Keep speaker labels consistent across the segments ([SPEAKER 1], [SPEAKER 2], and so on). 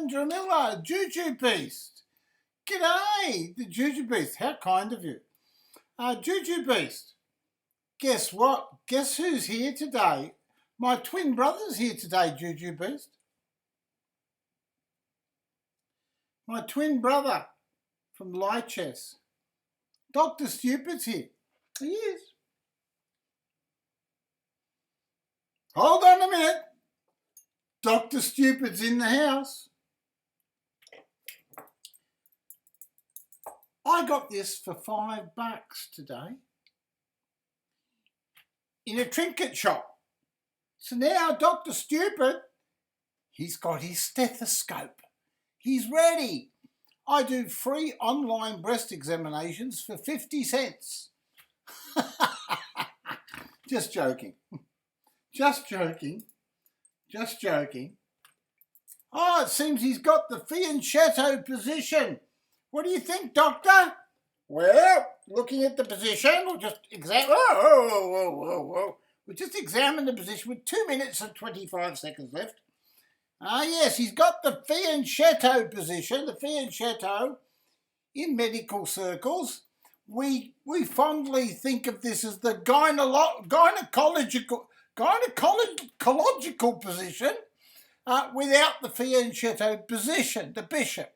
[SPEAKER 1] Blundermaster, Juju Beast. G'day, the Juju Beast. How kind of you. Juju Beast, guess what? Guess who's here today? My twin brother's here today, Juju Beast. My twin brother from Lichess. Dr. Stupid's here. He is. Hold on a minute. Dr. Stupid's in the house. I got this for $5 today in a trinket shop. So now Dr. Stupid, he's got his stethoscope. He's ready. I do free online breast examinations for 50 cents. Just joking. Just joking. Just joking. Oh, it seems he's got the fianchetto position. What do you think, Doctor? Well, looking at the position, we'll just examine. We'll just examine the position with 2 minutes and 25 seconds left. Yes, he's got the fianchetto position. The fianchetto in medical circles. We fondly think of this as the gynecological position without the fianchetto position, the bishop.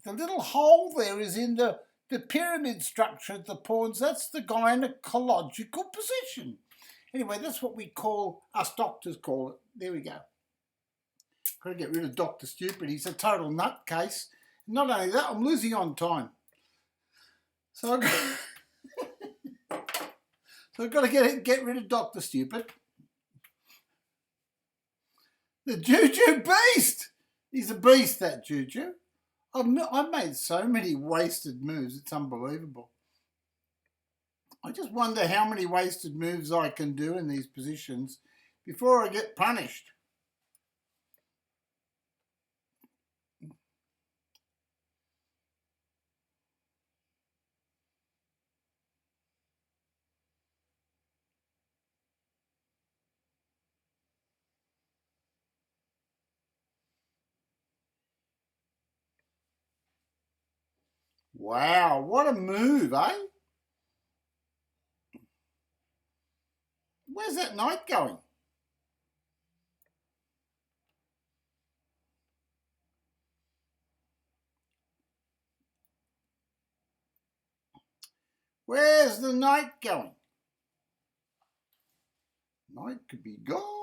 [SPEAKER 1] The little hole there is in the pyramid structure of the pawns. That's the gynecological position. Anyway, that's what we call, us doctors call it. There we go. Got to get rid of Dr. Stupid. He's a total nutcase. Not only that, I'm losing on time. So I've got to get rid of Dr. Stupid. The Juju Beast! He's a beast, that Juju. I've made so many wasted moves, it's unbelievable. I just wonder how many wasted moves I can do in these positions before I get punished. Wow, what a move, eh? Where's that knight going? Where's the knight going? Knight could be gone.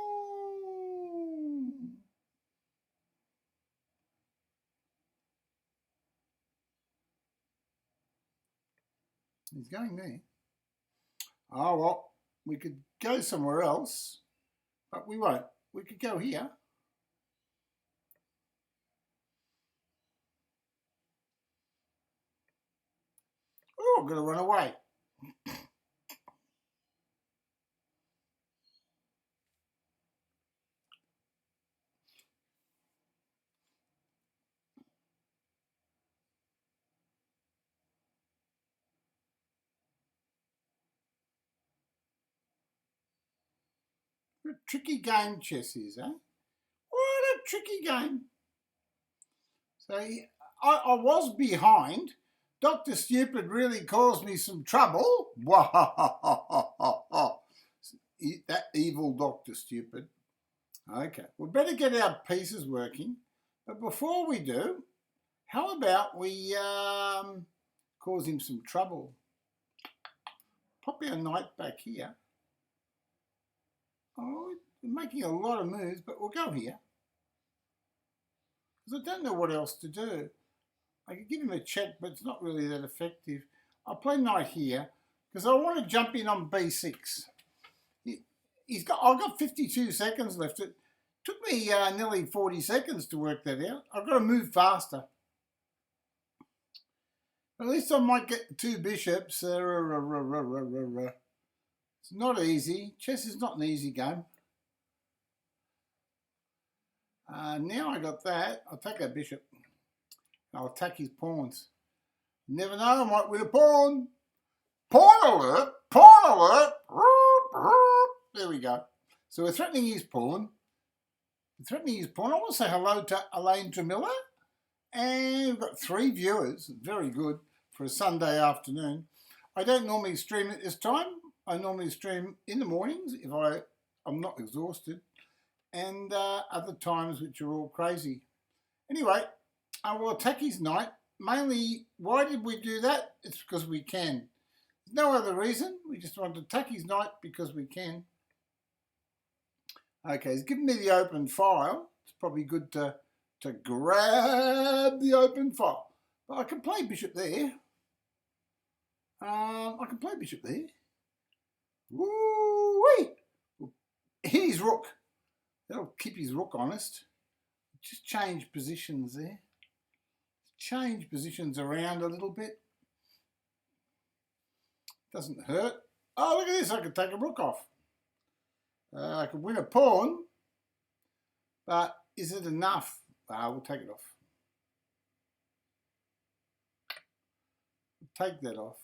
[SPEAKER 1] He's going there. Oh, well, we could go somewhere else, but we won't. We could go here. Oh, I'm going to run away. What a tricky game chess is, eh? What a tricky game. So I was behind. Dr. Stupid really caused me some trouble. That evil Dr. Stupid. Okay, we better get our pieces working. But before we do, how about we cause him some trouble? Pop our knight back here. Oh, we're making a lot of moves, but we'll go here. Because I don't know what else to do. I could give him a check, but it's not really that effective. I'll play knight here, because I want to jump in on b6. I've got 52 seconds left. It took me nearly 40 seconds to work that out. I've got to move faster. At least I might get 2 bishops. It's not easy. Chess is not an easy game. Now I got that. I'll take that bishop. I'll attack his pawns. Never know, I might win a pawn. Pawn alert! Pawn alert! There we go. So we're threatening his pawn. I want to say hello to Elaine Jamila. And we've got 3 viewers, very good for a Sunday afternoon. I don't normally stream at this time. I normally stream in the mornings if I'm not exhausted, and other times which are all crazy. Anyway, we'll attack his knight. Mainly, why did we do that? It's because we can. There's no other reason. We just want to attack his knight because we can. Okay, he's given me the open file. It's probably good to grab the open file. But I can play bishop there. I can play bishop there. Woo-wee! Hit his rook. That'll keep his rook honest. Just change positions there. Change positions around a little bit. Doesn't hurt. Oh, look at this. I could take a rook off. I could win a pawn. But is it enough? We'll take it off. We'll take that off.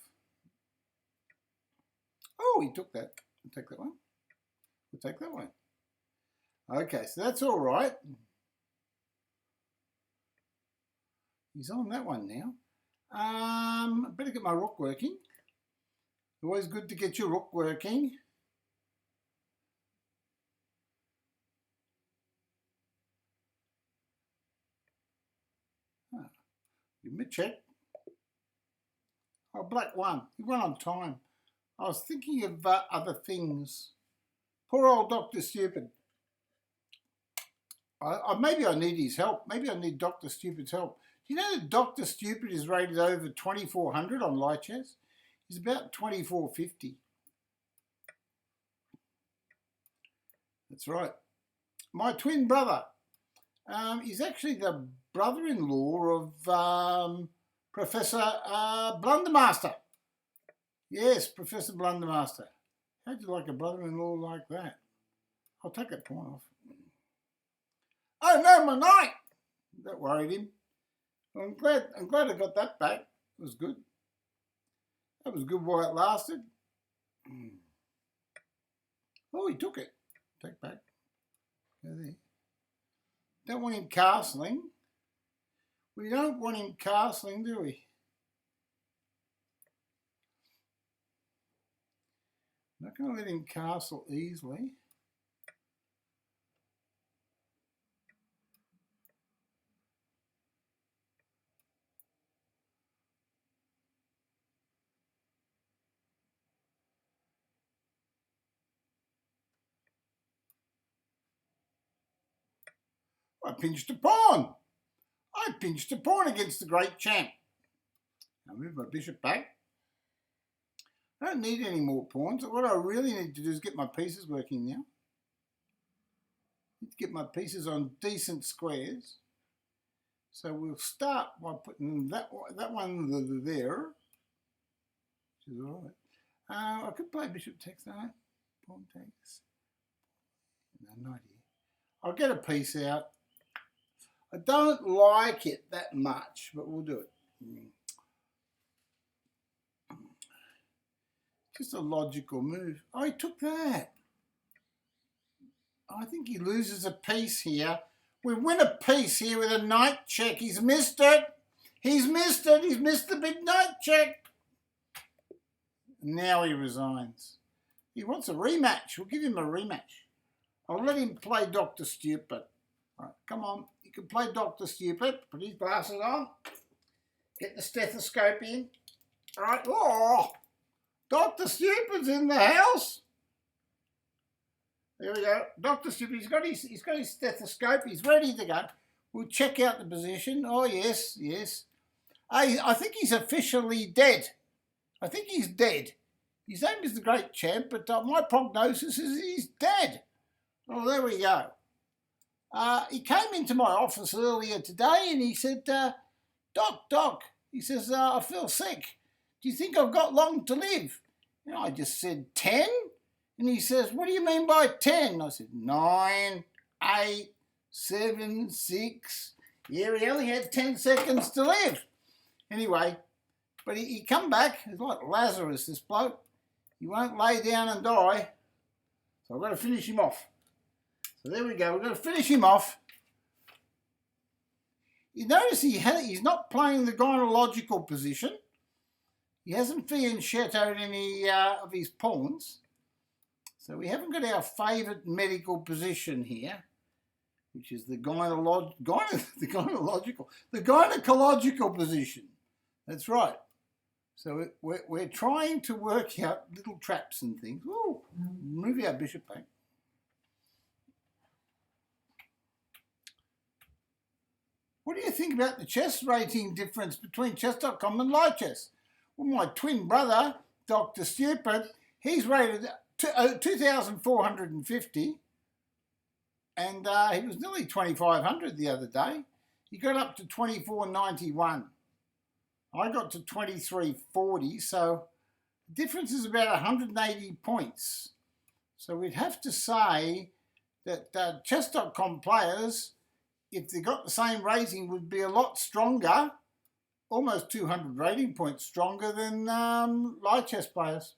[SPEAKER 1] Oh, he took that. We'll take that one. We'll take that one. Okay, so that's all right. He's on that one now. I better get my rook working. Always good to get your rook working. Give him a check. Oh, black won. He won on time. I was thinking of other things. Poor old Dr. Stupid. Maybe I need his help. Maybe I need Dr. Stupid's help. Do you know that Dr. Stupid is rated over 2,400 on Lichess? He's about 2,450. That's right. My twin brother. He's actually the brother-in-law of Professor Blundermaster. Yes, Professor Blundermaster. How'd you like a brother-in-law like that? I'll take that pawn off. Oh no, my knight! That worried him. I'm glad I got that back. It was good. That was good while it lasted. Oh, he took it. Take back. Go there. Don't want him castling. We don't want him castling, do we? Not going to let him castle easily. I pinched a pawn. I pinched a pawn against the great champ. I'll move my bishop back. I don't need any more pawns. What I really need to do is get my pieces working now. I need to get my pieces on decent squares. So we'll start by putting that one there. Which is all right. I could play bishop takes that. Pawn takes. No, not here. I'll get a piece out. I don't like it that much, but we'll do it. Just a logical move. Oh, he took that. I think he loses a piece here. We win a piece here with a knight check. He's missed it. He's missed it. He's missed the big knight check. Now he resigns. He wants a rematch. We'll give him a rematch. I'll let him play Dr. Stupid. All right, come on. You can play Dr. Stupid. Put his glasses on. Get the stethoscope in. All right. Oh, Dr. Stupid's in the house. There we go. Dr. Stupid, he's got his stethoscope. He's ready to go. We'll check out the position. Oh, yes, yes. I think he's officially dead. I think he's dead. His name is the Great Champ, but my prognosis is he's dead. Oh, there we go. He came into my office earlier today and he said, Doc, he says, I feel sick. Do you think I've got long to live? And I just said, 10? And he says, what do you mean by 10? I said, 9, 8, 7, 6. Yeah, he only had 10 seconds to live. Anyway, but he come back. He's like Lazarus, this bloke. He won't lay down and die. So I've got to finish him off. So there we go. We've got to finish him off. You notice he's not playing the gynecological position. He hasn't fianchettoed any of his pawns. So we haven't got our favourite medical position here, which is the gynecological position. That's right. So we're trying to work out little traps and things. Ooh, move our bishop back. What do you think about the chess rating difference between chess.com and Lichess? Well, my twin brother, DoctorStupid, he's rated 2,450, and he was nearly 2,500 the other day. He got up to 2,491. I got to 2,340, so the difference is about 180 points. So we'd have to say that chess.com players, if they got the same rating, would be a lot stronger, almost 200 rating points stronger than Lichess players.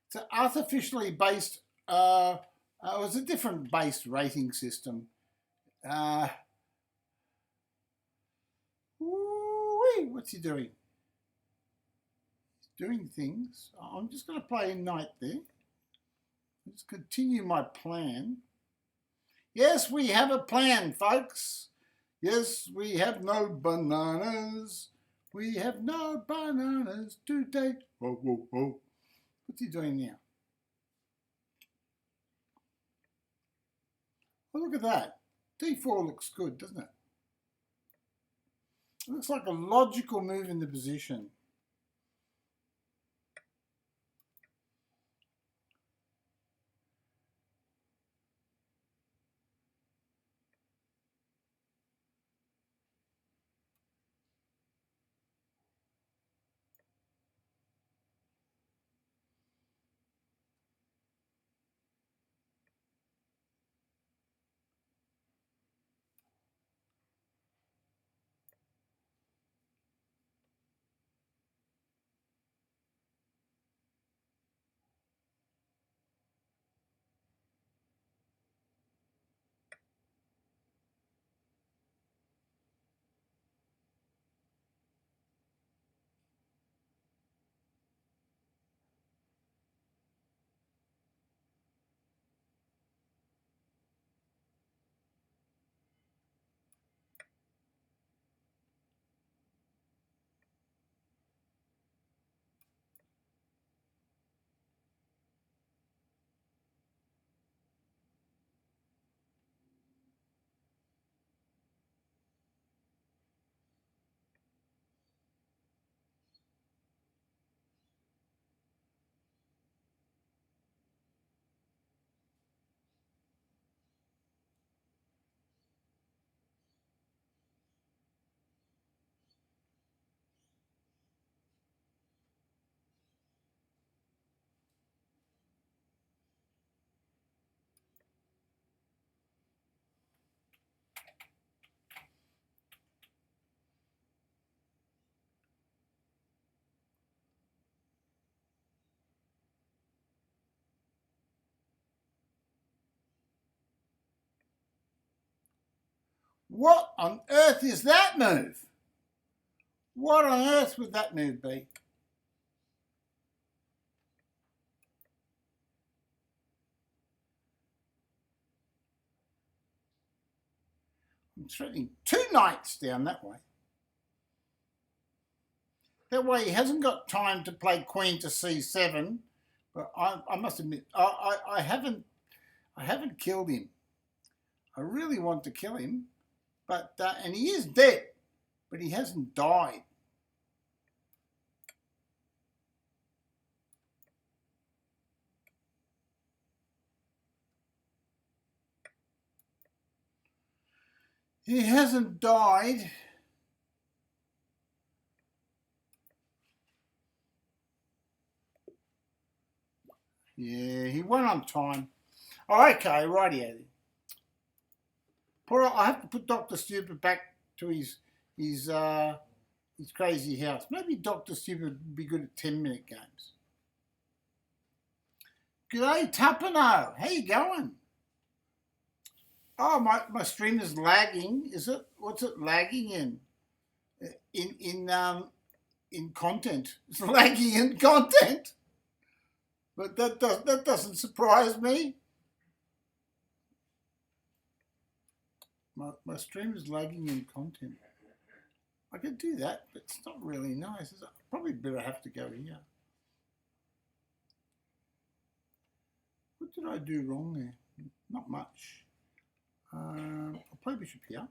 [SPEAKER 1] It's an artificially based, it was a different based rating system. What's he doing? He's doing things. I'm just going to play a knight there. Let's continue my plan. Yes, we have a plan, folks. Yes, we have no bananas. We have no bananas today. Whoa, whoa, whoa. What's he doing now? Oh, look at that. D4 looks good, doesn't it? It looks like a logical move in the position. What on earth is that move? What on earth would that move be? I'm threatening 2 knights down that way. That way he hasn't got time to play queen to c7. But I must admit, I haven't killed him. I really want to kill him, but and he is dead, but he hasn't died. He hasn't died. Yeah, he went on time. Oh, okay, rightio. I have to put DoctorStupid back to his crazy house. Maybe DoctorStupid would be good at 10-minute games. G'day, Tupano. How you going? Oh, my stream is lagging. Is it? What's it lagging in? In content. It's lagging in content. But that doesn't surprise me. My stream is lagging in content. I could do that, but it's not really nice. I probably better have to go here. What did I do wrong there? Not much. I'll play bishop here.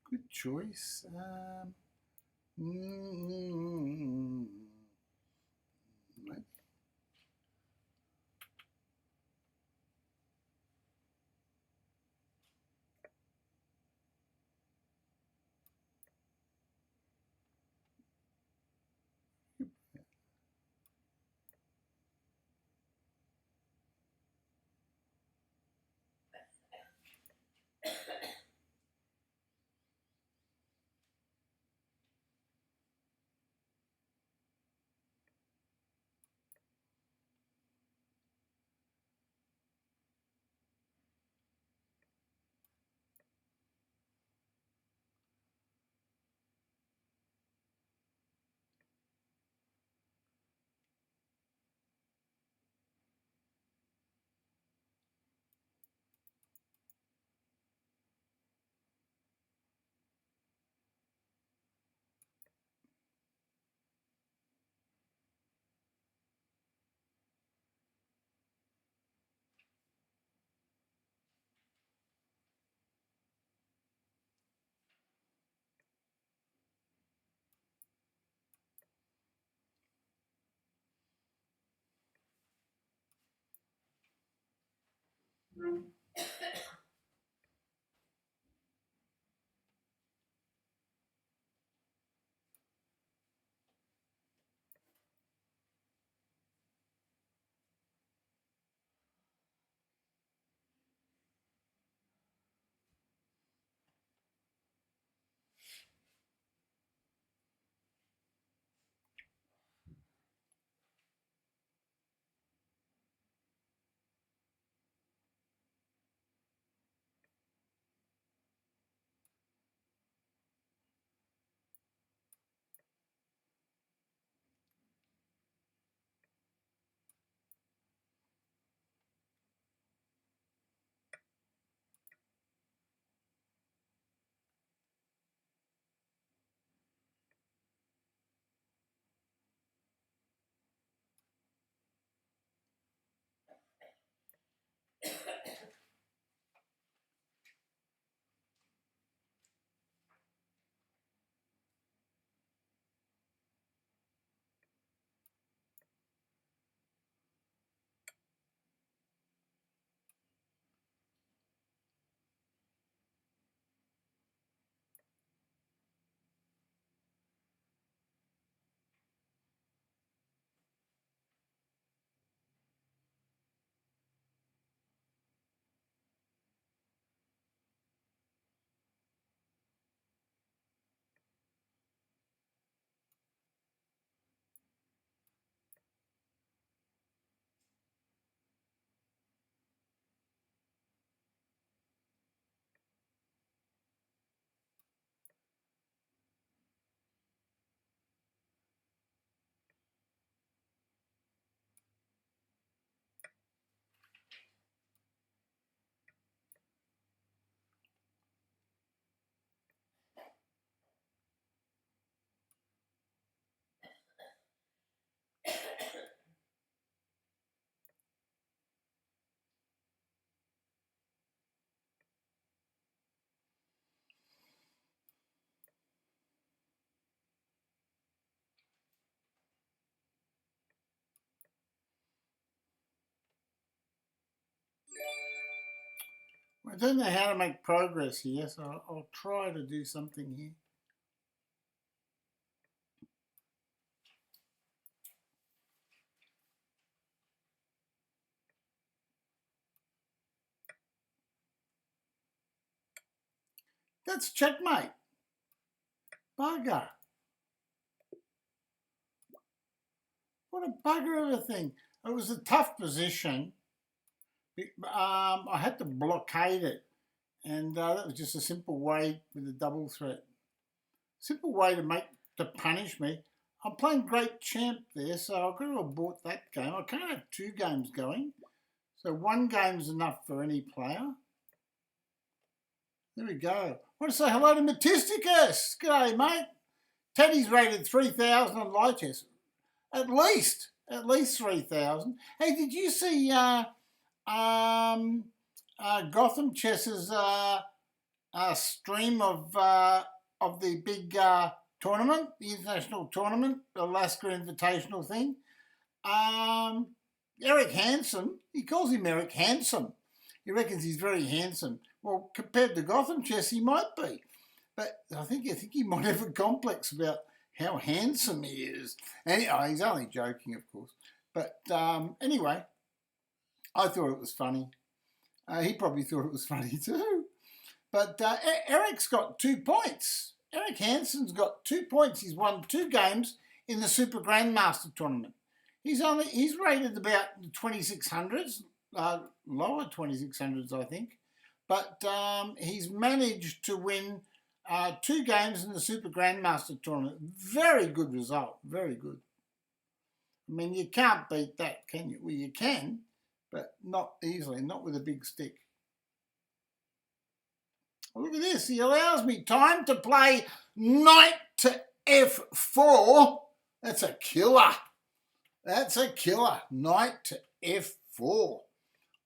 [SPEAKER 1] Good choice. I don't know how to make progress here, so I'll try to do something here. That's checkmate. Bugger. What a bugger of a thing. It was a tough position. I had to blockade it. And that was just a simple way with a double threat. Simple way to punish me. I'm playing great champ there, so I've got to have bought that game. I can't have 2 games going. So 1 game's enough for any player. There we go. I want to say hello to Matisticus. G'day, mate. Teddy's rated 3,000 on Lichess. At least 3,000. Hey, did you see Gotham Chess's stream of the big tournament, the international tournament, the Alaska Invitational thing? Eric Hansen, he calls him Eric Handsome. He reckons he's very handsome. Well, compared to Gotham Chess, he might be. But I think he might have a complex about how handsome he is. Anyway, he's only joking, of course. But anyway, I thought it was funny. He probably thought it was funny too. But Eric's got 2 points. Eric Hansen's got 2 points. He's won 2 games in the Super Grandmaster tournament. He's rated about the 2600s, lower 2600s, I think. But he's managed to win 2 games in the Super Grandmaster tournament. Very good result. Very good. I mean, you can't beat that, can you? Well, you can, but not easily, not with a big stick. Well, look at this. He allows me time to play knight to f4. That's a killer. That's a killer. Knight to f4.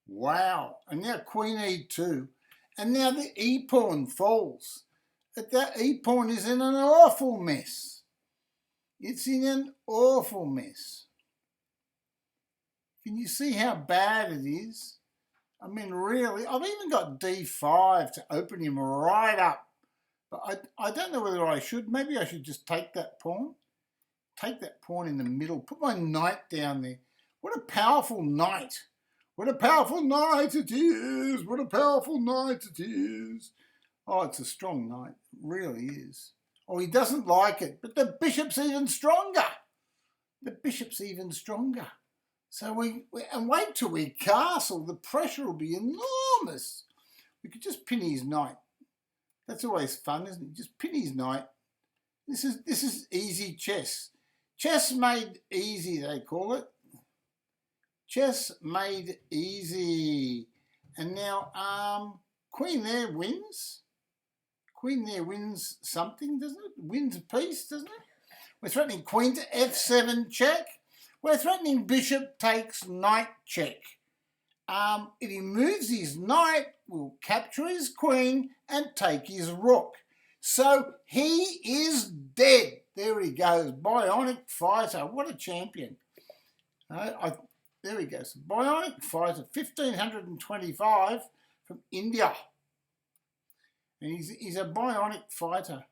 [SPEAKER 1] Wow. And now queen e2. And now the e-pawn falls. But that e-pawn is in an awful mess. It's in an awful mess. Can you see how bad it is? I mean, really, I've even got d5 to open him right up. But I don't know whether I should. Maybe I should just take that pawn. Take that pawn in the middle. Put my knight down there. What a powerful knight. What a powerful knight it is. What a powerful knight it is. Oh, it's a strong knight. It really is. Oh, he doesn't like it. But the bishop's even stronger. The bishop's even stronger. So and wait till we castle. The pressure will be enormous. We could just pin his knight. That's always fun, isn't it? Just pin his knight. This is easy chess. Chess made easy, they call it. Chess made easy. And now queen there wins. Queen there wins something, doesn't it? Wins a piece, doesn't it? We're threatening queen to f7 check. We're threatening bishop takes knight check. If he moves his knight, we'll capture his queen and take his rook. So he is dead. There he goes. Bionic fighter. What a champion. There he goes. Bionic fighter, 1525 from India. And he's a bionic fighter.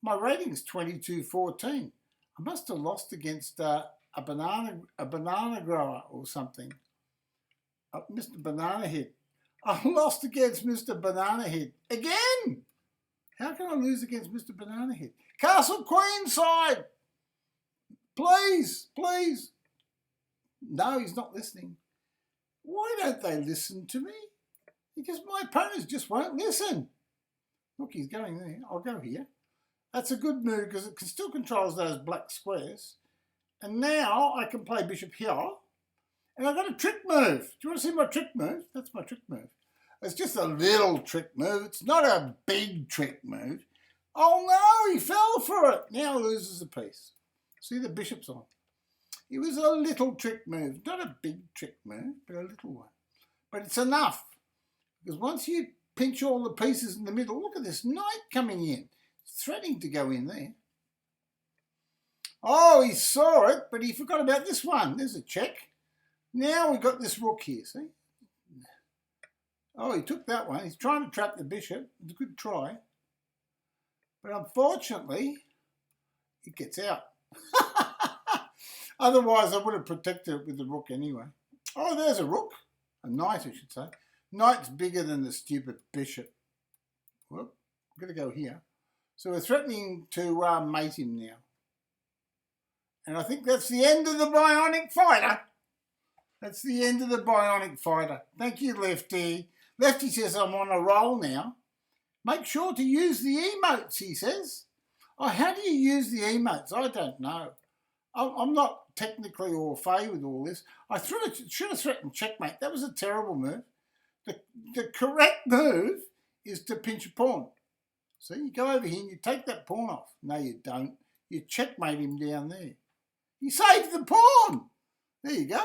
[SPEAKER 1] My rating's 2214. I must have lost against a banana grower or something. Mr. Banana Head. I lost against Mr. Banana Head. Again! How can I lose against Mr. Banana Head? Castle Queenside! Please, please. No, he's not listening. Why don't they listen to me? Because my opponents just won't listen. Look, he's going there. I'll go here. That's a good move because it still controls those black squares. And now I can play bishop here. And I've got a trick move. Do you want to see my trick move? That's my trick move. It's just a little trick move. It's not a big trick move. Oh no, he fell for it. Now loses a piece. See, the bishop's on. It was a little trick move. Not a big trick move, but a little one. But it's enough. Because once you pinch all the pieces in the middle, look at this knight coming in. It's threatening to go in there. Oh, he saw it, but he forgot about this one. There's a check. Now we've got this rook here, see? Oh, he took that one. He's trying to trap the bishop. It's a good try. But unfortunately, it gets out. Otherwise, I would have protected it with the rook anyway. Oh, there's a rook. A knight, I should say. Knight's bigger than the stupid bishop. Whoop. I'm going to go here. So we're threatening to mate him now. And I think that's the end of the bionic fighter. That's the end of the bionic fighter. Thank you, Lefty. Lefty says I'm on a roll now. Make sure to use the emotes, he says. Oh, how do you use the emotes? I don't know. I'm not technically au fait with all this. I should have threatened checkmate. That was a terrible move. The correct move is to pinch a pawn. So you go over here and you take that pawn off. No, you don't. You checkmate him down there. You saved the pawn. There you go.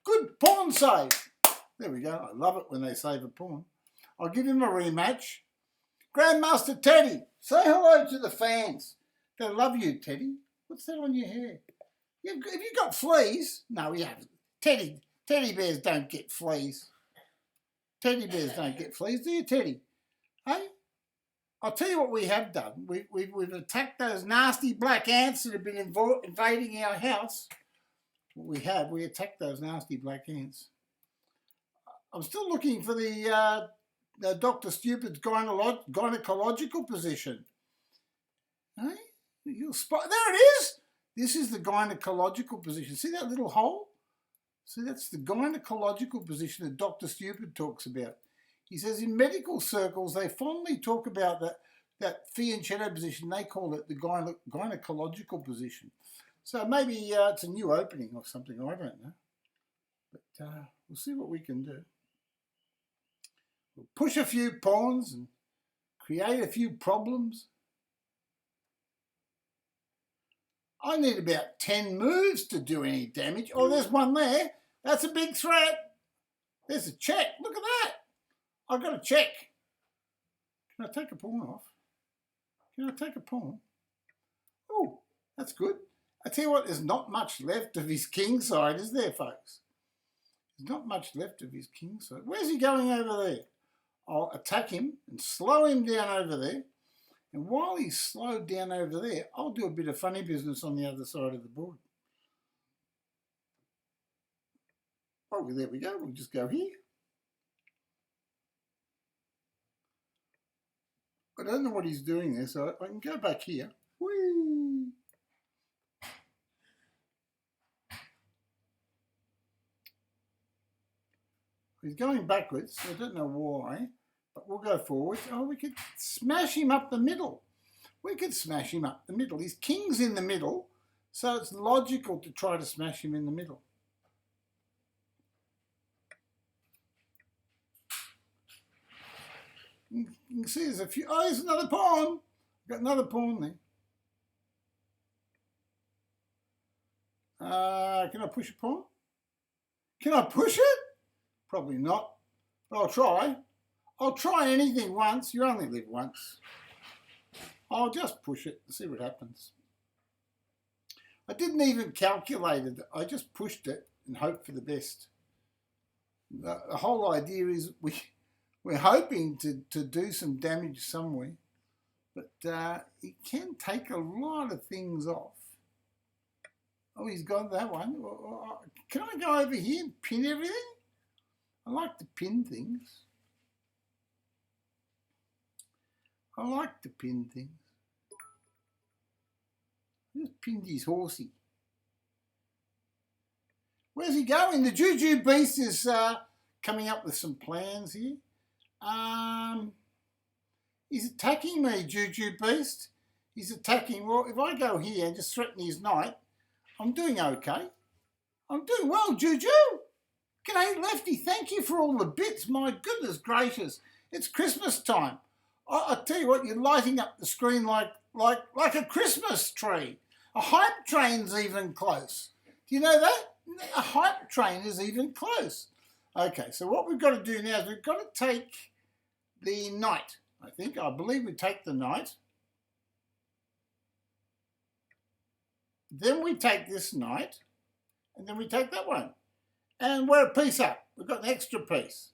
[SPEAKER 1] Good pawn save. There we go. I love it when they save a pawn. I'll give him a rematch. Grandmaster Teddy, say hello to the fans. They love you, Teddy. What's that on your hair? Have you got fleas? No, we haven't. Teddy bears don't get fleas. Teddy bears don't get fleas, do you, Teddy? Hey? I'll tell you what we have done. We've attacked those nasty black ants that have been invading our house. We attacked those nasty black ants. I'm still looking for the DoctorStupid's gynecological position. Hey? There it is. This is the gynecological position. See that little hole? See, that's the gynecological position that DoctorStupid talks about. He says in medical circles, they fondly talk about that fianchetto position. They call it the gynecological position. So maybe it's a new opening or something. I don't know. But we'll see what we can do. We'll push a few pawns and create a few problems. I need about 10 moves to do any damage. Oh, there's one there. That's a big threat. There's a check. Look at that. I've got a check. Can I take a pawn off? Can I take a pawn? Oh, that's good. I tell you what, there's not much left of his king side, is there, folks? There's not much left of his king side. Where's he going over there? I'll attack him and slow him down over there. And while he's slowed down over there, I'll do a bit of funny business on the other side of the board. Oh, there we go. We'll just go here. I don't know what he's doing there, so I can go back here. Whee! He's going backwards, so I don't know why, but we'll go forward. Oh, we could smash him up the middle. We could smash him up the middle. His king's in the middle, so it's logical to try to smash him in the middle. You can see there's a few. Oh, there's another pawn. Got another pawn there. Can I push a pawn? Can I push it? Probably not, but I'll try. I'll try anything once. You only live once. I'll just push it and see what happens. I didn't even calculate it. I just pushed it and hoped for the best. The whole idea is we're hoping to do some damage somewhere, but it can take a lot of things off. Oh, he's got that one. Can I go over here and pin everything? I like to pin things. I like to pin things. I just pinned his horsey. Where's he going? The Juju Beast is coming up with some plans here. He's attacking me, Juju Beast. He's attacking. Well, if I go here and just threaten his knight, I'm doing okay. I'm doing well, Juju. G'day, Lefty. Thank you for all the bits. My goodness gracious. It's Christmas time. I tell you what, you're lighting up the screen like a Christmas tree. A hype train's even close. Do you know that? A hype train is even close. Okay, so what we've got to do now is we've got to take the knight. I believe we take the knight. Then we take this knight. And then we take that one. And we're a piece up. We've got an extra piece.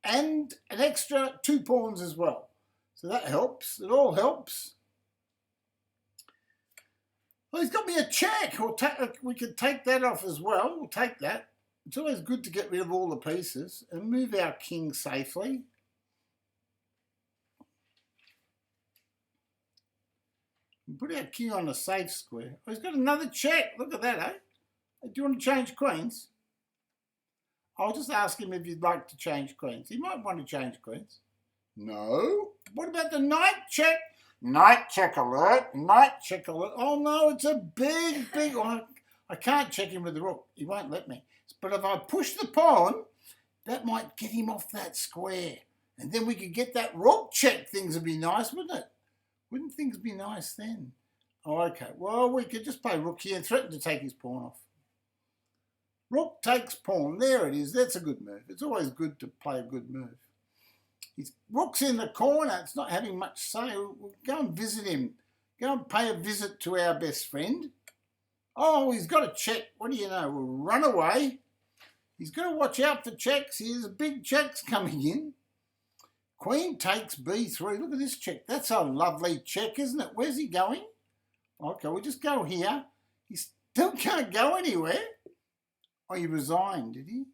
[SPEAKER 1] And an extra 2 pawns as well. So that helps. It all helps. Well, he's got me a check. We could take that off as well. We'll take that. It's always good to get rid of all the pieces and move our king safely. Put our king on a safe square. Oh, he's got another check. Look at that, eh? Do you want to change queens? I'll just ask him if you'd like to change queens. He might want to change queens. No. What about the knight check? Knight check alert. Knight check alert. Oh, no, it's a big... Oh, I can't check him with the rook. He won't let me. But if I push the pawn, that might get him off that square. And then we could get that rook check. Things would be nice, wouldn't it? Wouldn't things be nice then? Oh, okay. Well, we could just play rook here and threaten to take his pawn off. Rook takes pawn. There it is. That's a good move. It's always good to play a good move. His rook's in the corner. It's not having much say. We'll go and visit him. Go and pay a visit to our best friend. Oh, he's got a check. What do you know? We'll run away. He's got to watch out for checks. Here's big checks coming in. Queen takes b3. Look at this check. That's a lovely check, isn't it? Where's he going? Okay, we'll just go here. He still can't go anywhere. Oh, he resigned, did he?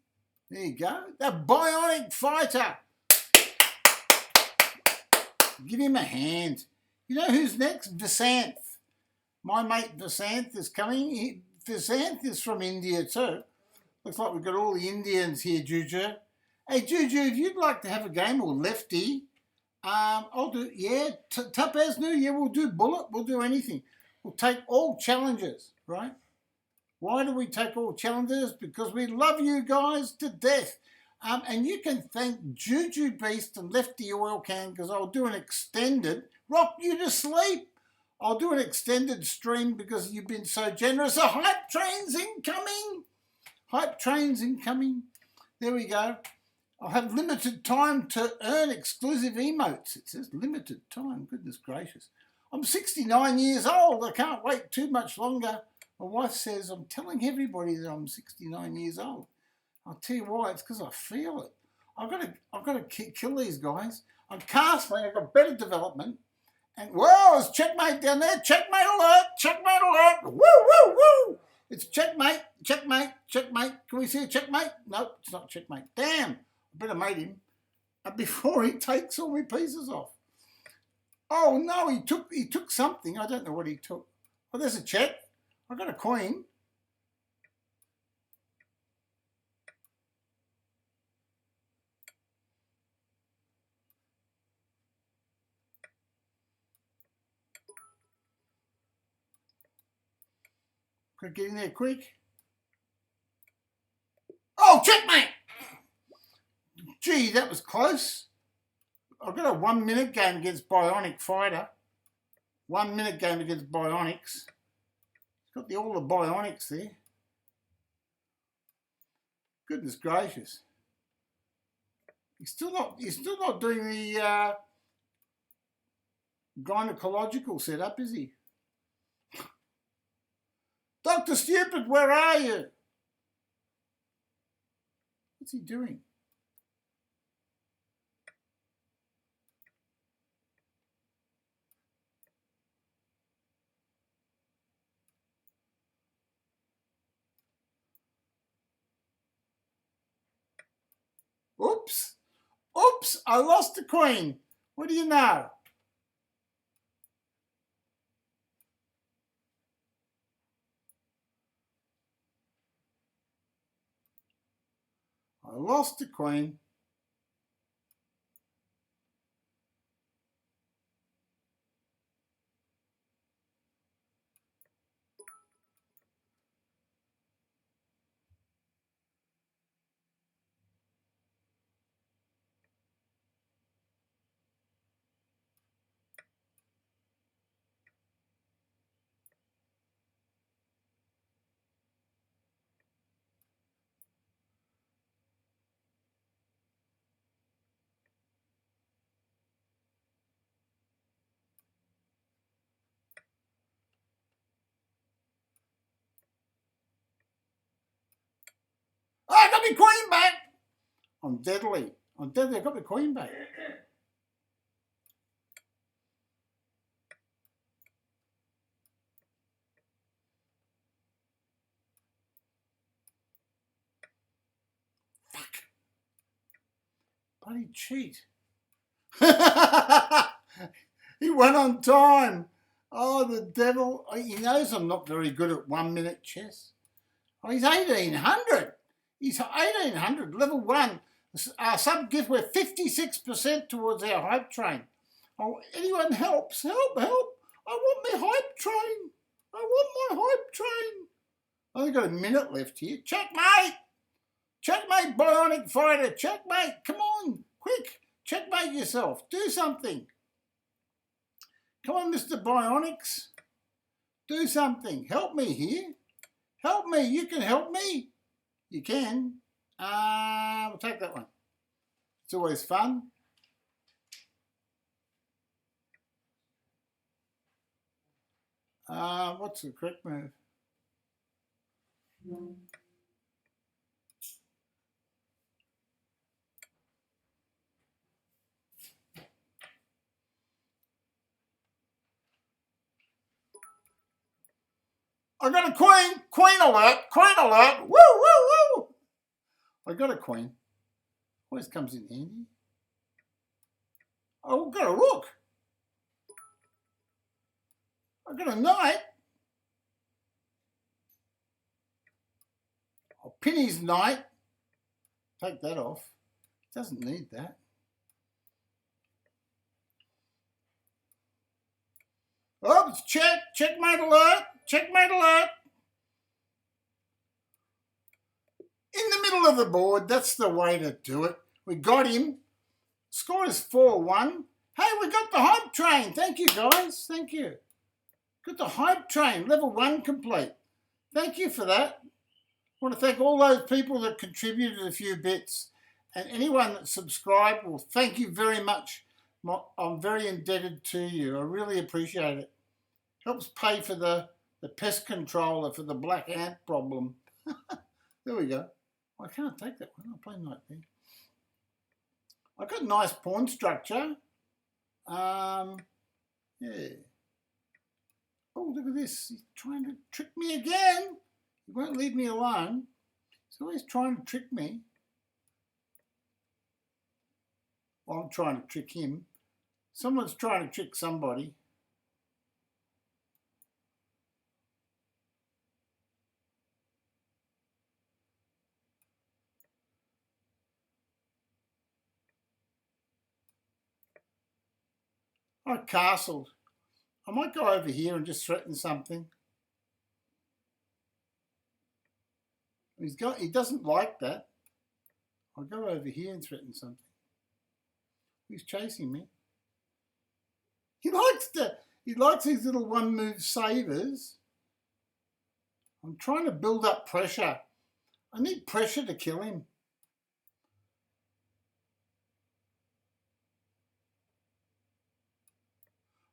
[SPEAKER 1] There you go. The bionic fighter. Give him a hand. You know who's next? Vasanth. My mate Vasanth is coming. Vasanth is from India too. Looks like we've got all the Indians here, Juju. Hey, Juju, if you'd like to have a game, or Lefty, I'll do, yeah, Tapaznu, yeah, we'll do bullet, we'll do anything. We'll take all challenges, right? Why do we take all challenges? Because we love you guys to death. And you can thank Juju Beast and Lefty Oil Can, because I'll do an extended, rock you to sleep. I'll do an extended stream because you've been so generous. A hype train's incoming. Hype train's incoming. There we go. I'll have limited time to earn exclusive emotes. It says limited time. Goodness gracious. I'm 69 years old. I can't wait too much longer. My wife says I'm telling everybody that I'm 69 years old. I'll tell you why. It's because I feel it. I've got to kill these guys. I'm castling. I've got better development. And whoa, it's checkmate down there. Checkmate alert. Checkmate alert. Woo, woo, woo. It's checkmate. Checkmate. Checkmate. Can we see a checkmate? Nope, it's not checkmate. Damn. I better mate him before he takes all my pieces off. Oh no, he took something. I don't know what he took. Oh, there's a check. I got a queen. Could get in there quick. Oh, checkmate! Gee, that was close. I've got a 1 minute game against Bionic Fighter. 1 minute game against Bionics. It's got all the Bionics there. Goodness gracious. He's still not doing the gynecological setup, is he? Dr. Stupid, where are you? What's he doing? Oops. Oops, I lost the queen. What do you know? I lost the queen. Oh, I got my queen back. I'm deadly. I got my queen back. Fuck. Bloody cheat. He went on time. Oh, the devil. He knows I'm not very good at 1 minute chess. Oh, he's 1800. He's 1800, level 1. Sub gift, we're 56% towards our hype train. Oh, anyone helps? Help, help. I want my hype train. I want my hype train. I've only got a minute left here. Checkmate. Checkmate, bionic fighter. Checkmate. Come on, quick. Checkmate yourself. Do something. Come on, Mr. Bionics. Do something. Help me here. Help me. You can help me. You can. We'll take that one. It's always fun. What's the correct move? I got a queen. Queen alert. Queen alert. Woo, woo, woo. I got a queen. Always comes in handy. Oh, I've got a rook. I've got a knight. I'll pin his knight. Take that off. Doesn't need that. Oh, it's check. Checkmate alert. Checkmate alert. In the middle of the board, that's the way to do it. We got him. Score is 4-1. Hey, we got the hype train. Thank you, guys. Thank you. Got the hype train, level 1 complete. Thank you for that. I want to thank all those people that contributed a few bits. And anyone that subscribed, well, thank you very much. I'm very indebted to you. I really appreciate it. Helps pay for the pest controller for the black ant problem. There we go. I can't take that one. I'll play knight there. I've got nice pawn structure. Yeah. Oh, look at this. He's trying to trick me again. He won't leave me alone. He's always trying to trick me. Well, I'm trying to trick him. Someone's trying to trick somebody. I castled. I might go over here and just threaten something. He doesn't like that. I'll go over here and threaten something. He's chasing me. He likes these little one-move savers. I'm trying to build up pressure. I need pressure to kill him.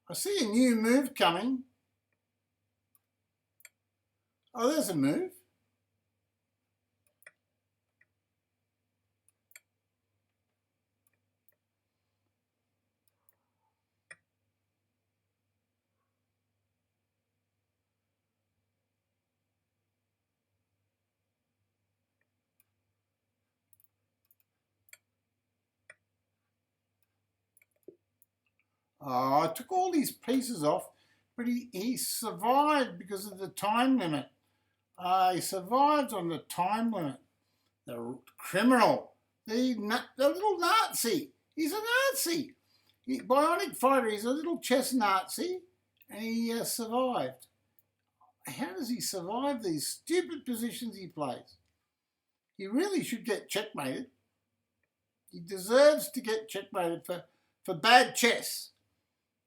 [SPEAKER 1] I see a new move coming. Oh, there's a move. Oh, I took all these pieces off, but he survived because of the time limit. He survived on the time limit. The criminal, the little Nazi. He's a Nazi. Bionic fighter, he's a little chess Nazi, and he survived. How does he survive these stupid positions he plays? He really should get checkmated. He deserves to get checkmated for bad chess.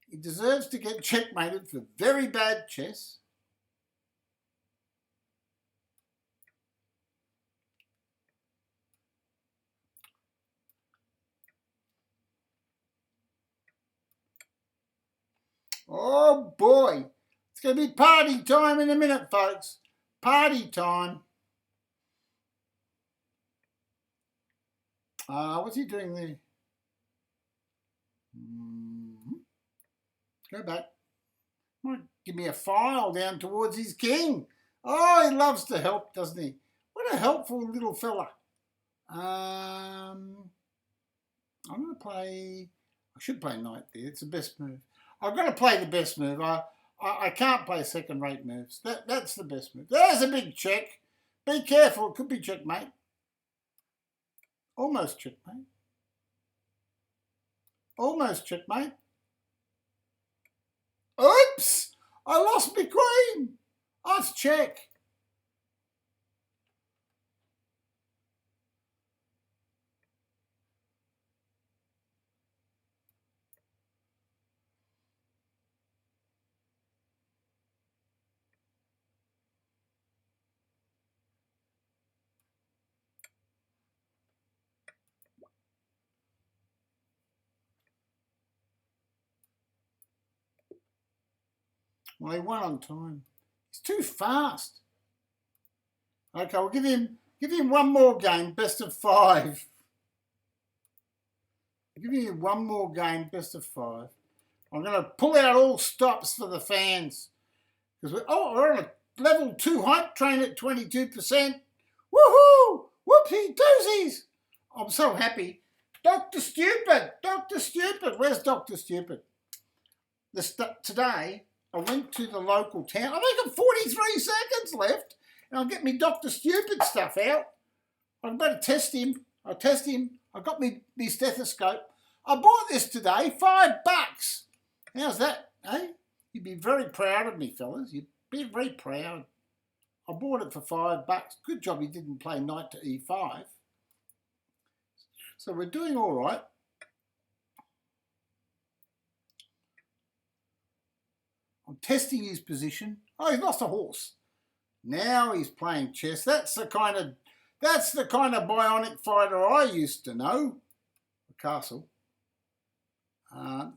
[SPEAKER 1] He deserves to get checkmated for very bad chess. Oh boy, it's going to be party time in a minute, folks. Party time. What's he doing there? Go back. Might give me a file down towards his king. Oh, he loves to help, doesn't he? What a helpful little fella. I'm going to play... I should play knight there. It's the best move. I've got to play the best move. I I can't play second-rate moves. That's the best move. There's a big check. Be careful. It could be checkmate. Almost checkmate. Almost checkmate. Oops! I lost my queen. Let's check. Well, he won on time. He's too fast. Okay, we'll give him one more game, best of 5. I'll give you one more game, best of 5. I'm going to pull out all stops for the fans. Because we're on a level 2 hype train at 22%. Woohoo! Whoopsie doozies! I'm so happy. Dr. Stupid! Dr. Stupid! Where's Dr. Stupid? Today, I went to the local town. I've got 43 seconds left. And I'll get me Dr. Stupid stuff out. I'm going to test him. I'll test him. I got me stethoscope. I bought this today, $5. How's that, eh? You'd be very proud of me, fellas. You'd be very proud. I bought it for $5. Good job he didn't play knight to e5. So we're doing all right. I'm testing his position. Oh, he lost a horse. Now he's playing chess. That's the kind of bionic fighter I used to know. A castle.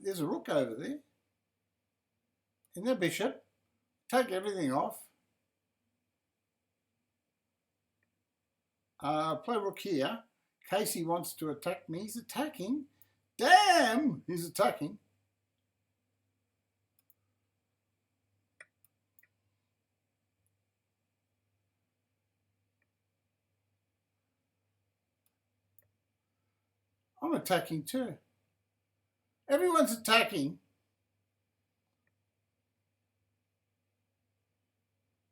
[SPEAKER 1] There's a rook over there. And the bishop. Take everything off. Play rook here. Casey wants to attack me. He's attacking. Damn! He's attacking. I'm attacking too. Everyone's attacking.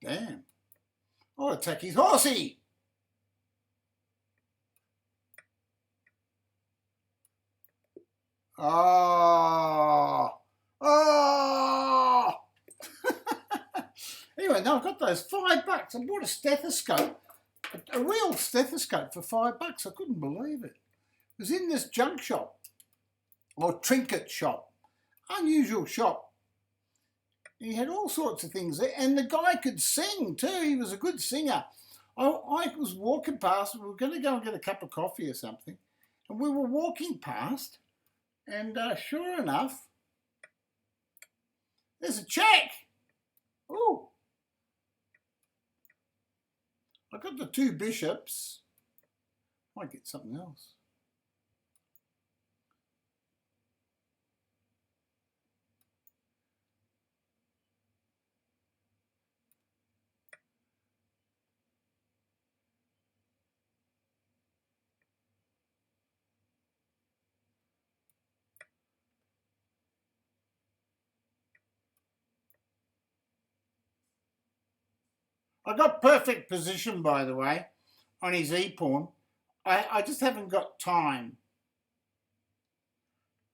[SPEAKER 1] Damn. I'll attack his horsey. Oh. Oh. Anyway, now I've got those $5. I bought a stethoscope. A real stethoscope for $5. I couldn't believe it. It was in this junk shop or trinket shop, unusual shop. He had all sorts of things there, and the guy could sing too. He was a good singer. I was walking past. We were going to go and get a cup of coffee or something, and we were walking past, and sure enough, there's a check. Oh, I got the 2 bishops. Might get something else. I got perfect position, by the way, on his e-pawn. I just haven't got time.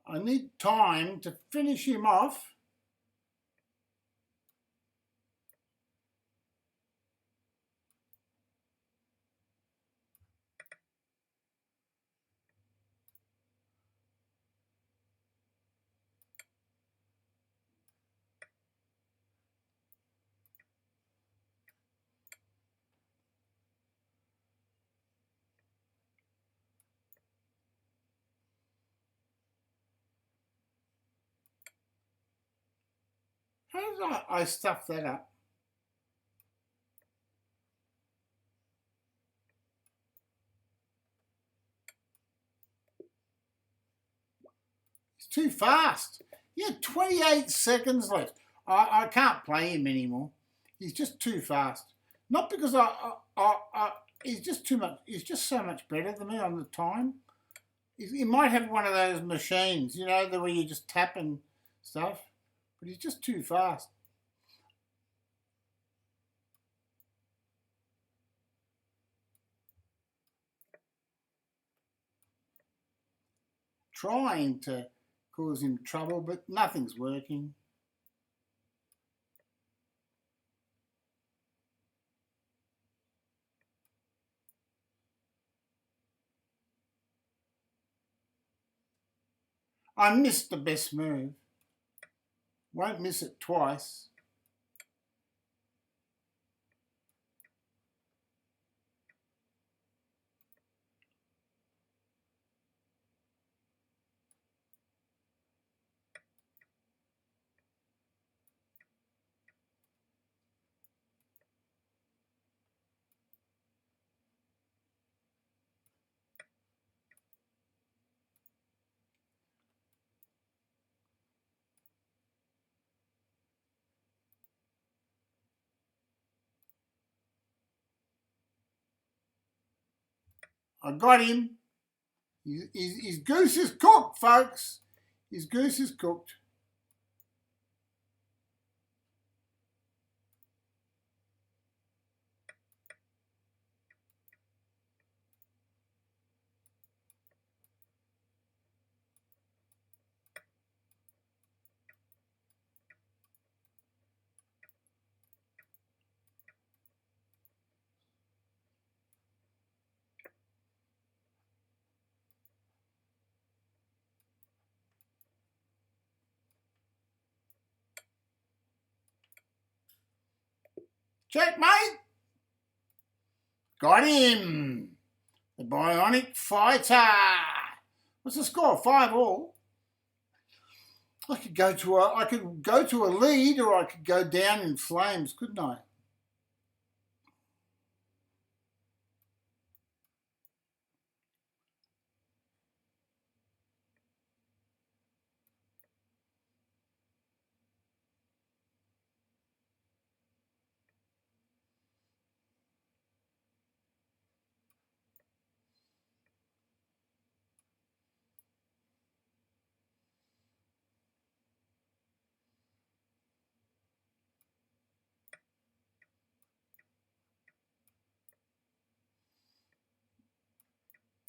[SPEAKER 1] I need time to finish him off. How did I stuff that up? It's too fast. He had 28 seconds left. I can't play him anymore. He's just too fast. Not because he's just too much. He's just so much better than me on the time. He might have one of those machines, you know, the way you just tap and stuff. But he's just too fast. trying to cause him trouble, but nothing's working. I missed the best move. Won't miss it twice. I got him. His goose is cooked, folks. His goose is cooked. Checkmate. Got him. The bionic fighter. What's the score? 5-all. I could go to a lead, or I could go down in flames, couldn't I?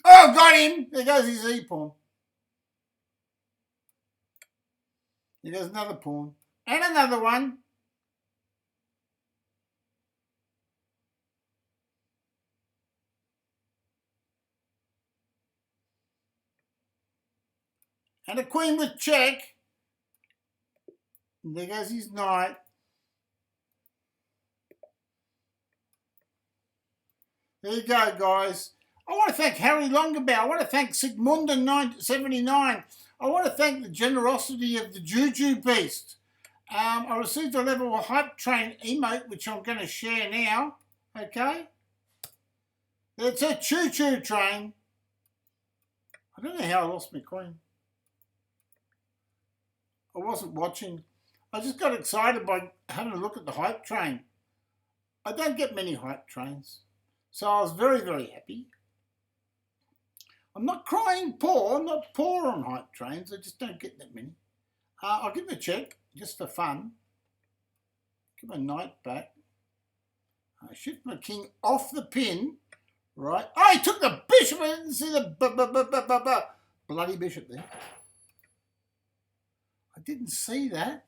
[SPEAKER 1] Oh, got him. There goes his e-pawn. There goes another pawn. And another one. And a queen with check. And there goes his knight. There you go, guys. I want to thank Harry Longabout. I want to thank Sigmunda79. I want to thank the generosity of the Juju Beast. I received a level of hype train emote, which I'm going to share now. Okay? It's a choo-choo train. I don't know how I lost my queen. I wasn't watching. I just got excited by having a look at the hype train. I don't get many hype trains. So I was very, very happy. I'm not crying poor. I'm not poor on hype trains. I just don't get that many. I'll give it a check, just for fun. Give my knight back. I shift my king off the pin. Right. Oh, he took the bishop. I didn't see the bloody bishop there. I didn't see that.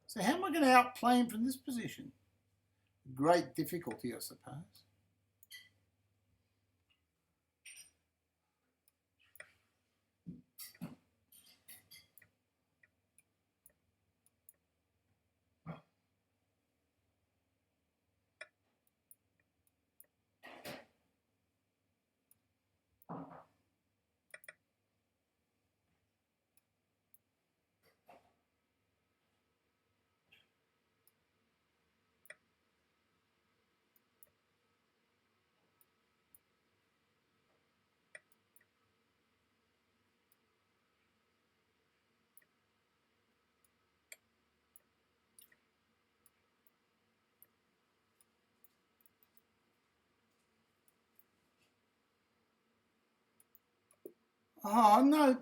[SPEAKER 1] So how am I going to outplay him from this position? Great difficulty, I suppose. Oh, no.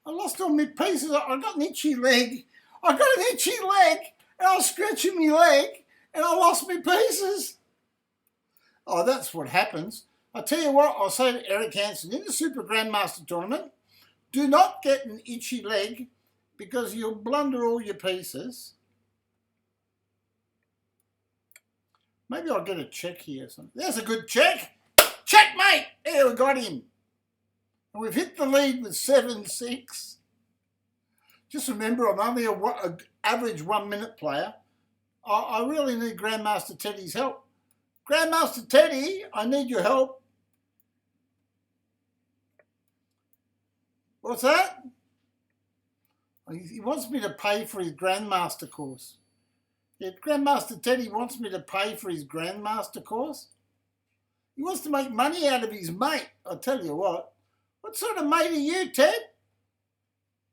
[SPEAKER 1] I lost all my pieces. I got an itchy leg. I got an itchy leg, and I was scratching my leg, and I lost my pieces. Oh, that's what happens. I'll tell you what, I'll say to Eric Hansen, in the Super Grandmaster tournament, Do not get an itchy leg because you'll blunder all your pieces. Maybe I'll get a check here or something. There's a good check. Checkmate! There, we got him. And we've hit the lead with 7-6. Just remember, I'm only an average 1 minute player. I really need Grandmaster Teddy's help. Grandmaster Teddy, I need your help. What's that? He wants me to pay for his Grandmaster course. Yeah, Grandmaster Teddy wants me to pay for his Grandmaster course. He wants to make money out of his mate. I'll tell you what. What sort of mate are you, Ted?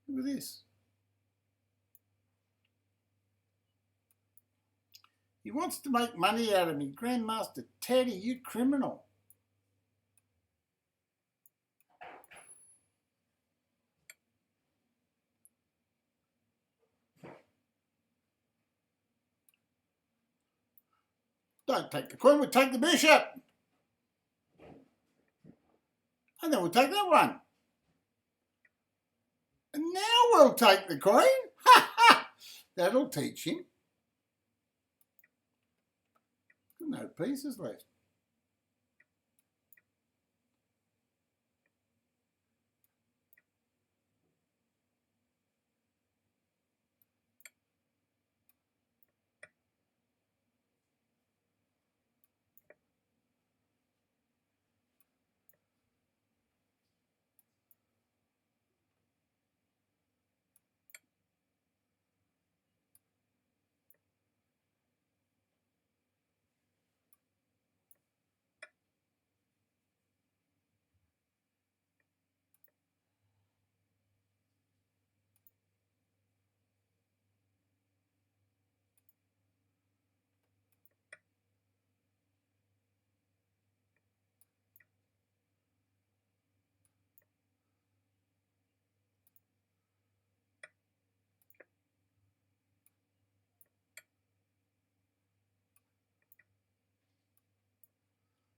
[SPEAKER 1] Look at this. He wants to make money out of me. Grandmaster Teddy, you criminal. Don't take the queen, we'll take the bishop. And then we'll take that one. And now we'll take the queen. Ha ha! That'll teach him. No pieces left.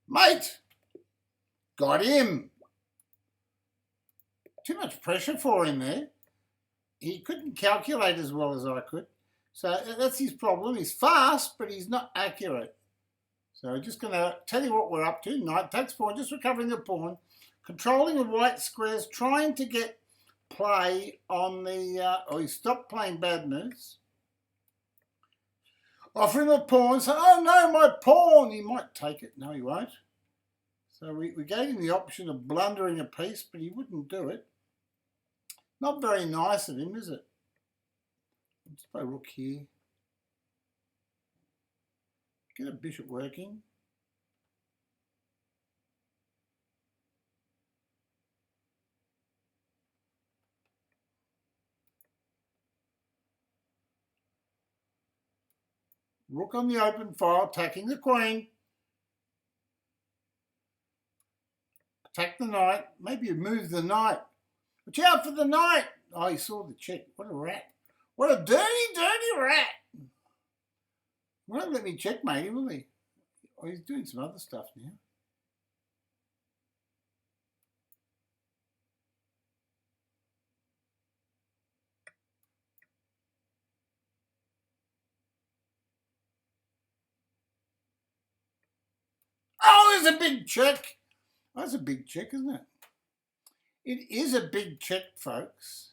[SPEAKER 1] Mate! Got him. Too much pressure for him there. He couldn't calculate as well as I could. So that's his problem. He's fast, but he's not accurate. So we're just going to tell you what we're up to. Knight takes pawn, just recovering the pawn. Controlling the white squares, trying to get play on the... he stopped playing bad moves. Offer him a pawn. So, oh no, my pawn. He might take it. No, he won't. So we gave him the option of blundering a piece, but he wouldn't do it. Not very nice of him, is it? Let's play rook here. Get a bishop working. Rook on the open file, attacking the queen. Attack the knight. Maybe you move the knight. Watch out for the knight. Oh, he saw the check. What a rat. What a dirty, dirty rat. He won't let me checkmate him, will he? Oh, he's doing some other stuff now. Oh, there's a big check. Oh, that's a big check, isn't it? It is a big check, folks.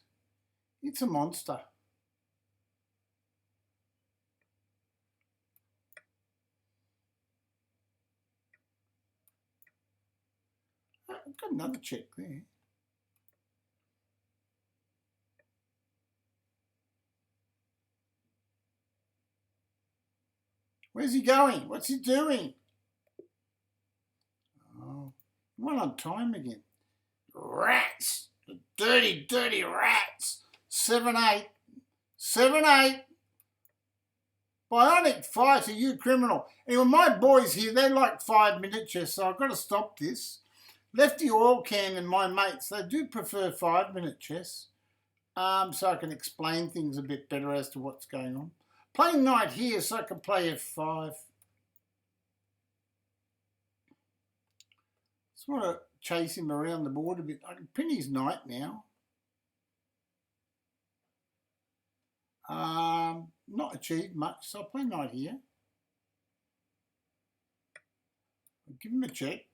[SPEAKER 1] It's a monster. I've got another check there. Where's he going? What's he doing? Oh, one on time again. Rats! The dirty, dirty rats! 7-8. 7-8. Bionic fighter, you criminal. Anyway, my boys here, they like 5-minute chess, so I've got to stop this. Lefty Oil Can and my mates, they do prefer 5-minute chess. So I can explain things a bit better as to what's going on. Playing knight here so I can play F5. Just want to chase him around the board a bit. I can pin his knight now. Not achieved much, so I'll play knight here. I'll give him a check.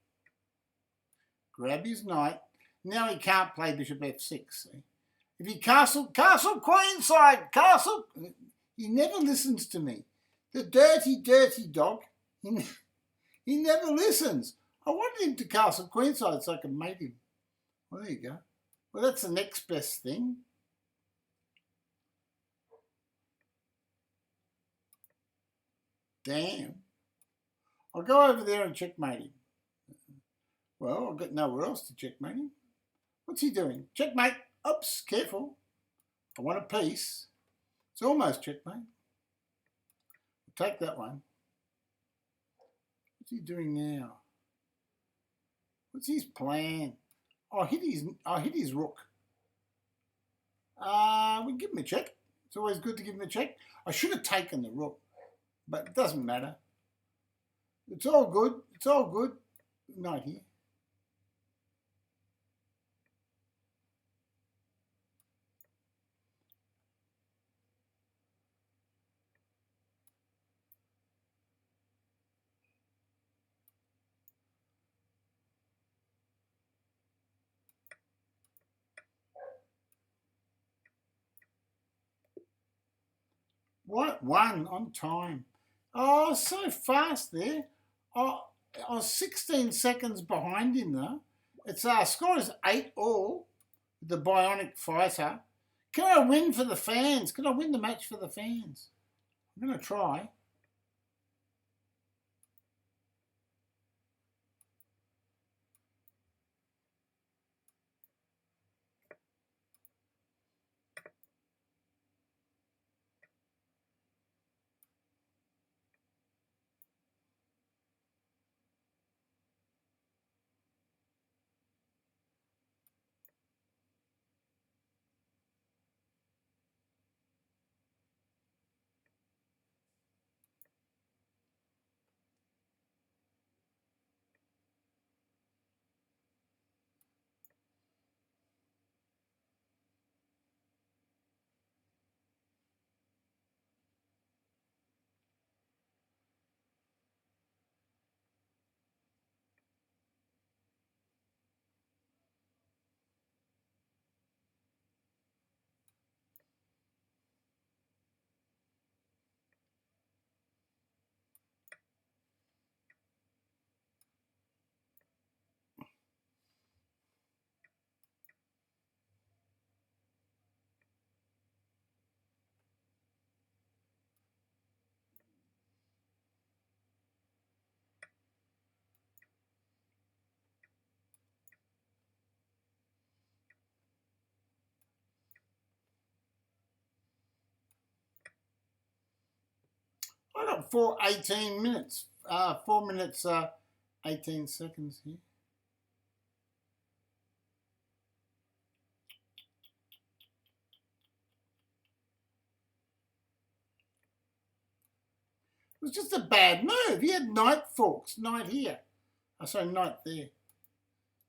[SPEAKER 1] Grab his knight. Now he can't play bishop f6. See? If he castle queenside, castle... He never listens to me. The dirty, dirty dog. He never listens. I wanted him to castle queenside so I could mate him. Well, there you go. Well, that's the next best thing. Damn. I'll go over there and checkmate him. Well, I've got nowhere else to checkmate him. What's he doing? Checkmate. Oops, careful. I want a piece. It's almost checkmate. I'll take that one. What's he doing now? What's his plan? I hit his rook. We give him a check. It's always good to give him a check. I should have taken the rook, but it doesn't matter. It's all good. It's all good. Knight here. What? One on time. Oh, so fast there. Oh, I was 16 seconds behind him though. Its score is 8-all. The Bionic Fighter. Can I win for the fans? Can I win the match for the fans? I'm going to try. I got 18 minutes. 4 minutes, 18 seconds here. It was just a bad move. He had knight forks. Knight here. Oh, sorry, knight there.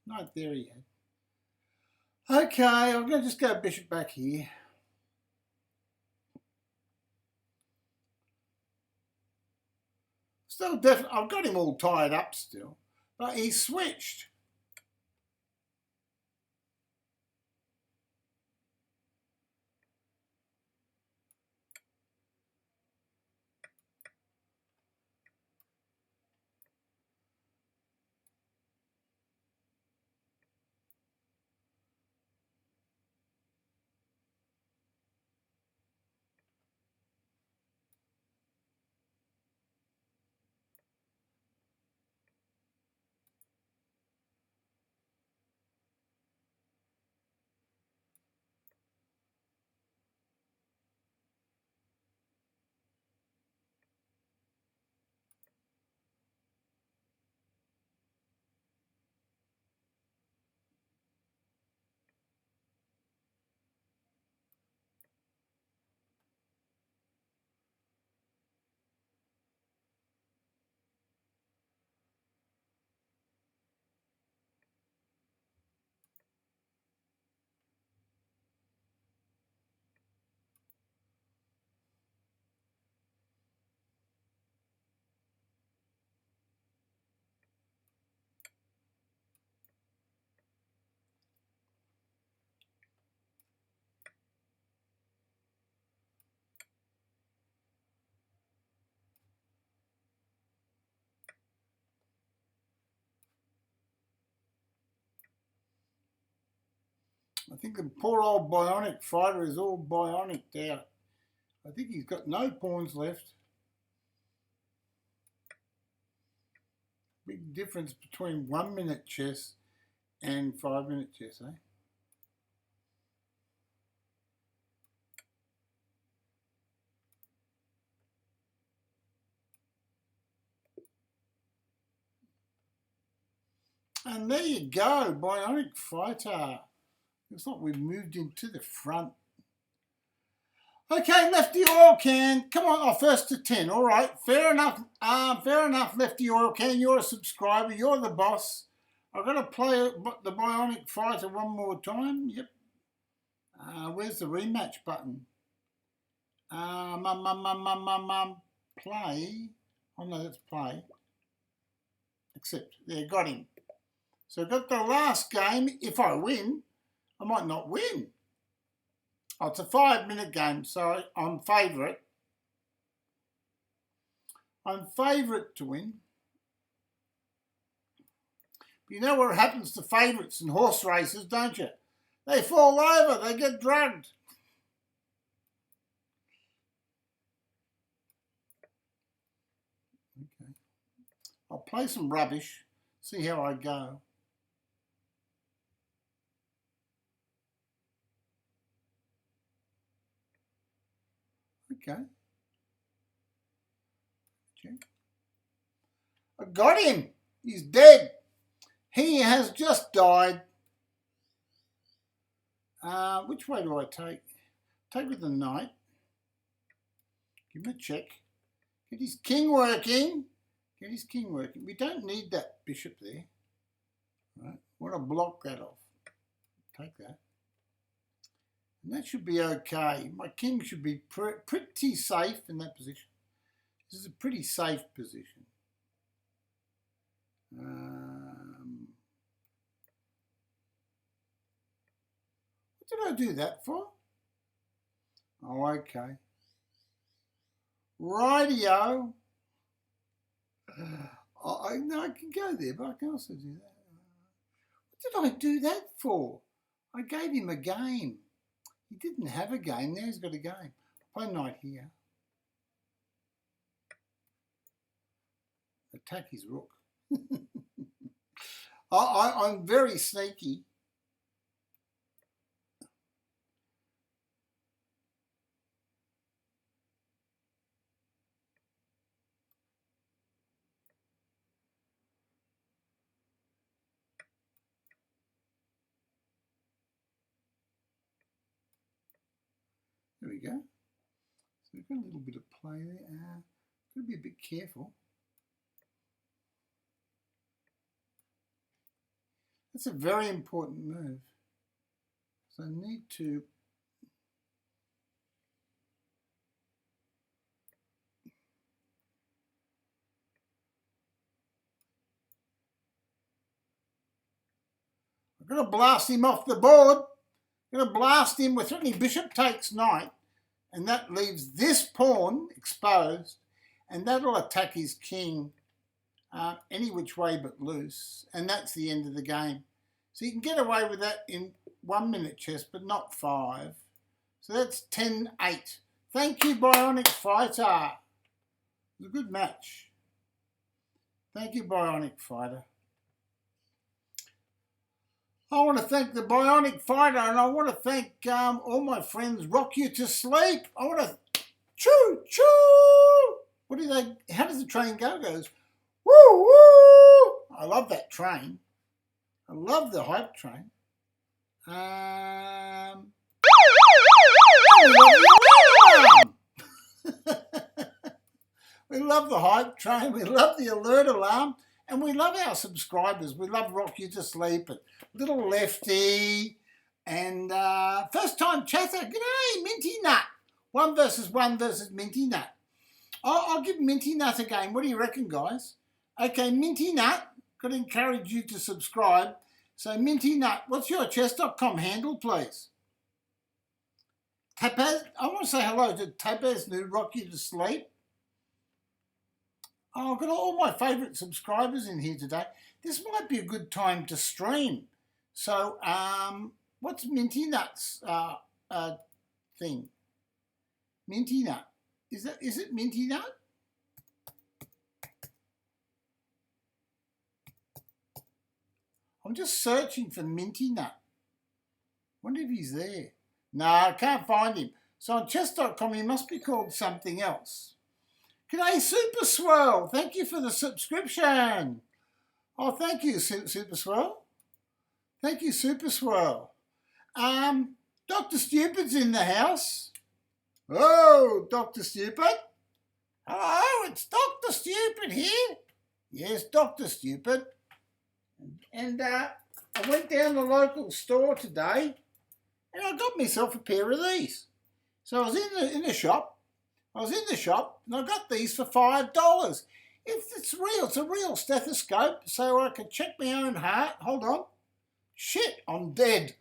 [SPEAKER 1] Knight there he had. Okay, I'm going to just go bishop back here. Still definitely, I've got him all tied up still, but he switched. I think the poor old bionic fighter is all bionic out. I think he's got no pawns left. Big difference between 1 minute chess and 5 minute chess, eh? And there you go, bionic fighter. Looks like we've moved into the front. Okay, Lefty Oil Can. Come on, first to 10. All right, fair enough. Fair enough, Lefty Oil Can. You're a subscriber. You're the boss. I've got to play the bionic fighter one more time. Yep. Where's the rematch button? Play. Oh no, that's play. Accept. There, got him. So I've got the last game. If I win, I might not win. Oh, it's a 5 minute game, so I'm favourite. I'm favourite to win. But you know what happens to favourites in horse races, don't you? They fall over, they get drugged. Okay. I'll play some rubbish, see how I go. Okay. Check. I got him. He's dead. He has just died. Which way do I take? Take with the knight. Give him a check. Get his king working. Get his king working. We don't need that bishop there. Right. I want to block that off. Take that. And that should be okay. My king should be pretty safe in that position. This is a pretty safe position. What did I do that for? Oh, okay. Rightio. No, I can go there, but I can also do that. What did I do that for? I gave him a game. He didn't have a game. Now he's got a game. Play knight here. Attack his rook. I'm very sneaky. There we go. So we've got a little bit of play there. Got to be a bit careful. That's a very important move. So I need to I'm going to blast him off the board. I'm going to blast him with threatening bishop takes knight, and that leaves this pawn exposed, and that'll attack his king any which way but loose, and that's the end of the game. So you can get away with that in 1 minute chess, but not 5. So that's 10-8. Thank you, Bionic Fighter. It was a good match. Thank you, Bionic Fighter. I want to thank the Bionic Fighter, and I want to thank all my friends. Rock you to sleep. I want to choo choo. What do they? How does the train go? It goes woo woo. I love that train. I love the hype train. We love the hype train. We love the alert alarm. And we love our subscribers. We love Rock You to Sleep and Little Lefty and first time chatter. G'day, Minty Nut. 1 versus 1 versus Minty Nut. I'll give Minty Nut a game. What do you reckon, guys? Okay, Minty Nut. Got to encourage you to subscribe. So Minty Nut, what's your chess.com handle, please? Tapaz. I want to say hello to Tapaz New Rock You to Sleep. Oh, I've got all my favourite subscribers in here today. This might be a good time to stream. So what's Minty Nut's thing? Minty Nut. Is it Minty Nut? I'm just searching for Minty Nut. Wonder if he's there. No, I can't find him. So on chess.com he must be called something else. G'day Super Swirl. Thank you for the subscription. Oh, thank you, Super Swirl. Thank you, Super Swirl. Dr. Stupid's in the house. Oh, Dr. Stupid. Hello, it's Dr. Stupid here. Yes, Dr. Stupid. And I went down the local store today and I got myself a pair of these. So I was in the shop. I was in the shop and I got these for $5. It's real. It's a real stethoscope so I can check my own heart. Hold on. Shit, I'm dead.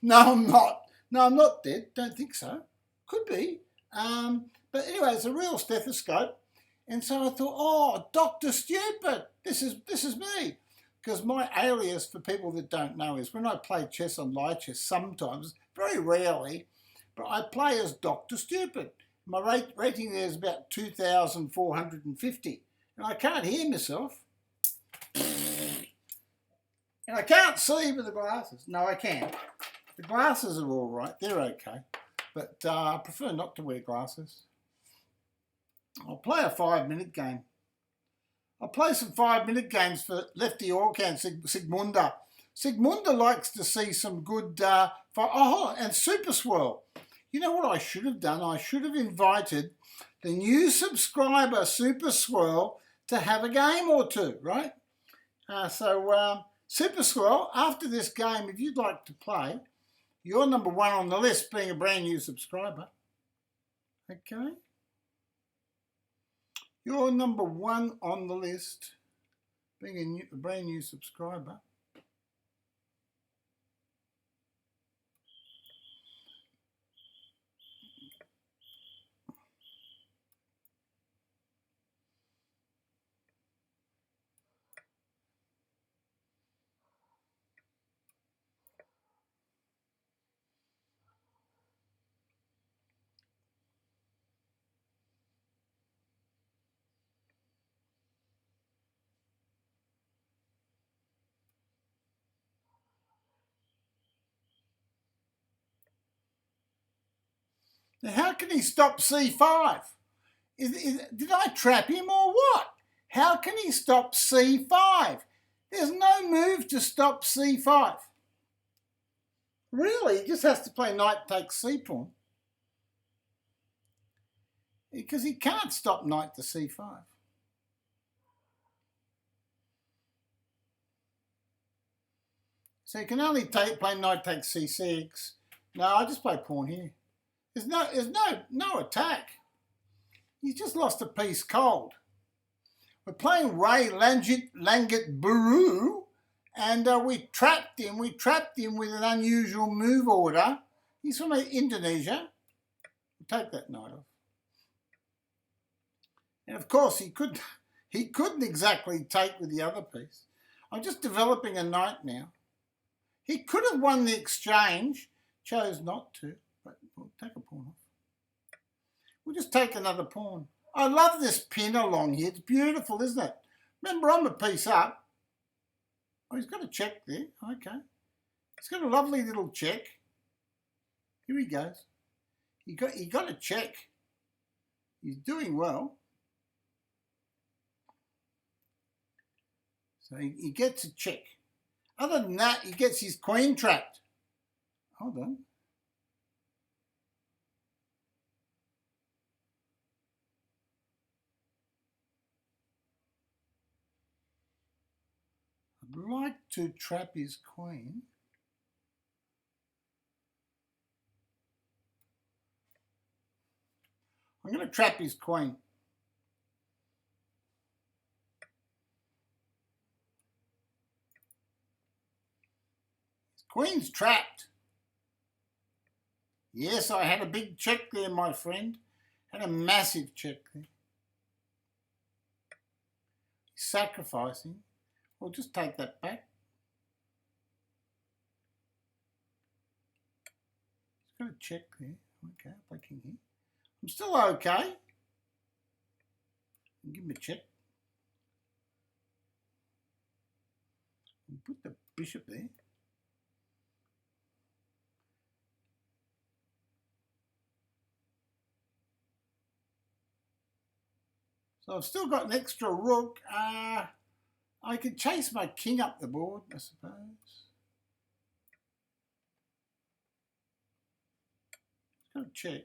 [SPEAKER 1] No, I'm not. No, I'm not dead. Don't think so. Could be. But anyway, it's a real stethoscope. And so I thought, oh, Dr. Stupid. This is me. Because my alias, for people that don't know, is when I play chess on Lichess, sometimes, very rarely, but I play as Dr. Stupid. My rating there is about 2,450. And I can't hear myself. And I can't see with the glasses. No, I can. The glasses are all right. They're okay. But I prefer not to wear glasses. I'll play a 5-minute game. I'll play some 5-minute games for Lefty Orcan, Sigmunda. Sigmunda likes to see some good... and Super Swirl. You know what I should have done? I should have invited the new subscriber, Super Swirl, to have a game or two, right? Super Swirl, after this game, if you'd like to play, you're number 1 on the list, being a brand new subscriber. Okay? You're number 1 on the list, being a brand new subscriber. Now, how can he stop c5? Did I trap him or what? How can he stop c5? There's no move to stop c5. Really, he just has to play knight takes c-pawn. Because he can't stop knight to c5. So he can only play knight takes c6. No, I just play pawn here. There's no attack. He's just lost a piece cold. We're playing Ray Langat Buru, and we trapped him. We trapped him with an unusual move order. He's from Indonesia. We'll take that knight off. And of course, he couldn't exactly take with the other piece. I'm just developing a knight now. He could have won the exchange, chose not to, but we'll take a pawn off. We'll just take another pawn. I love this pin along here. It's beautiful, isn't it? Remember, I'm a piece up. Oh, he's got a check there. Okay. He's got a lovely little check. Here he goes. He got a check. He's doing well. So he gets a check. Other than that, he gets his queen trapped. Hold on. I'd like to trap his queen. I'm going to trap his queen. Queen's trapped. Yes, I had a big check there, my friend. Had a massive check there. He's sacrificing. We'll just take that back. got a check there. Okay, I'll play king here. I'm still okay. Give him a check. And put the bishop there. So I've still got an extra rook. I could chase my king up the board, I suppose. Got to check.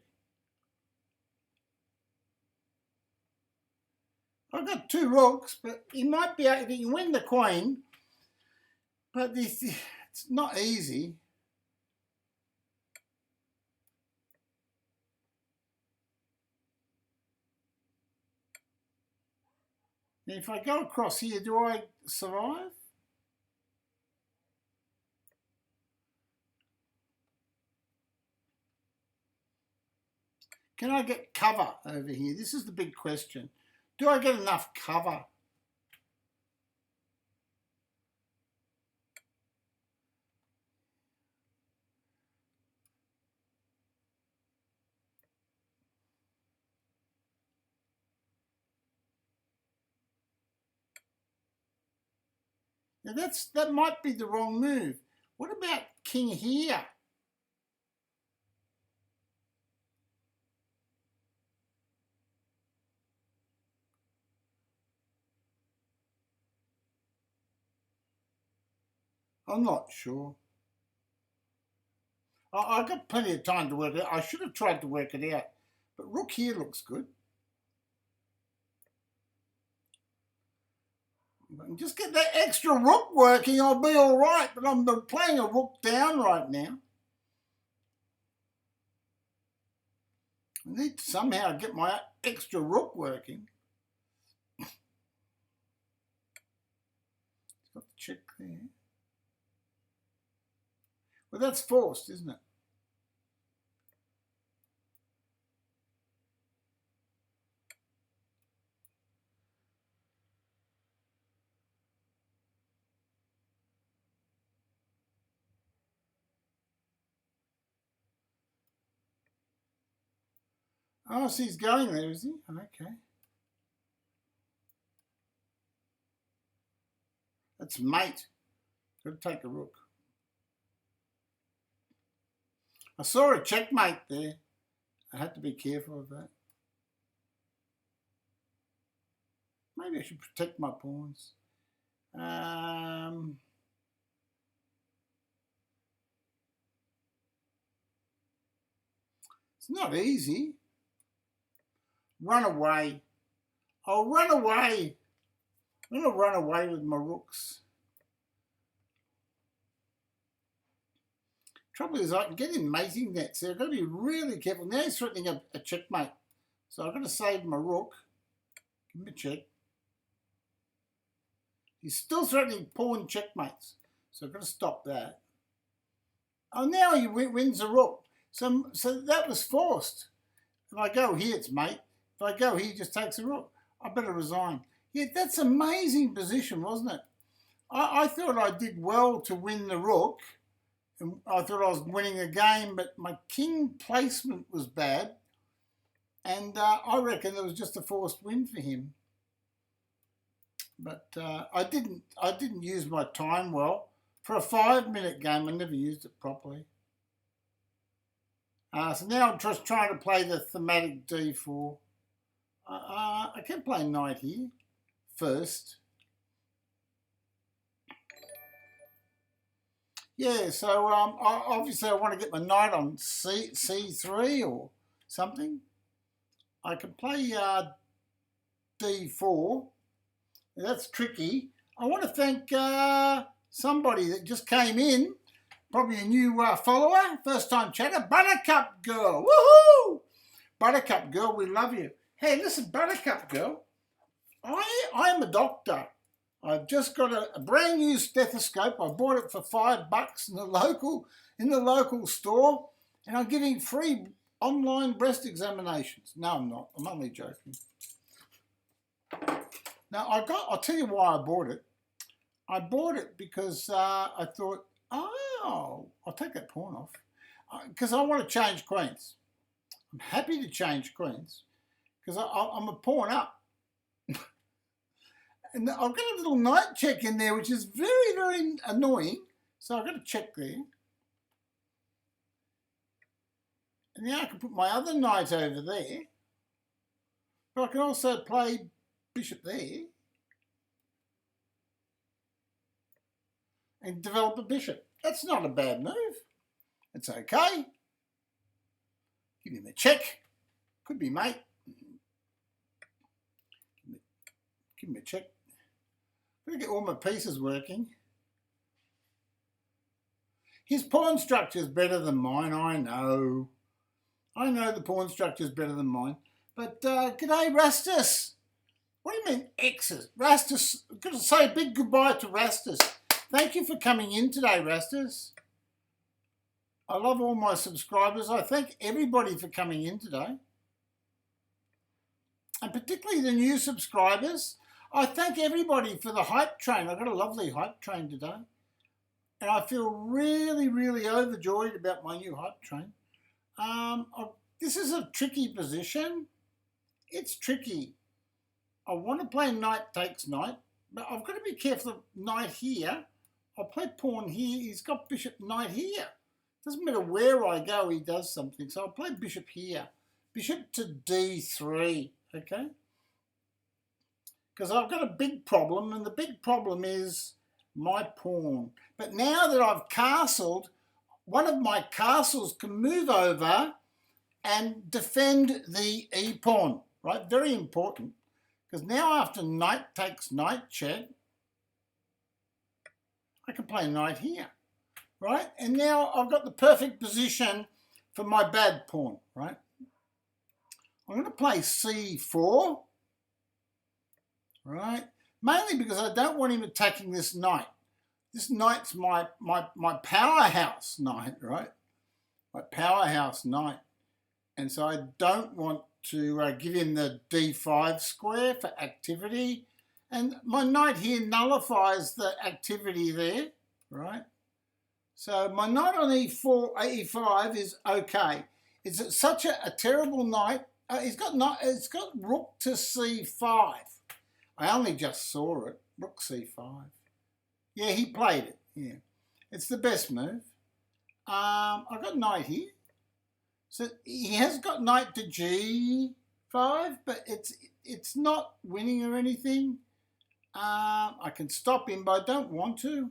[SPEAKER 1] I've got 2 rooks, but he might be able to win the queen. But it's not easy. And if I go across here, do I survive? Can I get cover over here? This is the big question. Do I get enough cover? Now that might be the wrong move. What about king here? I'm not sure. I've got plenty of time to work it out. I should have tried to work it out. But rook here looks good. If I can just get that extra rook working, I'll be all right. But I'm playing a rook down right now. I need to somehow get my extra rook working. It's got the check there. Well, that's forced, isn't it? Oh, so he's going there, is he? Okay. That's mate. Got to take a rook. I saw a checkmate there. I had to be careful of that. Maybe I should protect my pawns. It's not easy. Run away. I'll run away. I'm going to run away with my rooks. Trouble is I can get in mating nets, so I've got to be really careful. Now he's threatening a checkmate. So I've got to save my rook. Give him a check. He's still threatening pawn checkmates. So I've got to stop that. Oh, now he wins a rook. So that was forced. If I go here, it's mate. If I go here, he just takes a rook. I better resign. Yeah, that's an amazing position, wasn't it? I thought I did well to win the rook. And I thought I was winning the game, but my king placement was bad. And I reckon it was just a forced win for him. But I didn't use my time well. For a 5-minute game, I never used it properly. So now I'm just trying to play the thematic d4. I can play knight here first. Yeah, so obviously I want to get my knight on c3 or something. I can play d4. That's tricky. I want to thank somebody that just came in, probably a new follower, first-time chatter, Buttercup Girl. Woohoo! Buttercup Girl, we love you. Hey, listen, Buttercup Girl, I'm a doctor. I've just got a brand new stethoscope. I bought it for $5 in the local store, and I'm giving free online breast examinations. No, I'm not. I'm only joking. Now I'll tell you why I bought it. I bought it because I thought, oh, I'll take that pawn off. because I want to change queens. I'm happy to change queens because I'm a pawn up. And I've got a little knight check in there, which is very, very annoying. So I've got to check there. And now I can put my other knight over there. But I can also play bishop there. And develop a bishop. That's not a bad move. It's okay. Give him a check. Could be mate. Give him a check. I'm going to get all my pieces working. His pawn structure is better than mine, I know. I know the pawn structure is better than mine. But g'day, Rastus. What do you mean X's? Rastus, I've got to say a big goodbye to Rastus. Thank you for coming in today, Rastus. I love all my subscribers. I thank everybody for coming in today. And particularly the new subscribers. I thank everybody for the hype train. I've got a lovely hype train today. And I feel really, really overjoyed about my new hype train. This is a tricky position. It's tricky. I want to play knight takes knight, but I've got to be careful of knight here. I'll play pawn here. He's got bishop knight here. Doesn't matter where I go, he does something. So I'll play bishop here. Bishop to d3, okay? Because I've got a big problem, and the big problem is my pawn. But now that I've castled, one of my castles can move over and defend the e-pawn, right? Very important. Because now after knight takes knight check, I can play knight here, right? And now I've got the perfect position for my bad pawn, right? I'm going to play c4, right? Mainly because I don't want him attacking this knight. This knight's my powerhouse knight, right? My powerhouse knight. And so I don't want to give him the d5 square for activity. And my knight here nullifies the activity there, right? So my knight on e4, e5 is okay. It's such a terrible knight. It's got rook to c5. I only just saw it. Rook c5. Yeah, he played it. Yeah, it's the best move. I've got knight here. So he has got knight to g5, but it's not winning or anything. I can stop him, but I don't want to.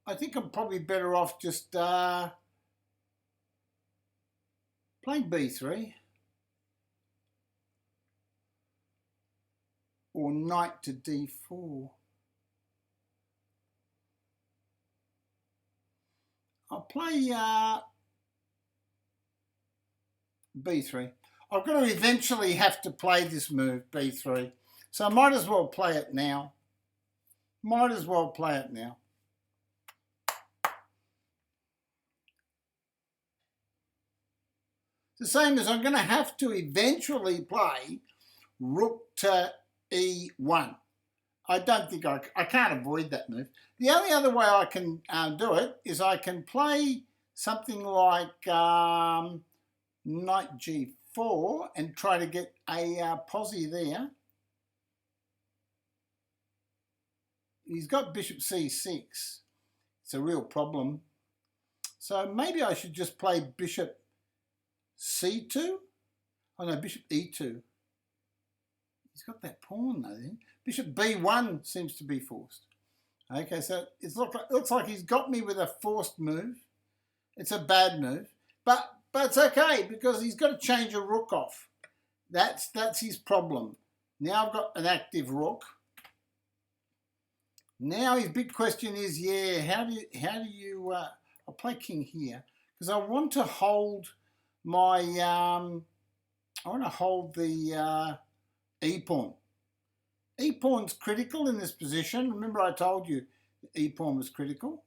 [SPEAKER 1] I think I'm probably better off just playing b3. Or knight to d4. I'll play b3. I've got to eventually have to play this move, b3. So I might as well play it now. Might as well play it now. The same as I'm going to have to eventually play rook to e1. I don't think I can't avoid that move. The only other way I can do it is I can play something like knight g4 and try to get a posse there. He's got bishop c6. It's a real problem. So maybe I should just play bishop c2. Oh no, bishop e2. He's got that pawn though then. Bishop b1 seems to be forced. Okay, so it looks like he's got me with a forced move. It's a bad move. But it's okay because he's got to change a rook off. That's his problem. Now I've got an active rook. Now his big question is, yeah, how do you I'll play king here because I want to hold my I want to hold the e-pawn. E-pawn's critical in this position. Remember I told you the e-pawn was critical.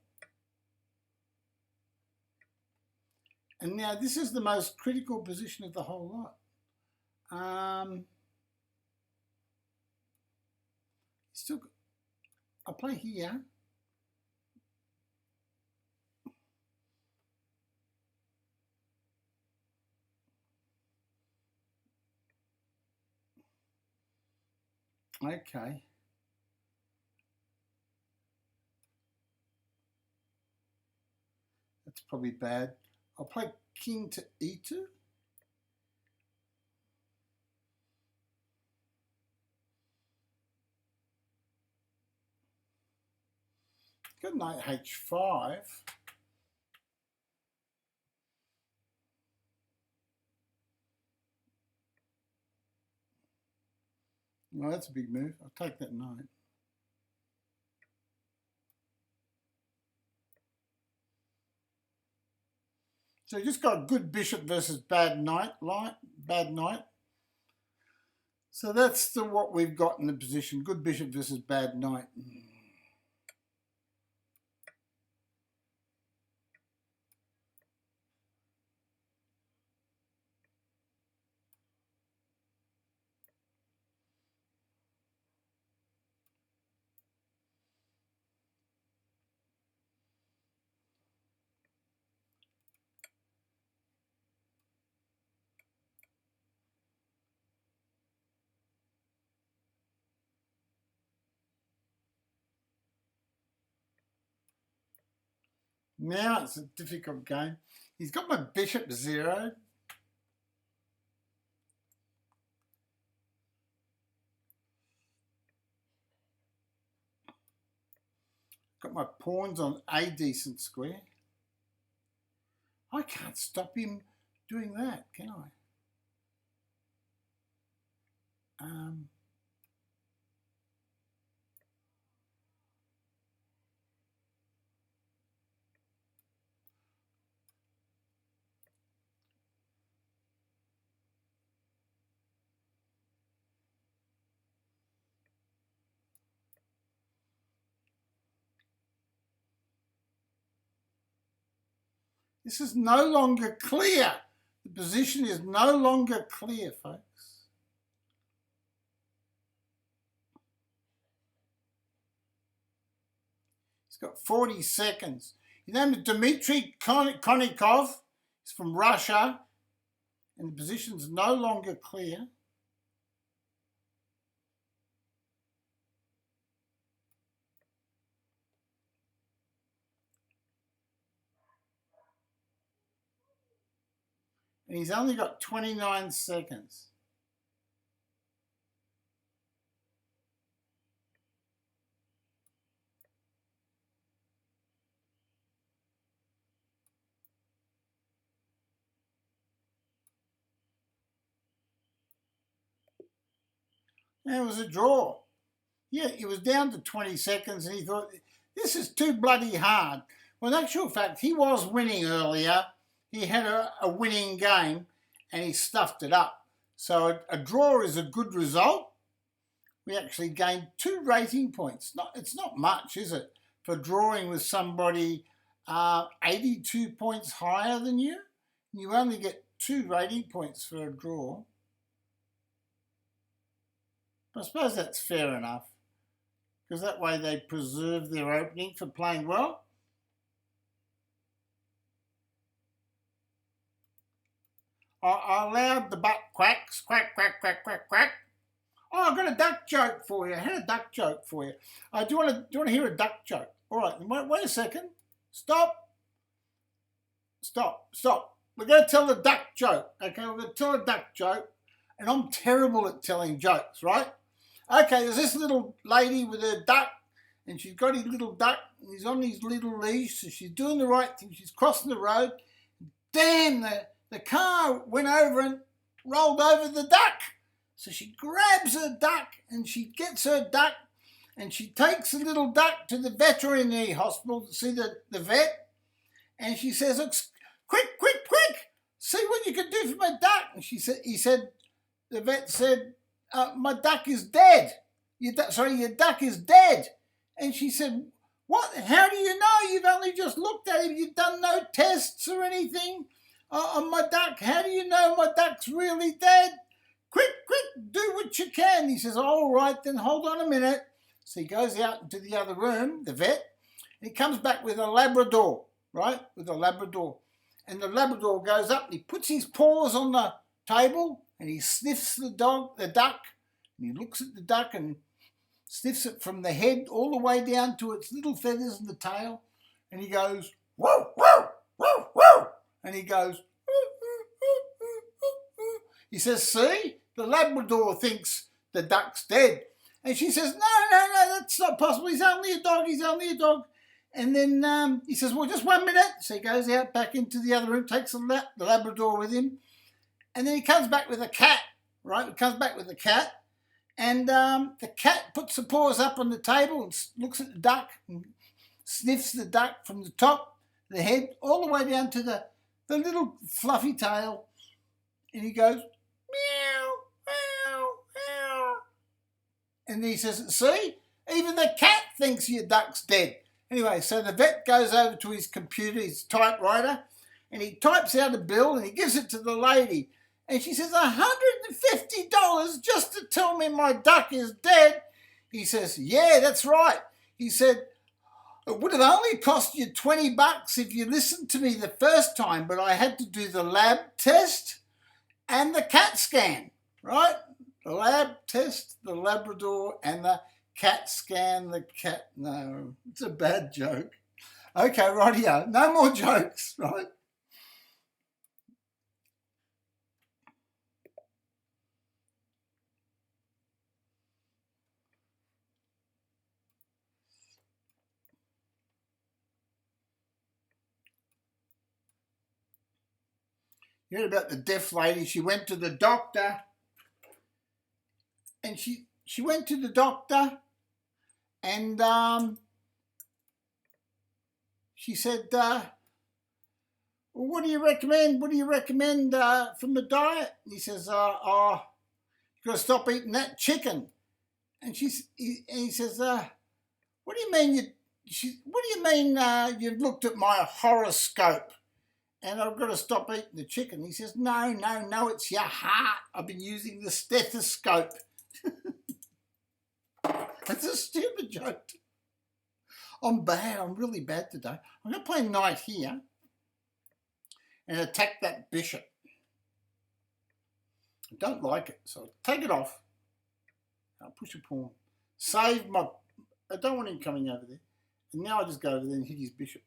[SPEAKER 1] And now this is the most critical position of the whole lot. Still, I'll play here. Okay. That's probably bad. I'll play king to e2. Got knight h5. No, that's a big move. I'll take that knight. So you just got good bishop versus bad knight, bad knight. So that's what we've got in the position. Good bishop versus bad knight. Now it's a difficult game. He's got my bishop zeroed. Got my pawns on a decent square. I can't stop him doing that, can I? This is no longer clear. The position is no longer clear, folks. He's got 40 seconds. His name is Dmitry Konnikov. He's from Russia. And the position's no longer clear. And he's only got 29 seconds. And it was a draw. Yeah, it was down to 20 seconds and he thought, this is too bloody hard. Well, in actual fact, he was winning earlier. He had a winning game and he stuffed it up. So a draw is a good result. We actually gained 2 rating points. It's not much, is it, for drawing with somebody 82 points higher than you? You only get 2 rating points for a draw. I suppose that's fair enough, because that way they preserve their opening for playing well. I allowed the butt quacks, quack, quack, quack, quack, quack. Oh, I've got a duck joke for you. I had a duck joke for you. Do you want to hear a duck joke? All right, wait a second. Stop. Stop. Stop. We're going to tell the duck joke. Okay, we're going to tell a duck joke. And I'm terrible at telling jokes, right? Okay, there's this little lady with her duck, and she's got his little duck, and he's on his little leash, so she's doing the right thing. She's crossing the road. Damn, the car went over and rolled over the duck. So she grabs her duck, and she gets her duck, and she takes the little duck to the veterinary hospital to see the vet, and she says, quick, quick, quick, see what you can do for my duck. And the vet said, my duck is dead. Your duck is dead. And she said, what? How do you know? You've only just looked at him. You've done no tests or anything on my duck. How do you know my duck's really dead? Quick, quick, do what you can. He says, all right, then hold on a minute. So he goes out into the other room, the vet, and he comes back with a Labrador, right? With a Labrador. And the Labrador goes up and he puts his paws on the table and he sniffs the duck, and he looks at the duck and sniffs it from the head all the way down to its little feathers and the tail, and he goes, whoa, whoa, whoa, whoa, and he goes, he says, see, the Labrador thinks the duck's dead. And she says, no, that's not possible. He's only a dog. He's only a dog. And then he says, well, just 1 minute. So he goes out back into the other room, takes the Labrador with him. And then he comes back with a cat, right? He comes back with a cat. And the cat puts the paws up on the table and looks at the duck and sniffs the duck from the top, the head, all the way down to the little fluffy tail. And he goes, meow, meow, meow. And he says, see, even the cat thinks your duck's dead. Anyway, so the vet goes over to his computer, his typewriter, and he types out a bill and he gives it to the lady. And she says, $150 just to tell me my duck is dead. He says, yeah, that's right. He said, it would have only cost you $20 if you listened to me the first time, but I had to do the lab test and the CAT scan, right? The lab test, the Labrador, and the CAT scan, the cat. No, it's a bad joke. Okay, rightio. No more jokes, right? You heard about the deaf lady. She went to the doctor, and she went to the doctor, and she said, well, what do you recommend? What do you recommend from the diet? And he says, you've got to stop eating that chicken. And he says, what do you mean you've looked at my horoscope and I've got to stop eating the chicken? He says, no, it's your heart. I've been using the stethoscope. That's a stupid joke. I'm bad. I'm really bad today. I'm going to play knight here and attack that bishop. I don't like it, so I'll take it off. I'll push a pawn. Save my... I don't want him coming over there. And now I just go over there and hit his bishop.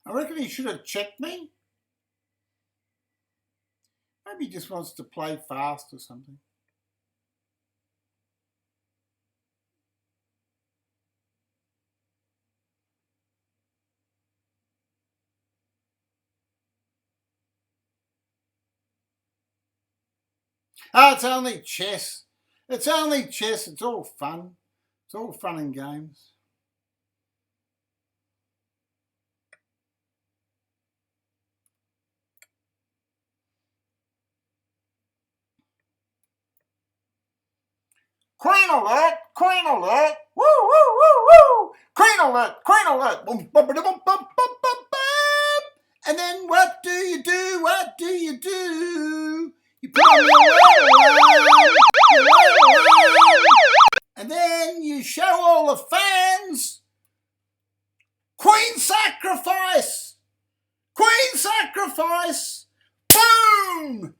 [SPEAKER 1] I reckon he should have checked me. Maybe he just wants to play fast or something. Oh, it's only chess. It's only chess. It's all fun. It's all fun and games. Queen alert! Queen alert! Woo, woo, woo, woo! Queen alert! Queen alert! Boom, boom, boom, boom, boom, boom, boom. And then what do you do? What do you do? You put on your alarm, and then you show all the fans. Queen sacrifice! Queen sacrifice! Boom!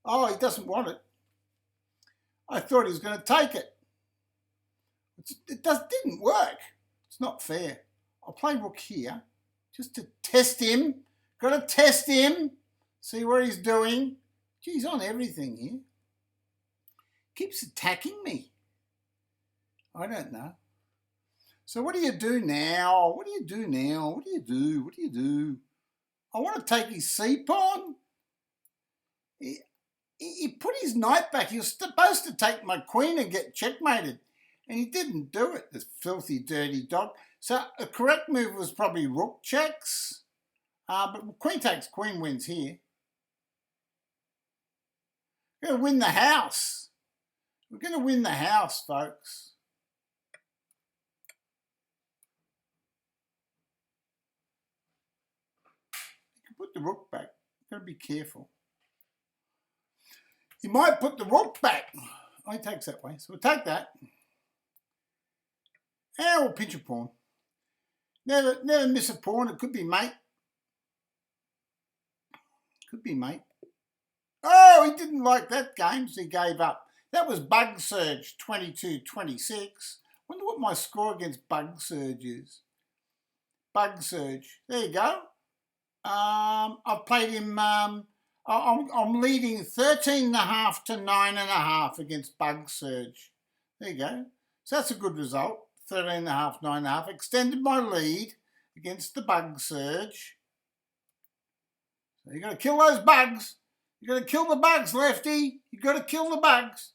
[SPEAKER 1] Oh, he doesn't want it. I thought he was going to take it. It didn't work. It's not fair. I'll play rook here just to test him. Got to test him. See what he's doing. Gee, he's on everything here. Keeps attacking me. I don't know. So what do you do now? What do you do now? What do you do? What do you do? I want to take his c-pawn. He put his knight back. He was supposed to take my queen and get checkmated. And he didn't do it, this filthy, dirty dog. So a correct move was probably rook checks. But queen takes, queen wins here. We're going to win the house. We're going to win the house, folks. You can put the rook back. You've got to be careful. You might put the rook back. Oh, he takes that way. So we'll take that. And we'll pinch a pawn. Never miss a pawn. It could be mate. Could be mate. Oh, he didn't like that game, so he gave up. That was Bug Surge 22-26. Wonder what my score against Bug Surge is. Bug Surge. There you go. I've played him. I'm leading 13.5 to 9.5 against Bug Surge. There you go. So that's a good result. 13.5, 9.5. Extended my lead against the Bug Surge. So you got to kill those bugs. You got to kill the bugs, Lefty. You got to kill the bugs.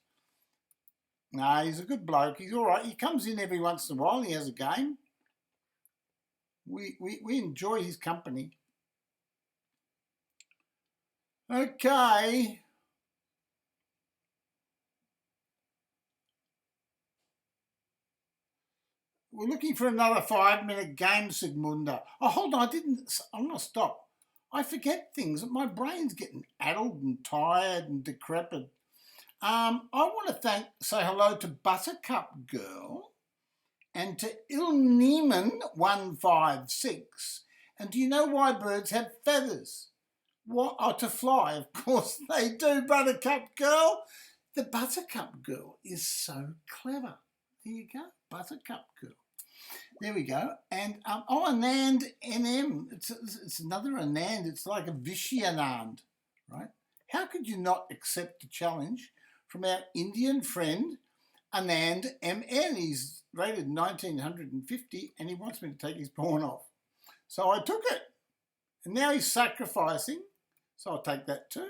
[SPEAKER 1] No, he's a good bloke. He's all right. He comes in every once in a while. He has a game. We enjoy his company. Okay. We're looking for another 5-minute game, Sigmunda. Oh, hold on. I'm going to stop. I forget things. My brain's getting addled and tired and decrepit. I want to say hello to Buttercup Girl and to Ilneman 156. And do you know why birds have feathers? What? Oh, to fly, of course they do, Buttercup Girl. The Buttercup Girl is so clever. There you go, Buttercup Girl. There we go. And, Anand NM. It's another Anand. It's like a Vishy Anand, right? How could you not accept the challenge from our Indian friend, Anand MN? He's rated 1950 and he wants me to take his pawn off. So I took it. And now he's sacrificing. So I'll take that too.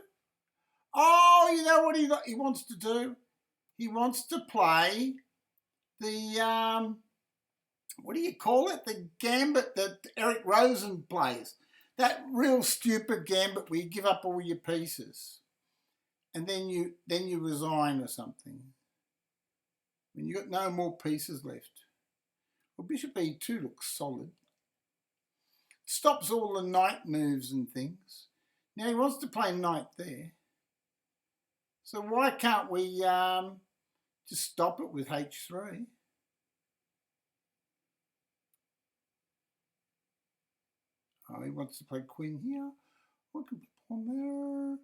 [SPEAKER 1] Oh, you know what he wants to do? He wants to play the, what do you call it? The gambit that Eric Rosen plays. That real stupid gambit where you give up all your pieces. And then you resign or something. When you've got no more pieces left. Well, Bishop E2 looks solid. Stops all the knight moves and things. Now he wants to play knight there. So why can't we just stop it with H3? Oh, he wants to play queen here. What can put pawn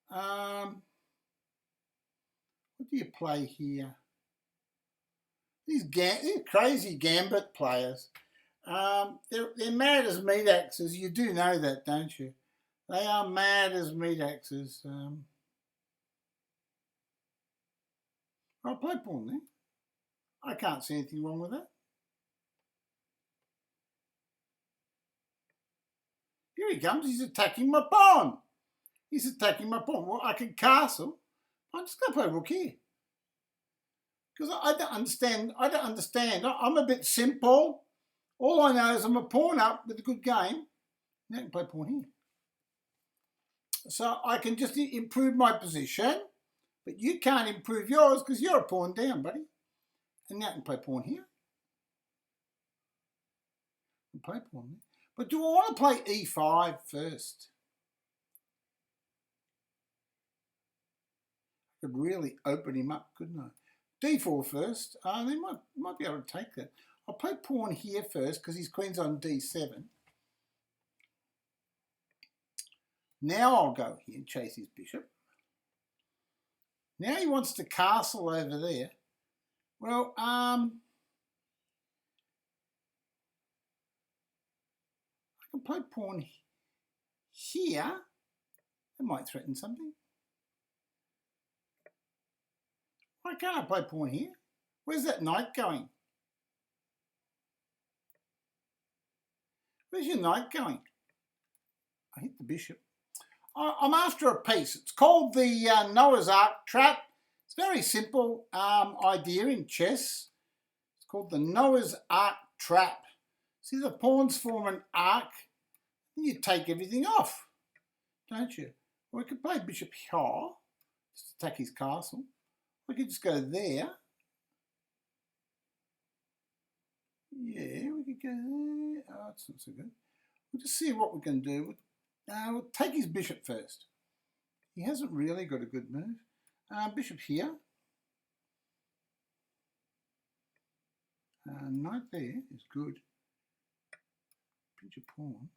[SPEAKER 1] there? What do you play here? These crazy gambit players. They're mad as meat axes. You do know that, don't you? They are mad as meat axes. I'll play pawn there. I can't see anything wrong with that. Here he comes. He's attacking my pawn. He's attacking my pawn. Well, I can castle. I'm just going to play rook here. Because I don't understand. I'm a bit simple. All I know is I'm a pawn up with a good game. Now I can play pawn here. So I can just improve my position. But you can't improve yours because you're a pawn down, buddy. And now I can play pawn here. And play pawn there. But do I want to play E5 first? I could really open him up, couldn't I? D4 first. They might be able to take that. I'll play pawn here first because his queen's on D7. Now I'll go here and chase his bishop. Now he wants to castle over there. Well, I can play pawn here. That might threaten something. Why can't I play pawn here? Where's that knight going? Where's your knight going? I hit the bishop. I'm after a piece. It's called the Noah's Ark trap. It's a very simple idea in chess. It's called the Noah's Ark trap. See, the pawns form an arc, and you take everything off, don't you? Or we could play bishop here, just attack his castle. We could just go there. Yeah, we could go there. Oh, it's not so good. We'll just see what we can do. We'll take his bishop first. He hasn't really got a good move. Bishop here. Knight there is good. Pinch a pawn.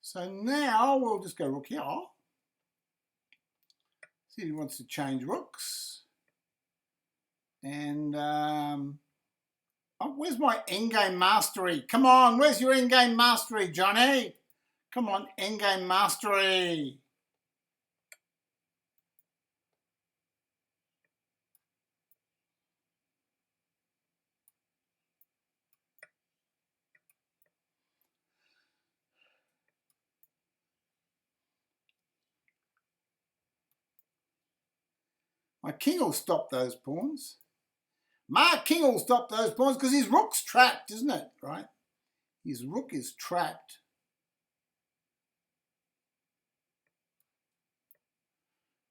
[SPEAKER 1] So now we'll just go rook here. See if he wants to change rooks. And where's my endgame mastery? Come on, where's your endgame mastery, Johnny? Come on, endgame mastery. My king will stop those pawns. My king will stop those pawns because his rook's trapped, isn't it? Right? His rook is trapped.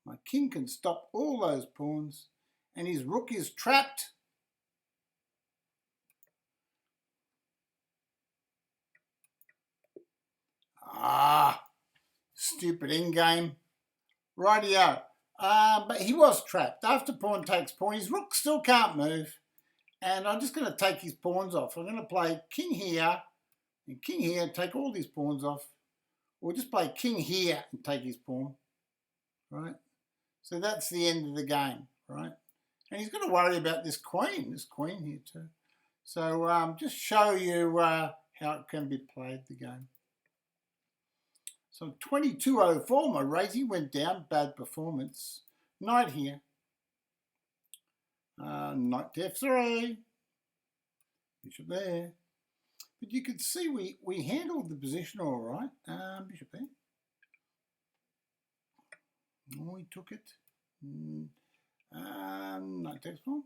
[SPEAKER 1] My king can stop all those pawns and his rook is trapped. Stupid endgame. Rightio. But he was trapped. After pawn takes pawn, his rook still can't move. And I'm just going to take his pawns off. I'm going to play king here and king here and take all these pawns off. Or just play king here and take his pawn. Right? So that's the end of the game. Right? And he's got to worry about this queen here too. So just show you how it can be played, the game. So 22.04, my rating went down, bad performance. Knight here. Knight to f3. Bishop there. But you could see we handled the position all right. Bishop there. Oh, we took it. Knight takes pawn.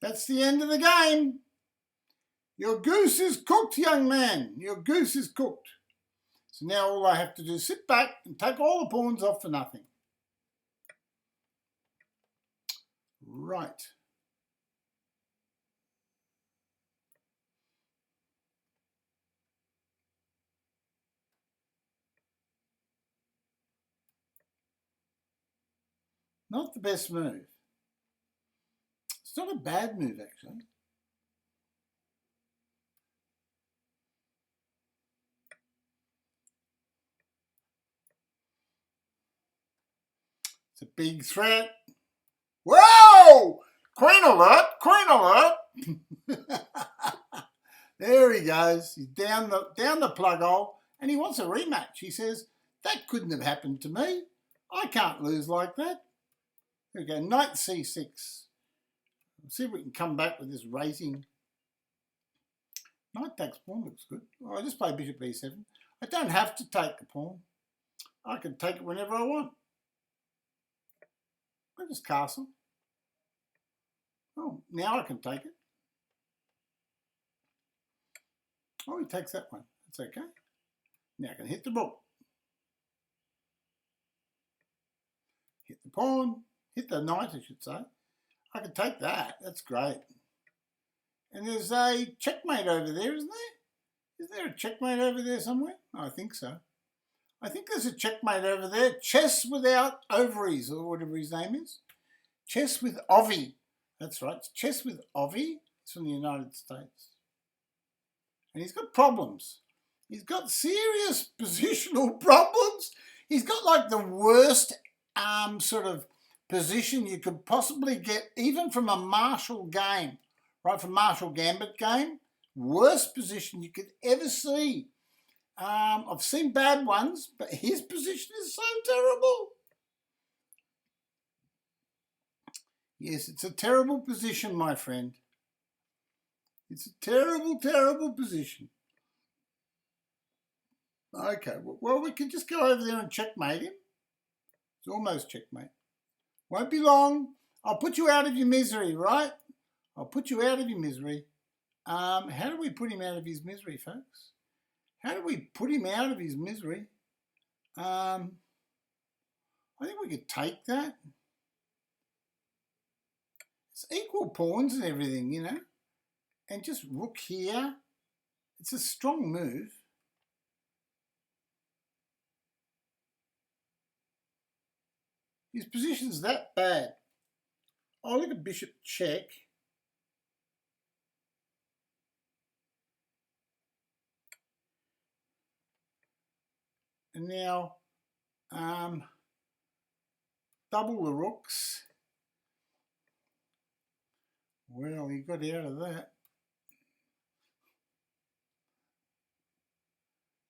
[SPEAKER 1] That's the end of the game. Your goose is cooked, young man. Your goose is cooked. So now all I have to do is sit back and take all the pawns off for nothing. Right. Not the best move. It's not a bad move, actually. It's a big threat. Whoa! Queen alert! Queen alert! There he goes. He's down the plug hole, and he wants a rematch. He says, that couldn't have happened to me. I can't lose like that. Here we go, knight c6. Let's see if we can come back with this rating. Knight takes pawn looks good. Oh, I just play bishop e7. I don't have to take the pawn. I can take it whenever I want. I just castle. Oh, now I can take it. Oh, he takes that one. That's okay. Now I can hit the rook. Hit the pawn. Hit the knight, I should say. I can take that. That's great. And there's a checkmate over there, isn't there? Is there a checkmate over there somewhere? Oh, I think so. I think there's a checkmate over there. Chess without ovaries, or whatever his name is. Chess with Ovi. That's right. It's Chess with Ovi. It's from the United States. And he's got problems. He's got serious positional problems. He's got like the worst sort of position you could possibly get, even from a Marshall game, right? From Marshall Gambit game. Worst position you could ever see. I've seen bad ones, but his position is so terrible. Yes, it's a terrible position, my friend. It's a terrible, terrible position. Okay, well, we can just go over there and checkmate him. It's almost checkmate. Won't be long. I'll put you out of your misery, right? I'll put you out of your misery. How do we put him out of his misery, folks? How do we put him out of his misery? I think we could take that. It's equal pawns and everything, you know. And just rook here. It's a strong move. His position's that bad. Oh, look at bishop check. And now double the rooks. Well, he got out of that.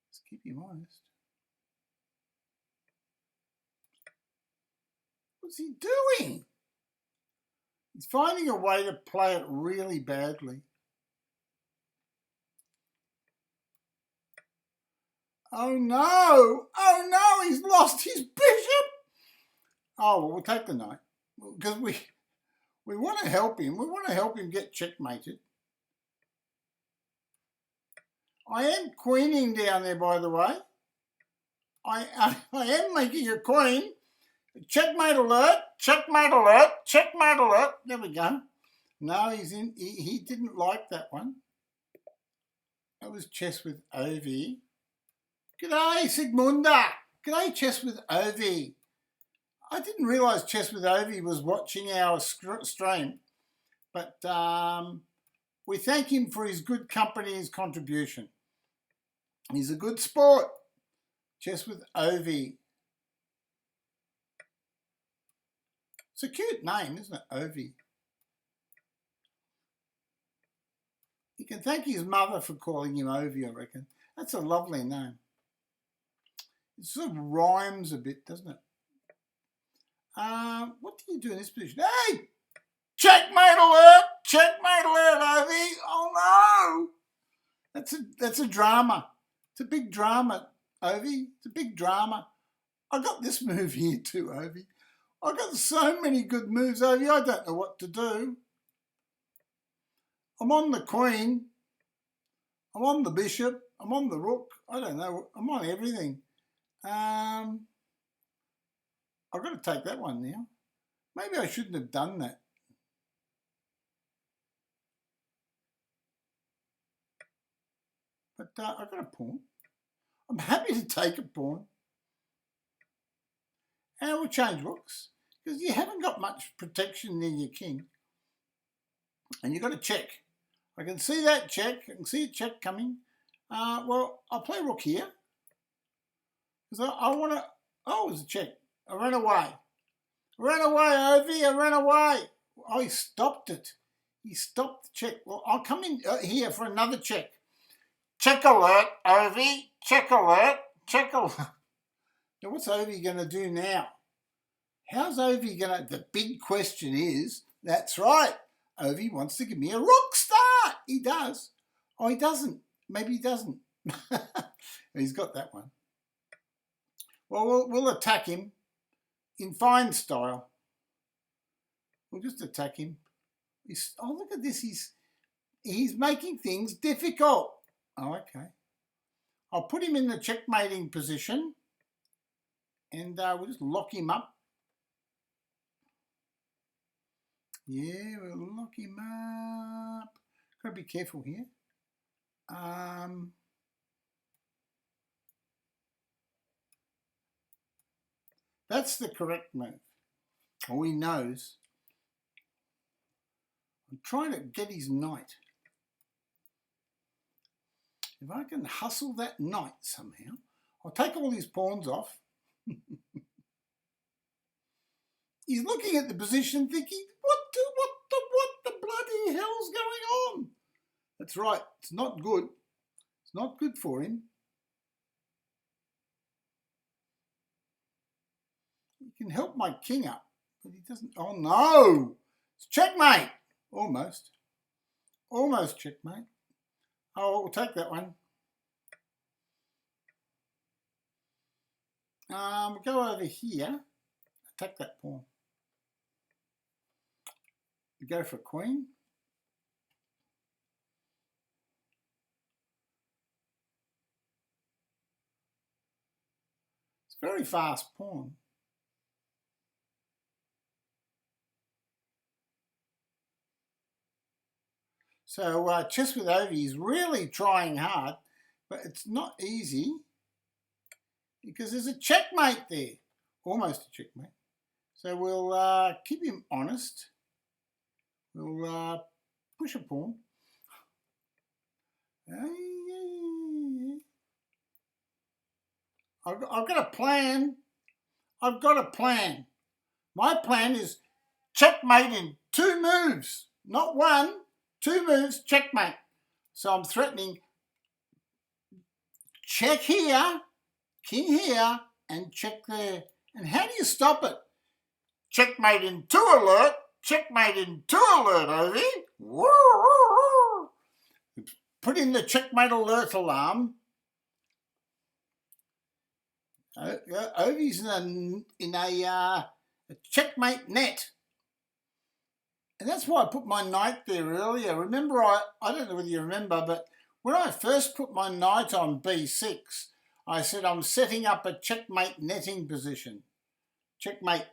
[SPEAKER 1] Let's keep him honest. What's he doing? He's finding a way to play it really badly. Oh no! Oh no! He's lost his bishop! Oh, well, we'll take the knight. Because we want to help him. We want to help him get checkmated. I am queening down there, by the way. I am making a queen. Checkmate alert, checkmate alert, checkmate alert. There we go. No, he didn't like that one. That was Chess with Ovi. G'day, Sigmunda. G'day, Chess with Ovi. I didn't realise Chess with Ovi was watching our stream, but we thank him for his good company, his contribution. He's a good sport. Chess with Ovi. It's a cute name, isn't it? Ovi. You can thank his mother for calling him Ovi, I reckon. That's a lovely name. It sort of rhymes a bit, doesn't it? What do you do in this position? Hey! Checkmate alert! Checkmate alert, Ovi! Oh no! That's a drama. It's a big drama, Ovi. It's a big drama. I got this move here too, Ovi. I got so many good moves, Ovi. I don't know what to do. I'm on the queen. I'm on the bishop. I'm on the rook. I don't know. I'm on everything. I've got to take that one now. Maybe I shouldn't have done that. But I've got a pawn. I'm happy to take a pawn. And we'll change rooks, because you haven't got much protection near your king. And you've got to check. I can see that check. I can see a check coming. Well, I'll play rook here. Because I want to... Oh, it was a check. I ran away. I ran away, Ovi. I ran away. Oh, he stopped it. He stopped the check. Well, I'll come in here for another check. Check alert, Ovi. Check alert. Check alert. Now, what's Ovi going to do now? How's Ovi going to... The big question is, that's right, Ovi wants to give me a rook start. He does. Oh, he doesn't. Maybe he doesn't. He's got that one. Well, we'll attack him in fine style. We'll just attack him. Oh, look at this. He's making things difficult. Oh, okay. I'll put him in the checkmating position and we'll just lock him up. Yeah, we'll lock him up. Got to be careful here. That's the correct move. Oh, he knows. I'm trying to get his knight. If I can hustle that knight somehow, I'll take all his pawns off. He's looking at the position thinking, what the bloody hell's going on? That's right, it's not good. It's not good for him. He can help my king up, but he doesn't. Oh no! It's checkmate! Almost. Almost checkmate. Oh, we'll take that one. We'll go over here. Attack that pawn. We go for queen. It's a very fast pawn. So Chess with Ovi is really trying hard, but it's not easy because there's a checkmate there. Almost a checkmate. So we'll keep him honest. We'll push a pawn. I've got a plan. I've got a plan. My plan is checkmate in 2 moves. Not 1, 2 moves, checkmate. So I'm threatening check here, king here, and check there. And how do you stop it? Checkmate in 2 alert. Checkmate in 2 alert, Ovi. Put in the checkmate alert alarm. Ovi's in a checkmate net. And that's why I put my knight there earlier. Remember, I don't know whether you remember, but when I first put my knight on b6, I said I'm setting up a checkmate netting position. Checkmate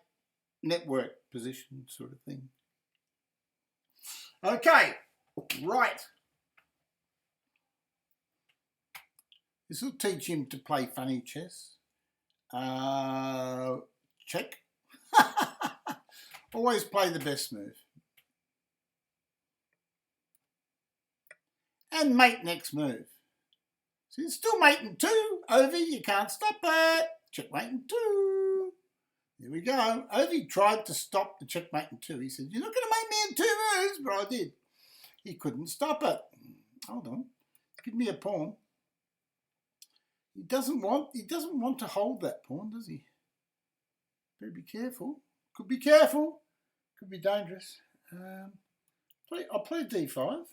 [SPEAKER 1] network position sort of thing. Okay, right. This will teach him to play funny chess. Check. Always play the best move. And mate next move. So it's still mate in 2. Ovi, you can't stop it. Checkmate in 2. There we go. Ovi tried to stop the checkmate in 2. He said, you're not going to make me in 2 moves, but I did. He couldn't stop it. Hold on. Give me a pawn. He doesn't want to hold that pawn, does he? Better be careful. Could be careful. Could be dangerous. I'll play d5.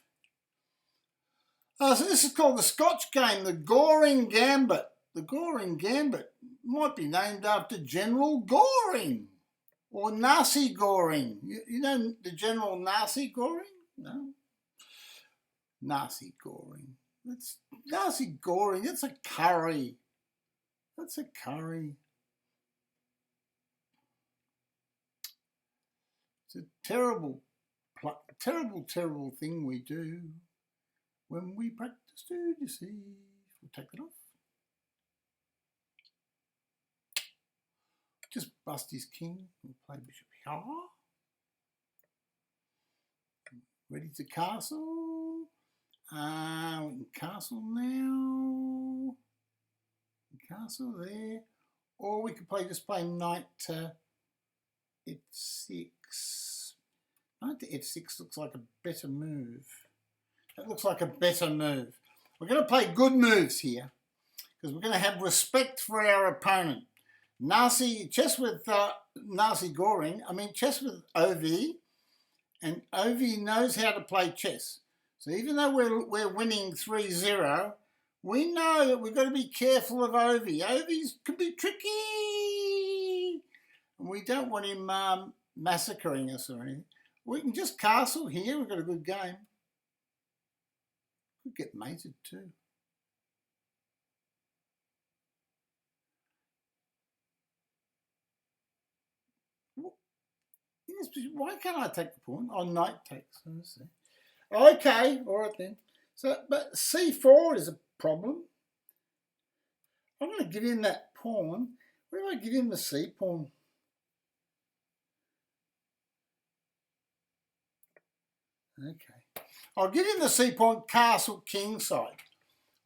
[SPEAKER 1] So this is called the Scotch game, the Goring Gambit. The Goring Gambit might be named after General Goring or Nasi Goring. You know the General Nasi Goring? No? Nasi Goring. That's Nasi Goring. That's a curry. That's a curry. It's a terrible thing we do when we practice to deceive. We'll take that off. Just bust his king. We'll play bishop here. Ready to castle. We can castle now. Castle there. Or we could just play knight to f6. Knight to f6 looks like a better move. That looks like a better move. We're going to play good moves here because we're going to have respect for our opponent. Chess with Nasi Goreng, chess with Ovi, and Ovi knows how to play chess. So even though we're winning 3-0, we know that we've got to be careful of Ovi. Ovi's can be tricky. And we don't want him massacring us or anything. We can just castle here. We've got a good game. Could get mated too. Why can't I take the pawn? Oh, knight takes. Let's see. Okay, all right then. So, but c4 is a problem. I'm going to give him that pawn. Where do I give him the c pawn? Okay. I'll give him the c pawn castle king side,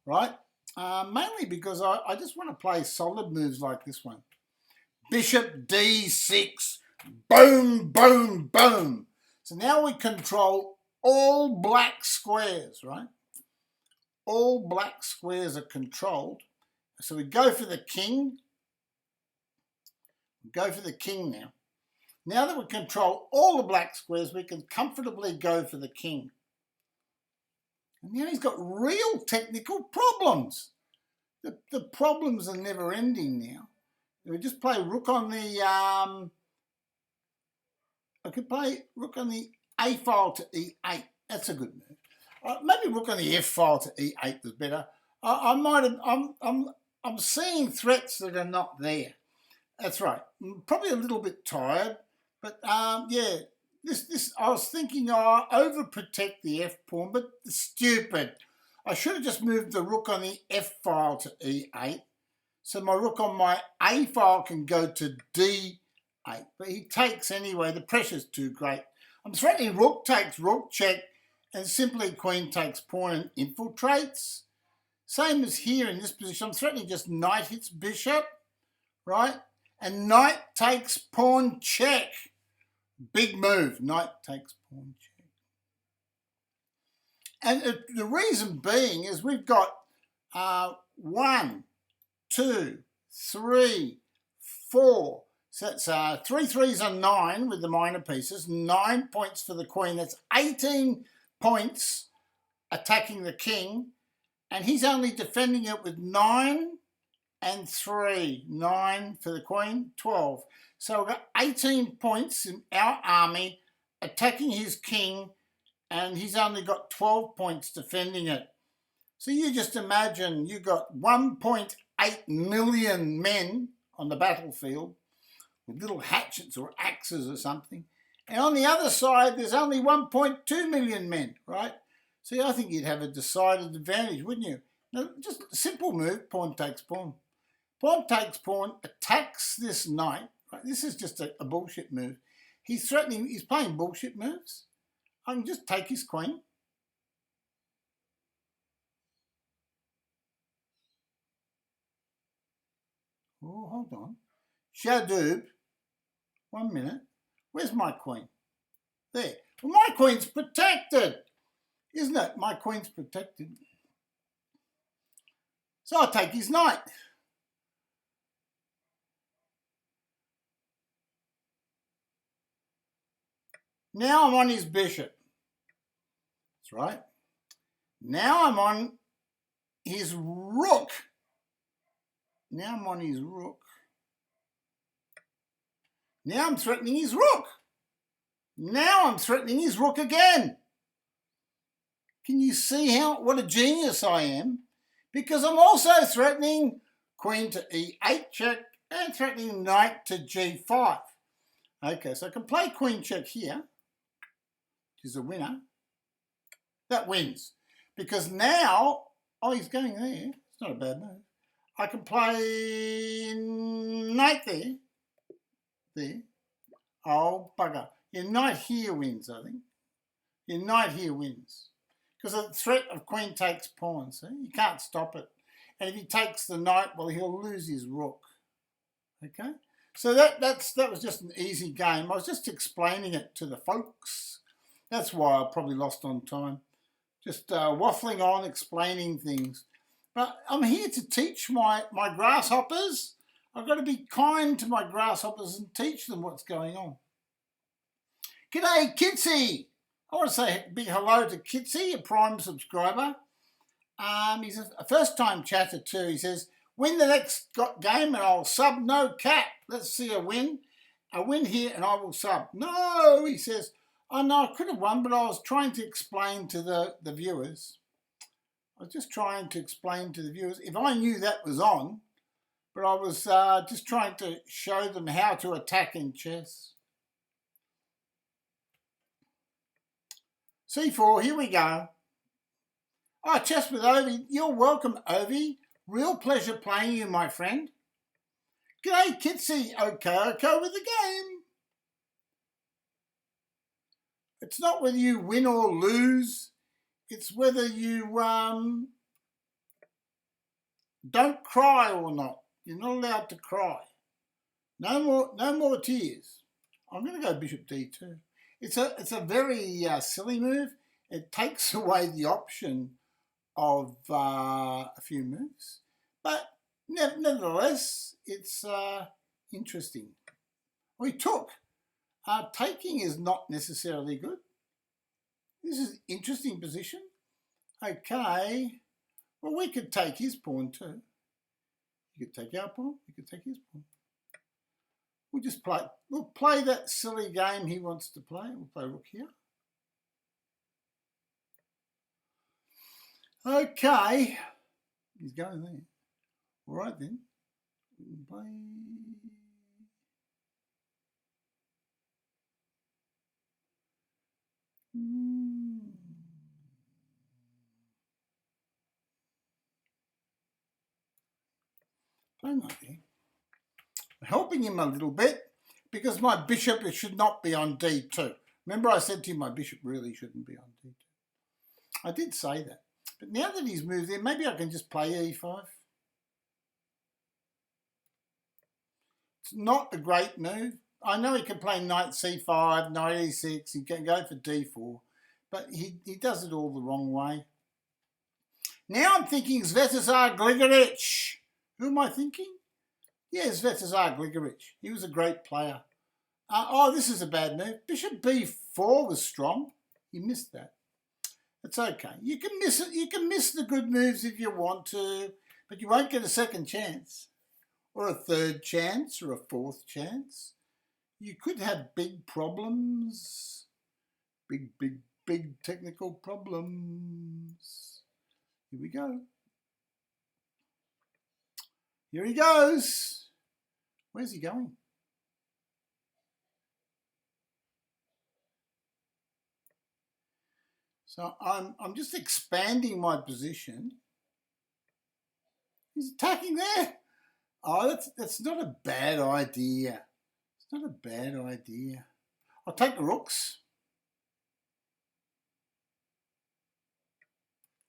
[SPEAKER 1] right? Mainly because I just want to play solid moves like this one. Bishop d6. Boom, boom, boom. So now we control all black squares, right? All black squares are controlled. So we go for the king. Go for the king now. Now that we control all the black squares, we can comfortably go for the king. And now he's got real technical problems. The problems are never ending now. We just play rook on the... I could play rook on the A file to E8. That's a good move. Maybe rook on the F file to E8 was better. I'm seeing threats that are not there. That's right. I'm probably a little bit tired, but yeah. I was thinking overprotect the F pawn, but stupid. I should have just moved the rook on the F file to E8, so my rook on my A file can go to D8. But he takes anyway. The pressure's too great. I'm threatening rook takes, rook check, and simply queen takes pawn and infiltrates. Same as here in this position. I'm threatening just knight hits bishop, right? And knight takes pawn check. Big move. Knight takes pawn check. And the reason being is we've got 1, 2, 3, 4. So that's 3 3s are 9 with the minor pieces. 9 points for the queen. That's 18 points attacking the king. And he's only defending it with 9 and 3. 9 for the queen, 12. So we've got 18 points in our army attacking his king, and he's only got 12 points defending it. So you just imagine you got 1.8 million men on the battlefield with little hatchets or axes or something. And on the other side, there's only 1.2 million men, right? So I think you'd have a decided advantage, wouldn't you? Now, just a simple move, pawn takes pawn. Pawn takes pawn, attacks this knight. Right? This is just a bullshit move. He's threatening, he's playing bullshit moves. I can just take his queen. Oh, hold on. Shadoob. 1 minute. Where's my queen? There. Well, my queen's protected. Isn't it? My queen's protected. So I'll take his knight. Now I'm on his bishop. That's right. Now I'm on his rook. Now I'm on his rook. Now I'm threatening his rook. Now I'm threatening his rook again. Can you see what a genius I am? Because I'm also threatening queen to E8 check and threatening knight to G5. Okay, so I can play queen check here, which is a winner. That wins. Because now, oh, he's going there. It's not a bad move. I can play knight there. There. Oh, bugger. Yeah, knight here wins, I think. Your knight here wins. Because the threat of queen takes pawn, see? You can't stop it. And if he takes the knight, well, he'll lose his rook. Okay? So that was just an easy game. I was just explaining it to the folks. That's why I probably lost on time. Just waffling on, explaining things. But I'm here to teach my grasshoppers. I've got to be kind to my grasshoppers and teach them what's going on. G'day, Kitsy. I want to say a big hello to Kitsy, a Prime subscriber. He's a first-time chatter too. He says, win the next game and I'll sub no cap. Let's see a win. A win here and I will sub. No, he says. Oh, no, I could have won, but I was trying to explain to the viewers. I was just trying to explain to the viewers. If I knew that was on, but I was just trying to show them how to attack in chess. C4, here we go. Oh, chess with Ovi. You're welcome, Ovi. Real pleasure playing you, my friend. G'day, Kitsy. Okay with the game. It's not whether you win or lose. It's whether you don't cry or not. You're not allowed to cry. No more tears. I'm going to go bishop d2. It's a very silly move. It takes away the option of a few moves, but nevertheless, it's interesting. We took. Taking is not necessarily good. This is an interesting position. Okay. Well, we could take his pawn too. You could take our pawn. You could take his pawn. We'll play that silly game he wants to play. We'll play rook here. Okay. He's going there. All right then. We can play. I'm helping him a little bit because my bishop should not be on d2. Remember I said to you my bishop really shouldn't be on d2. I did say that. But now that he's moved in, maybe I can just play e5. It's not a great move. I know he can play knight c5, knight e6, he can go for d4, but he does it all the wrong way. Now I'm thinking Svetozar Gligorich. Who am I thinking? Yeah, Svetozar Gligorich. He was a great player. Oh, this is a bad move. Bishop b4 was strong. He missed that. It's okay. You can miss it. You can miss the good moves if you want to, but you won't get a second chance, or a third chance, or a fourth chance. You could have big problems. Big technical problems. Here we go. Here he goes. Where's he going? So I'm just expanding my position. He's attacking there. Oh, that's not a bad idea. It's not a bad idea. I'll take the rooks.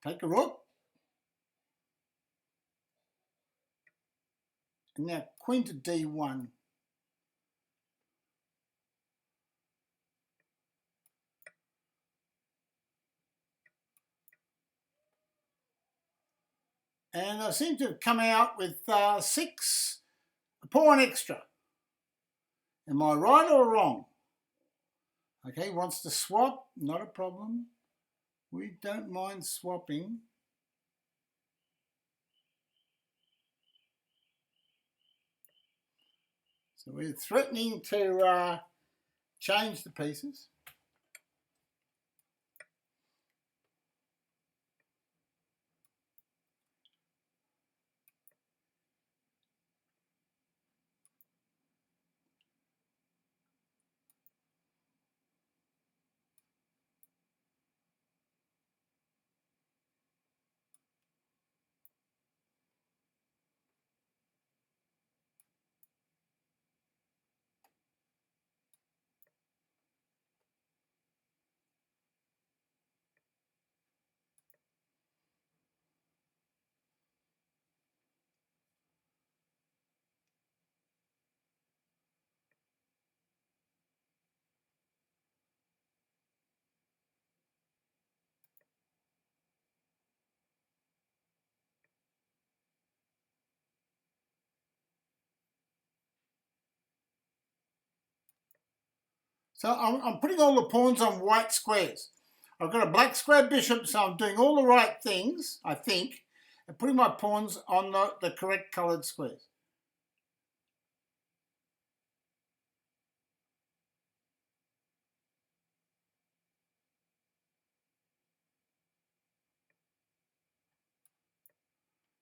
[SPEAKER 1] Take a rook. And now queen to d1. And I seem to have come out with 6, a pawn extra. Am I right or wrong? Okay, he wants to swap, not a problem. We don't mind swapping. So we're threatening to change the pieces. So I'm putting all the pawns on white squares. I've got a black square bishop, so I'm doing all the right things, I think, and putting my pawns on the correct coloured squares.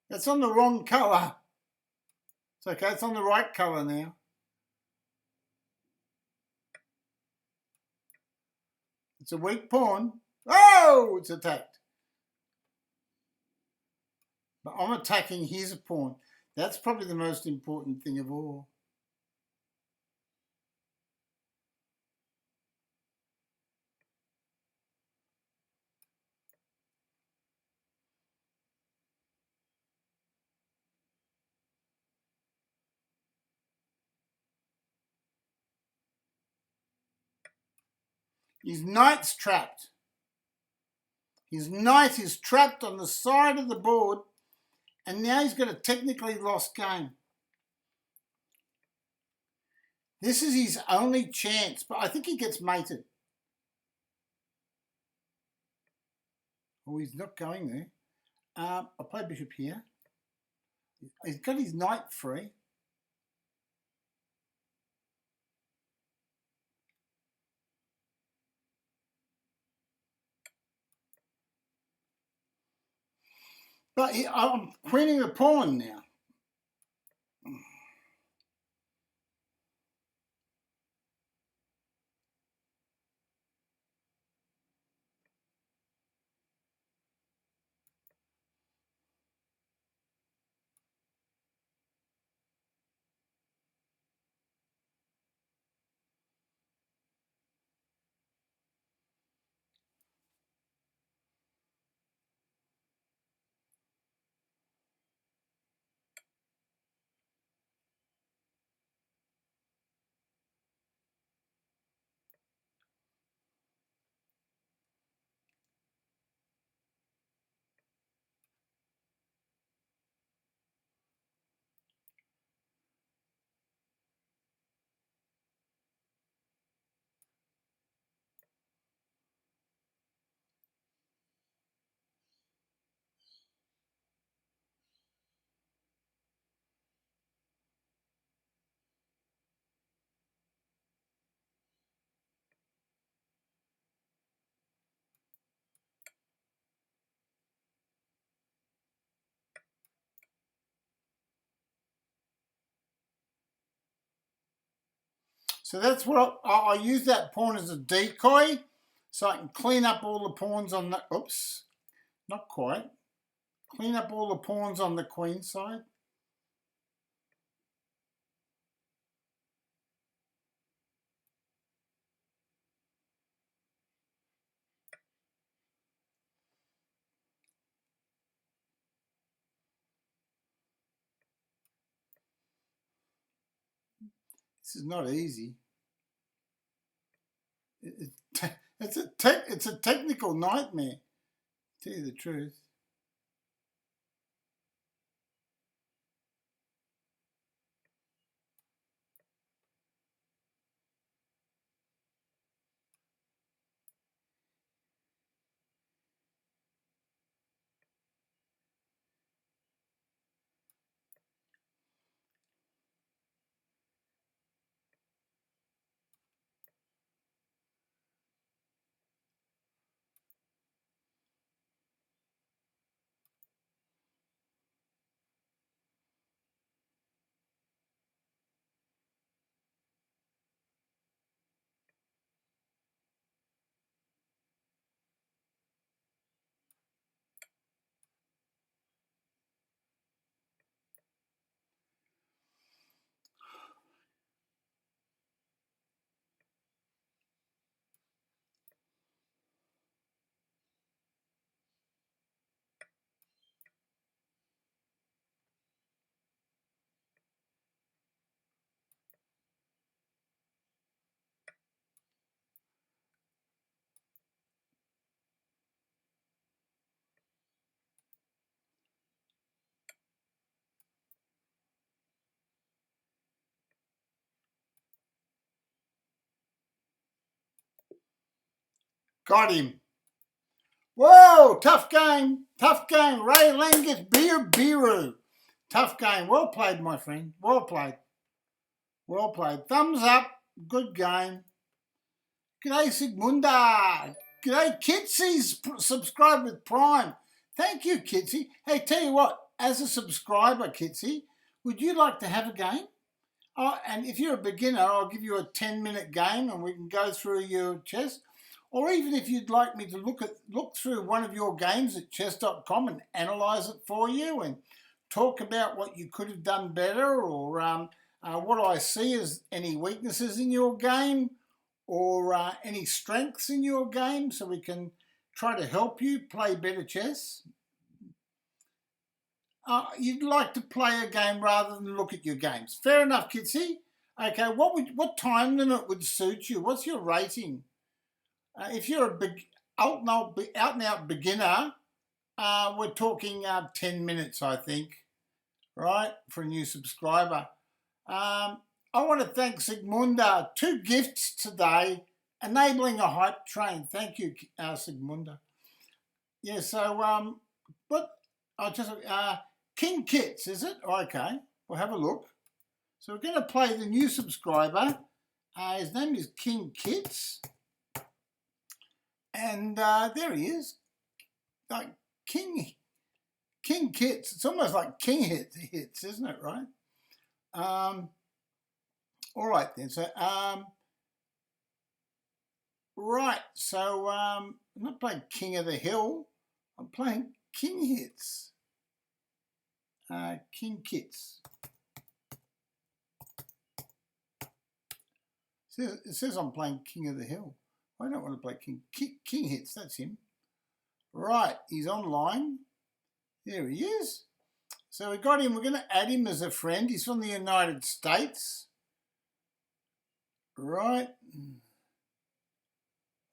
[SPEAKER 1] It's on the wrong colour. It's okay, it's on the right colour now. It's a weak pawn. Oh, it's attacked. But I'm attacking his pawn. That's probably the most important thing of all. His knight's trapped. His knight is trapped on the side of the board, and now he's got a technically lost game. This is his only chance, but I think he gets mated. Oh, he's not going there. I'll play bishop here. He's got his knight free. But I'm queening the pawn now. So that's what I use that pawn as a decoy, so I can clean up all the pawns on the, oops, not quite. Clean up all the pawns on the queen side. This is not easy. It's a technical nightmare, to tell you the truth. Got him. Whoa, tough game. Tough game. Ray Langus, Biru. Tough game. Well played, my friend. Well played. Well played. Thumbs up. Good game. G'day, Sigmunda. G'day, Kitsy's subscribed with Prime. Thank you, Kitsy. Hey, tell you what, as a subscriber, Kitsy, would you like to have a game? Oh, and if you're a beginner, I'll give you a 10-minute game and we can go through your chess. Or even if you'd like me to look through one of your games at chess.com and analyse it for you and talk about what you could have done better, or what I see as any weaknesses in your game, or any strengths in your game, so we can try to help you play better chess. You'd like to play a game rather than look at your games. Fair enough, Kitsy. Okay, what time limit would suit you? What's your rating? If you're a out-and-out beginner, we're talking 10 minutes, I think, right, for a new subscriber. I want to thank Sigmunda. 2 gifts today, enabling a hype train. Thank you, Sigmunda. Yeah, so, King Kits, is it? Okay, we'll have a look. So we're going to play the new subscriber. His name is King Kits. And there he is. Like King Kits. It's almost like King hits, isn't it, right? All right then. So right. So I'm not playing King of the Hill. I'm playing King Hits. King Kits. It says I'm playing King of the Hill. I don't want to play King Hits. That's him. Right. He's online. There he is. So we got him. We're going to add him as a friend. He's from the United States. Right.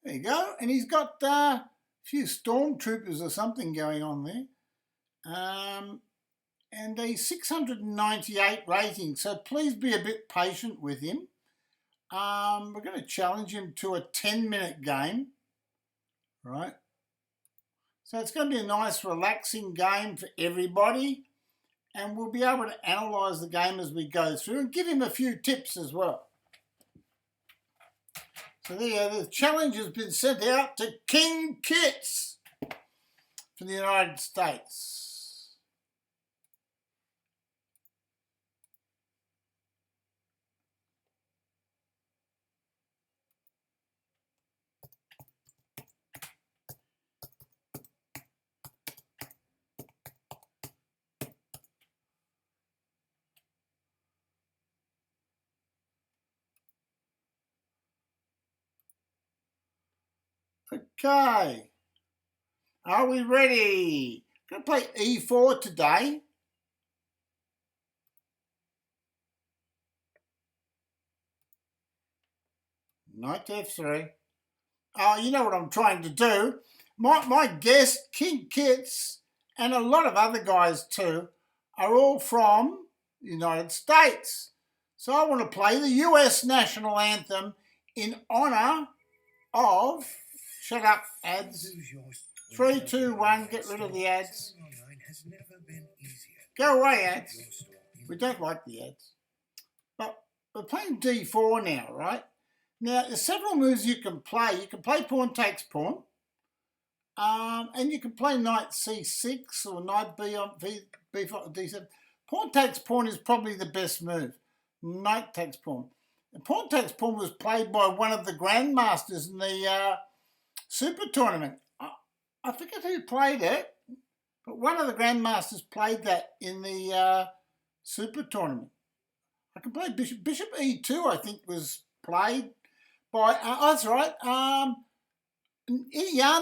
[SPEAKER 1] There you go. And he's got a few stormtroopers or something going on there. And a 698 rating. So please be a bit patient with him. We're going to challenge him to a 10-minute game. Right. So it's going to be a nice, relaxing game for everybody. And we'll be able to analyse the game as we go through and give him a few tips as well. So there, the challenge has been sent out to King Kits from the United States. Okay, are we ready? I'm going to play E4 today. Knight to F3. You know what I'm trying to do. My guest, King Kits, and a lot of other guys too, are all from the United States. So I want to play the US national anthem in honour of... Shut up, ads. 3, 2, 1, get rid of the ads. Go away, ads. We don't like the ads. But we're playing D4 now, right? Now, there's several moves you can play. You can play pawn takes pawn. And you can play knight C6 or knight B on B5 D7. Pawn takes pawn is probably the best move. Knight takes pawn. And pawn takes pawn was played by one of the grandmasters in the Super Tournament. I forget who played it, but one of the grandmasters played that in the Super Tournament. I can play Bishop E2, I think, was played by, that's right, Jan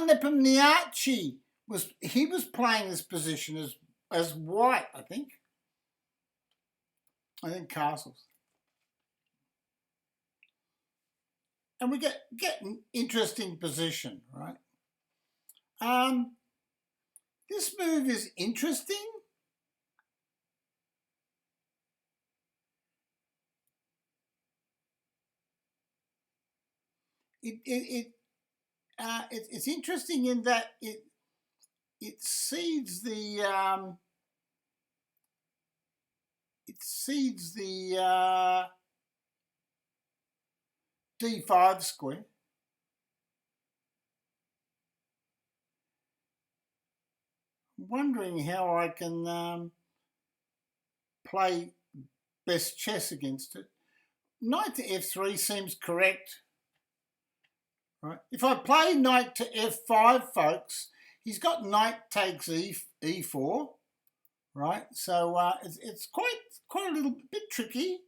[SPEAKER 1] Nepomniachtchi was playing this position as white, I think. Castles. And we get an interesting position, right? This move is interesting. it's interesting in that it seeds the D5 square. I'm wondering how I can play best chess against it. Knight to F3 seems correct. Right. If I play knight to F5, folks, he's got knight takes E4, right? So it's quite a little bit tricky,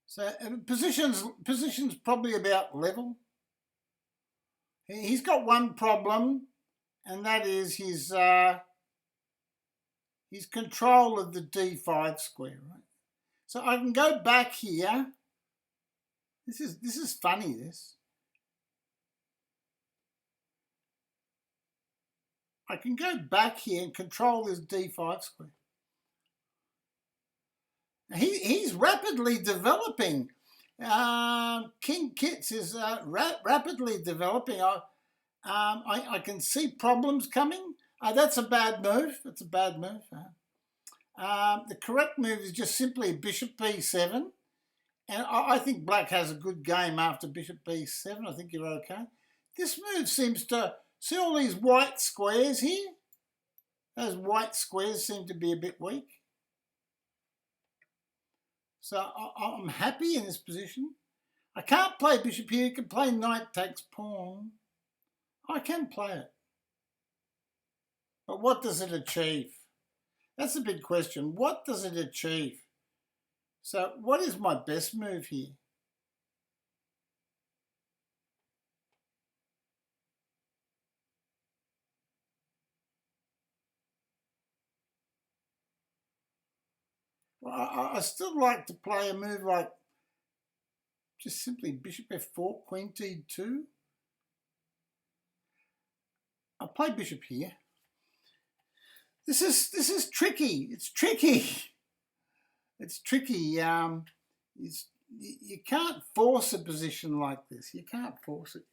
[SPEAKER 1] So positions probably about level. He's got one problem, and that is his control of the D5 square, right? So I can go back here. This is funny, this. I can go back here and control this D5 square. He's rapidly developing. King Kits is rapidly developing. I can see problems coming. That's a bad move. That's a bad move. The correct move is just simply bishop b7. And I think black has a good game after bishop b7. I think you're okay. This move seems to... See all these white squares here? Those white squares seem to be a bit weak. So I'm happy in this position. I can't play bishop here. You can play knight takes pawn. I can play it. But what does it achieve? That's a big question. What does it achieve? So what is my best move here? Well, I still like to play a move like just simply bishop f4, queen t2. I'll play bishop here. This is tricky. It's tricky. It's tricky. You can't force a position like this. You can't force it.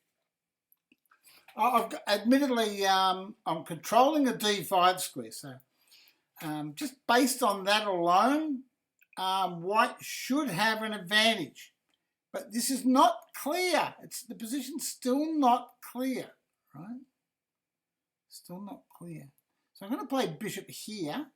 [SPEAKER 1] Admittedly, I'm controlling a d5 square, so just based on that alone, white should have an advantage. But this is not clear. The position's still not clear, right? Still not clear. So I'm going to play bishop here.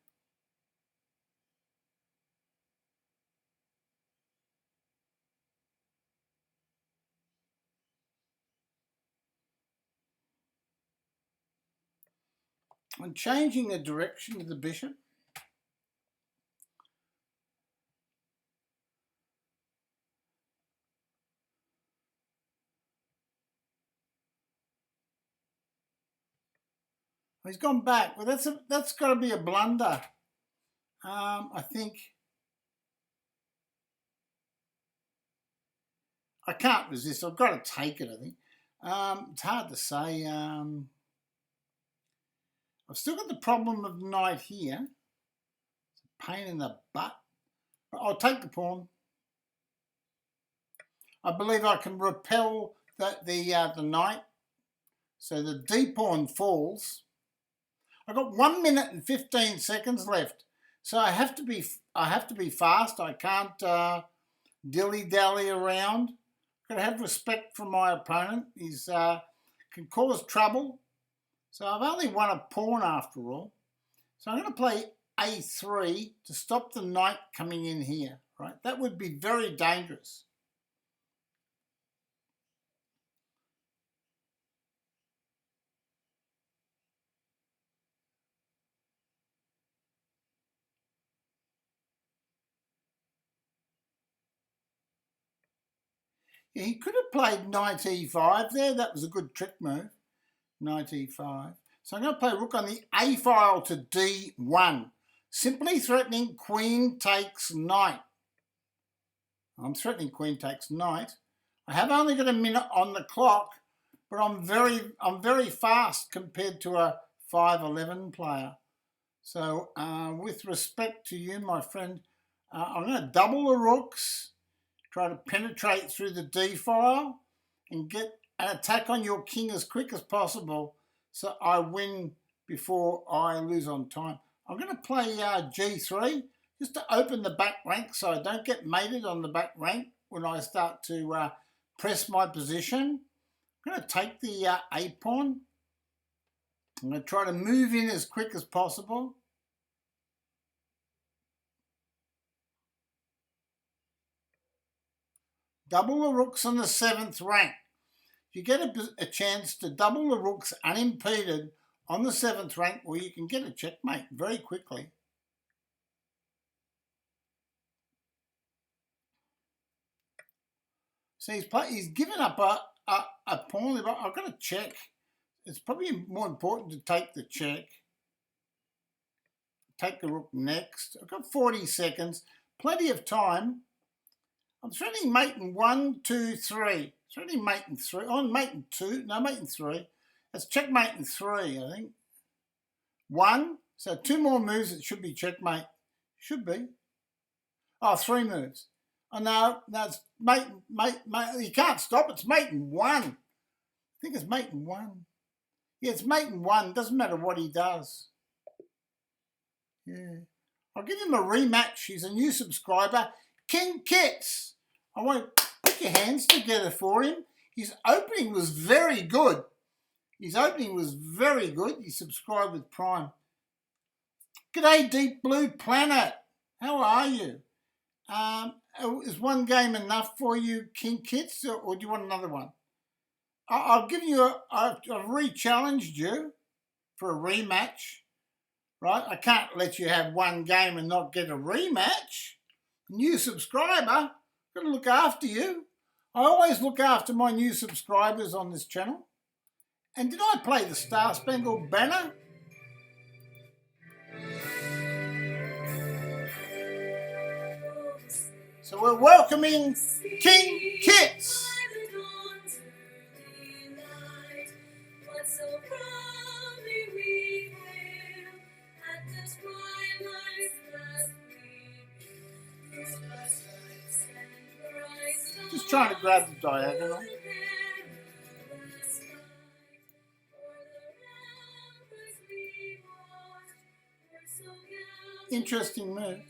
[SPEAKER 1] I'm changing the direction of the bishop. He's gone back. Well, that's got to be a blunder. I think I can't resist. I've got to take it, I think. It's hard to say. I've still got the problem of knight here. It's a pain in the butt. But I'll take the pawn. I believe I can repel the knight. So the d pawn falls. I've got 1 minute and 15 seconds left. So I have to be fast. I can't dilly-dally around. I've got to have respect for my opponent. He's can cause trouble. So I've only won a pawn after all. So I'm going to play a3 to stop the knight coming in here, right? That would be very dangerous. Yeah, he could have played knight e5 there. That was a good trick move. Knight e5. So I'm going to play rook on the a file to d1. Simply threatening queen takes knight. I'm threatening queen takes knight. I have only got a minute on the clock, but I'm very fast compared to a 5'11" player. So with respect to you, my friend, I'm going to double the rooks, try to penetrate through the d file, and get an attack on your king as quick as possible so I win before I lose on time. I'm going to play G3 just to open the back rank so I don't get mated on the back rank when I start to press my position. I'm going to take the A pawn. I'm going to try to move in as quick as possible. Double the rooks on the 7th rank. You get a chance to double the rooks unimpeded on the 7th rank where you can get a checkmate very quickly. So he's given up a pawn, but I've got to check. It's probably more important to take the check. Take the rook next. I've got 40 seconds, plenty of time. I'm threatening mate in 1, 2, 3. Threatening mate in 3. Oh, mate in 2. No, mate in 3. That's checkmate in 3, I think. 1. So 2 more moves, it should be checkmate. Should be. Oh, 3 moves. Oh, no, it's mate. You can't stop. It's mate in 1. I think it's mate in 1. Yeah, it's mate in 1. Doesn't matter what he does. Yeah. I'll give him a rematch. He's a new subscriber. King Kits. I want to put your hands together for him. His opening was very good. He subscribed with Prime. G'day, Deep Blue Planet. How are you? Is one game enough for you, King Kits, or do you want another one? I'll give you I've re-challenged you for a rematch, right? I can't let you have one game and not get a rematch. New subscriber, got to look after you. I always look after my new subscribers on this channel. And did I play the Star Spangled Banner? So we're welcoming King Kits. Just trying to grab the diagonal. Interesting move.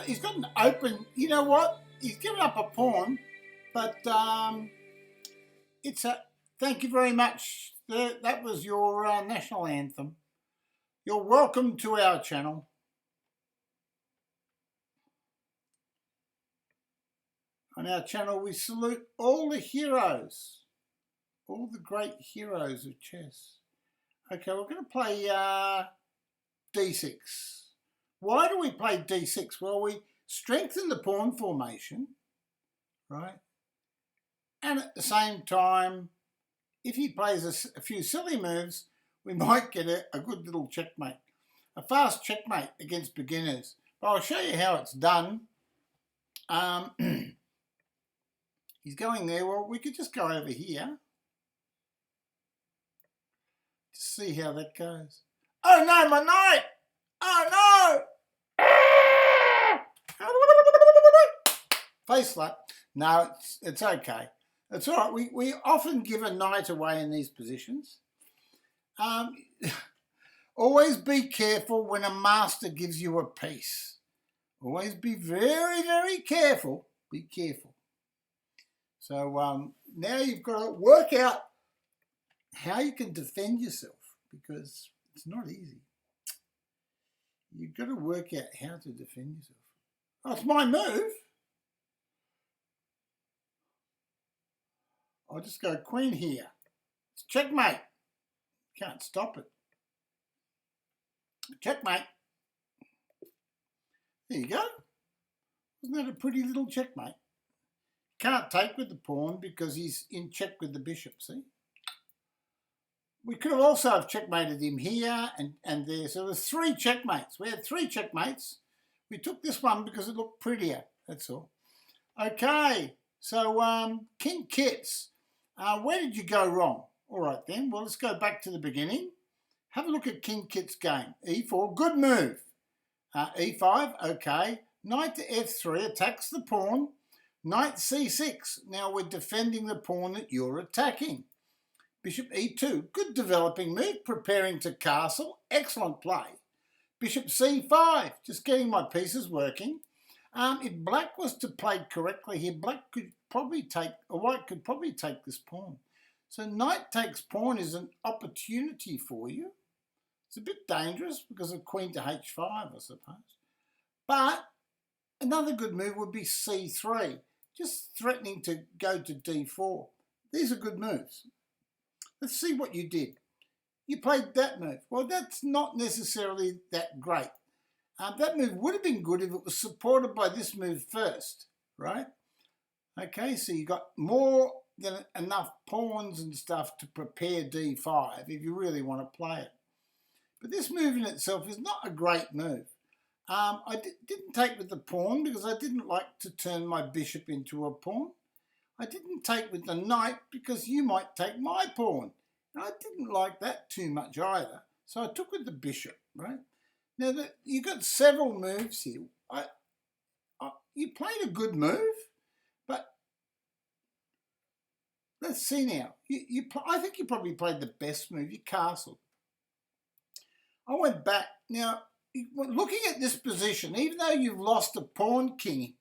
[SPEAKER 1] He's got an open, you know what? He's given up a pawn, but it's a, thank you very much. That was your national anthem. You're welcome to our channel. On our channel, we salute all the heroes, all the great heroes of chess. Okay, we're going to play d6. Why do we play d6? Well, we strengthen the pawn formation, right? And at the same time, if he plays a few silly moves, we might get a good little checkmate. A fast checkmate against beginners. But I'll show you how it's done. He's going there. Well, we could just go over here. Just see how that goes. Oh no, my knight! Oh no! Face slap. No, it's okay. It's all right. We often give a knight away in these positions. Always be careful when a master gives you a piece. Always be very, very careful. Be careful. So now you've got to work out how you can defend yourself, because it's not easy. You've got to work out how to defend yourself. Oh, it's my move. I'll just go queen here. It's checkmate. Can't stop it. Checkmate. There you go. Isn't that a pretty little checkmate? Can't take with the pawn because he's in check with the bishop, see? We could have also have checkmated him here and there. So there's 3 checkmates. We had 3 checkmates. We took this one because it looked prettier, that's all. Okay, so King Kits, where did you go wrong? All right then, well, let's go back to the beginning. Have a look at King Kit's game. E4, good move. E5, okay. Knight to F3, attacks the pawn. Knight C6, now we're defending the pawn that you're attacking. Bishop E2, good developing move, preparing to castle, excellent play. Bishop C5, just getting my pieces working. If black was to play correctly here, black could probably take, or white could probably take this pawn. So knight takes pawn is an opportunity for you. It's a bit dangerous because of queen to H5, I suppose. But another good move would be C3, just threatening to go to D4. These are good moves. Let's see what you did. You played that move. Well, that's not necessarily that great. That move would have been good if it was supported by this move first, right? Okay, so you got more than enough pawns and stuff to prepare D5 if you really want to play it. But this move in itself is not a great move. I didn't take with the pawn because I didn't like to turn my bishop into a pawn. I didn't take with the knight because you might take my pawn. And I didn't like that too much either. So I took with the bishop, right? Now, you've got several moves here. You played a good move, but let's see now. I think you probably played the best move. You castled. I went back. Now, looking at this position, even though you've lost a pawn, King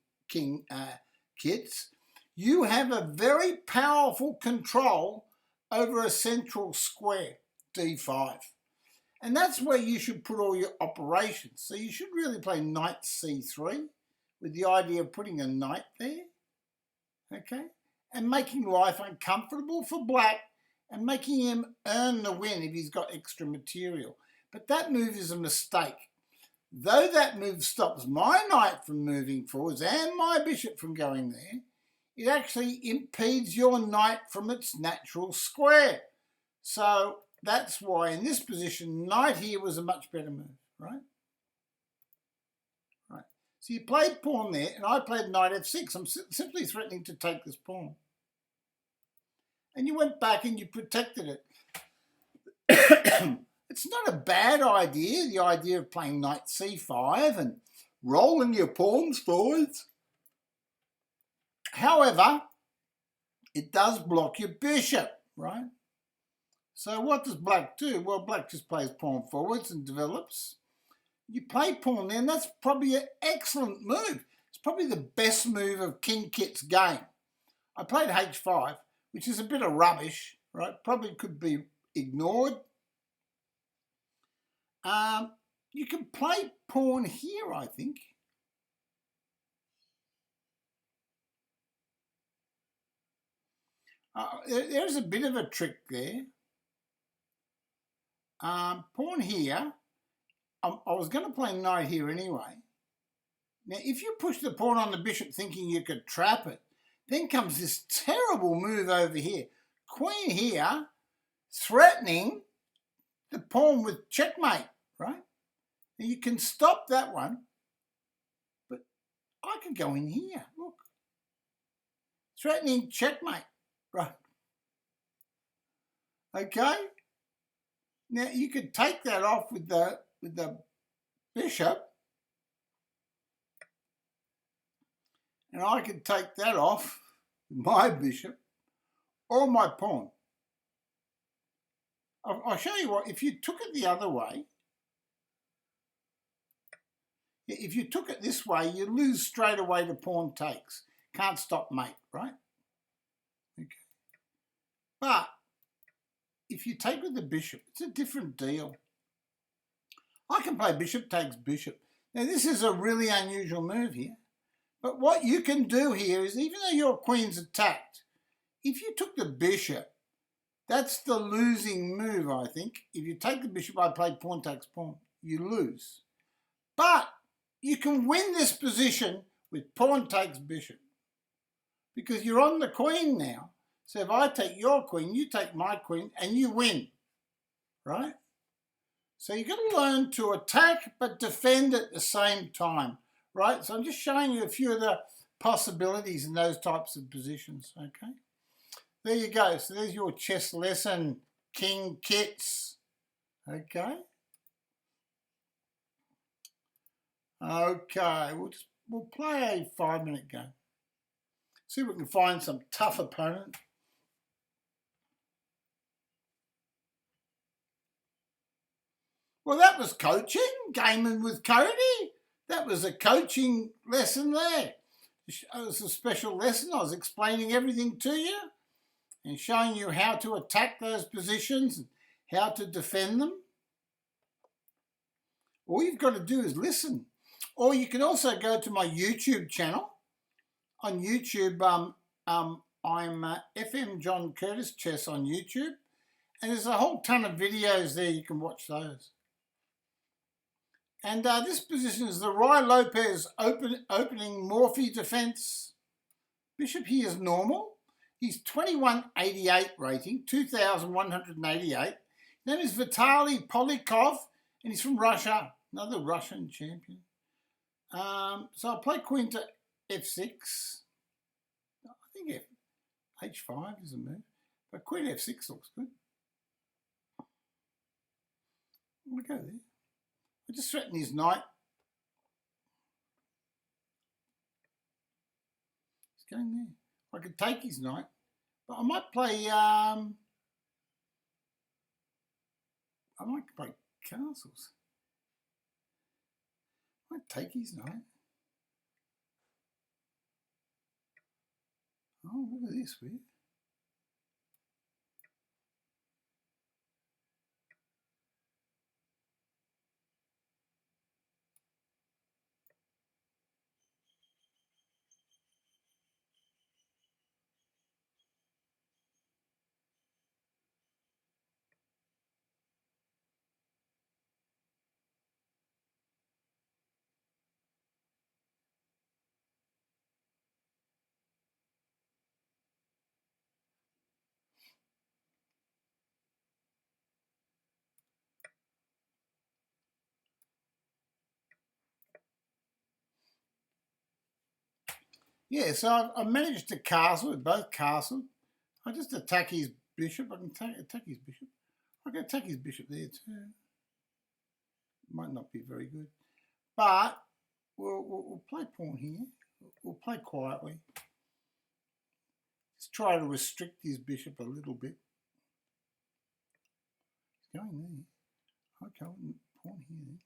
[SPEAKER 1] Kits, you have a very powerful control over a central square, D5. And that's where you should put all your operations. So you should really play knight C3 with the idea of putting a knight there, okay? And making life uncomfortable for black and making him earn the win if he's got extra material. But that move is a mistake. Though that move stops my knight from moving forwards and my bishop from going there, it actually impedes your knight from its natural square. So that's why in this position, knight here was a much better move, right? Right. So you played pawn there, and I played knight F6. I'm simply threatening to take this pawn. And you went back and you protected it. It's not a bad idea, the idea of playing knight C5 and rolling your pawns forwards. However, it does block your bishop, right? So what does black do? Well, black just plays pawn forwards and develops. You play pawn there, and that's probably an excellent move. It's probably the best move of King Kit's game. I played H5, which is a bit of rubbish, right? Probably could be ignored. You can play pawn here, I think. There's a bit of a trick there. Pawn here. I was going to play knight here anyway. Now, if you push the pawn on the bishop thinking you could trap it, then comes this terrible move over here. Queen here, threatening the pawn with checkmate, right? Now, you can stop that one, but I could go in here, look. Threatening checkmate, right? Okay? Now, you could take that off with the bishop, and I could take that off with my bishop or my pawn. I'll show you what, if you took it the other way, if you took it this way, you lose straight away to pawn takes. Can't stop mate, right? Okay. But if you take with the bishop, it's a different deal. I can play bishop takes bishop. Now, this is a really unusual move here. But what you can do here is, even though your queen's attacked, if you took the bishop, that's the losing move, I think. If you take the bishop, I play pawn takes pawn. You lose. But you can win this position with pawn takes bishop. because you're on the queen now. So if I take your queen, you take my queen, and you win, right? So you've got to learn to attack but defend at the same time, right? So I'm just showing you a few of the possibilities in those types of positions, okay? There you go. So there's your chess lesson, King Kits, okay? Okay, we'll play a 5-minute game. See if we can find some tough opponent. Well, that was coaching, gaming with Cody. That was a coaching lesson there. It was a special lesson. I was explaining everything to you and showing you how to attack those positions and how to defend them. All you've got to do is listen. Or you can also go to my YouTube channel. On YouTube, I'm FM John Curtis Chess on YouTube. And there's a whole ton of videos there. You can watch those. And this position is the Roy Lopez opening Morphy defense. Bishop here is normal. He's 2188 rating, 2,188. His name is Vitaly Polyakov, and he's from Russia, another Russian champion. So I'll play queen to f6. I think h5 is a move, but queen f6 looks good. We'll go there. I just threaten his knight. He's going there. I could take his knight, but I might play. I might play castles. I might take his knight. Oh, look at this weird. Yeah, so I managed to castle with both castles. I just attack his bishop. I can attack his bishop. I can attack his bishop there too. Might not be very good, but we'll play pawn here. We'll play quietly. Just try to restrict his bishop a little bit. He's going there. Okay, pawn here then.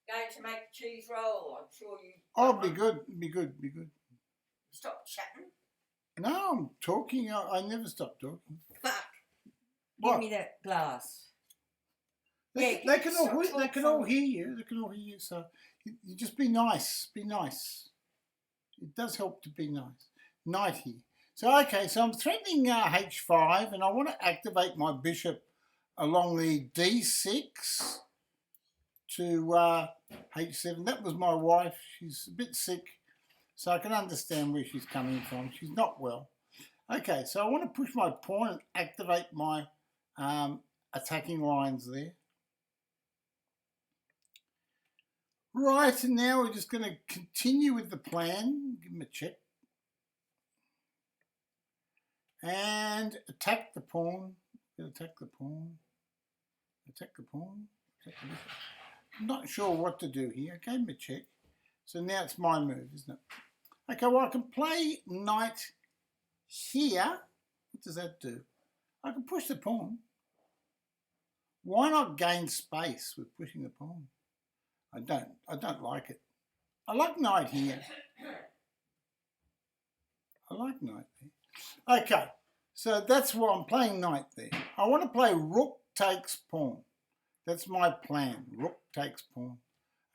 [SPEAKER 2] Going to make a cheese roll, I'm sure you...
[SPEAKER 1] Oh, be good, be good, be good.
[SPEAKER 2] Stop chatting.
[SPEAKER 1] No, I'm talking. I never stop talking.
[SPEAKER 2] Fuck.
[SPEAKER 1] What?
[SPEAKER 2] Give me that glass.
[SPEAKER 1] They can all hear you. They can all hear you. So you just be nice. Be nice. It does help to be nice. Knight here. So okay. So I'm threatening h5, and I want to activate my bishop along the d6 to h7. That was my wife. She's a bit sick, so I can understand where she's coming from. She's not well. Okay. So I want to push my pawn and activate my attacking lines there. Right, and now we're just going to continue with the plan. Give him a check. And attack the pawn. Attack the pawn. Attack the pawn. Attack the bishop. I'm not sure what to do here. I gave him a check. So now it's my move, isn't it? Okay, well, I can play knight here. What does that do? I can push the pawn. Why not gain space with pushing the pawn? I don't like it. I like knight here. I like knight there. Okay, so that's why I'm playing knight there. I want to play rook takes pawn. That's my plan. Rook takes pawn.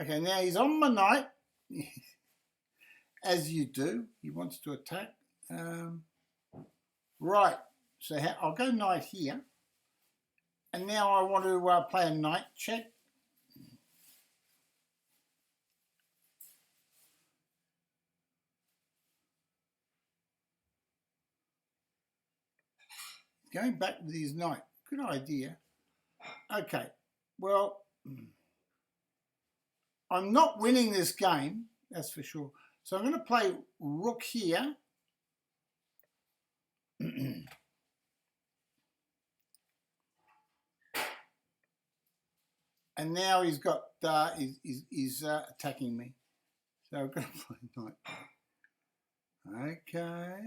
[SPEAKER 1] Okay, now he's on my knight. As you do. He wants to attack. Right, so I'll go knight here. And now I want to play a knight check. Going back with his knight. Good idea. Okay, well, I'm not winning this game, that's for sure. So I'm going to play rook here. And now he's got, he's attacking me. So I'm going to play knight. Okay.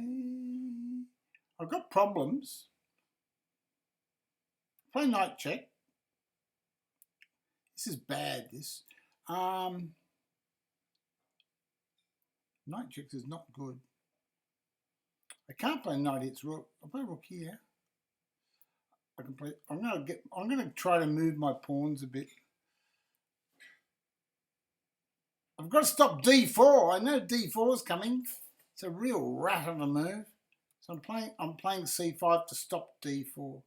[SPEAKER 1] I've got problems. Play knight check. This is bad, this. Knight checks is not good. I can't play knight hits rook. I'll play rook here. I can play. I'm gonna try to move my pawns a bit. I've got to stop d4. I know d4 is coming. It's a real rat of a move. So I'm playing c5 to stop d4.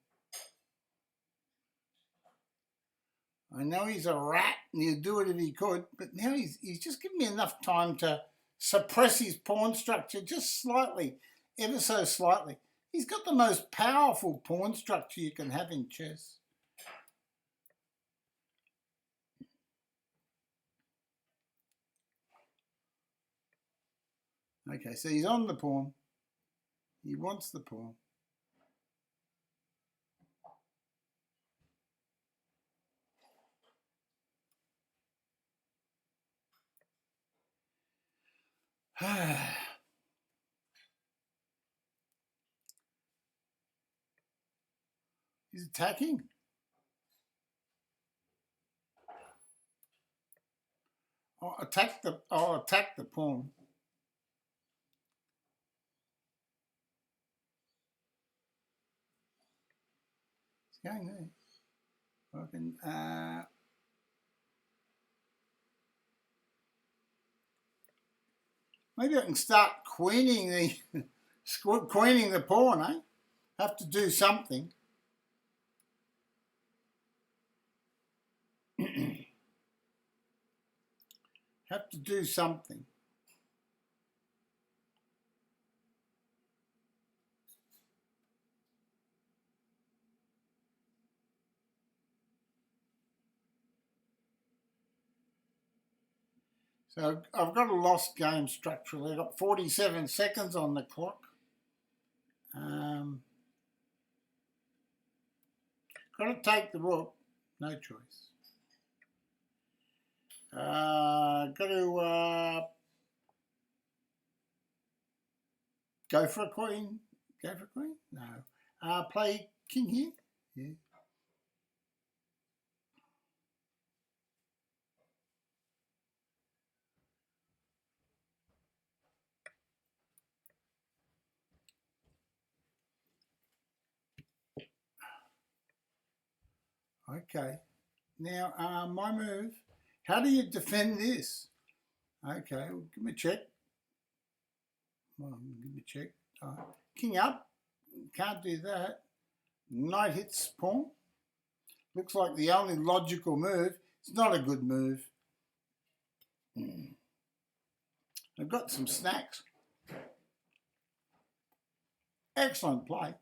[SPEAKER 1] I know he's a rat and he'd do it if he could, but now he's just given me enough time to suppress his pawn structure just slightly, ever so slightly. He's got the most powerful pawn structure you can have in chess. Okay, so he's on the pawn. He wants the pawn. He's attacking. I'll attack the pawn. It's going there. I can maybe I can start queening the pawn, eh? Have to do something. Have to do something. So I've got a lost game structurally. I've got 47 seconds on the clock. Got to take the rook. No choice. Got to go for a queen. Go for a queen? No. Play king here? Yeah. Okay. Now, my move. How do you defend this? Okay, well, give me a check. Well, give me a check. King up. Can't do that. Knight hits pawn. Looks like the only logical move. It's not a good move. I've got some snacks. Excellent play.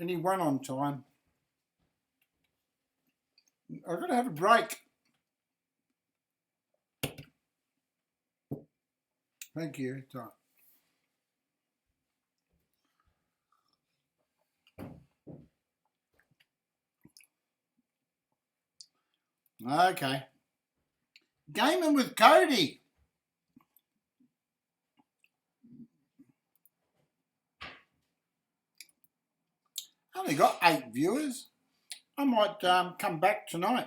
[SPEAKER 1] And he won on time. I've got to have a break. Thank you. Okay. Gaming with Cody. Only got 8 viewers. I might come back tonight.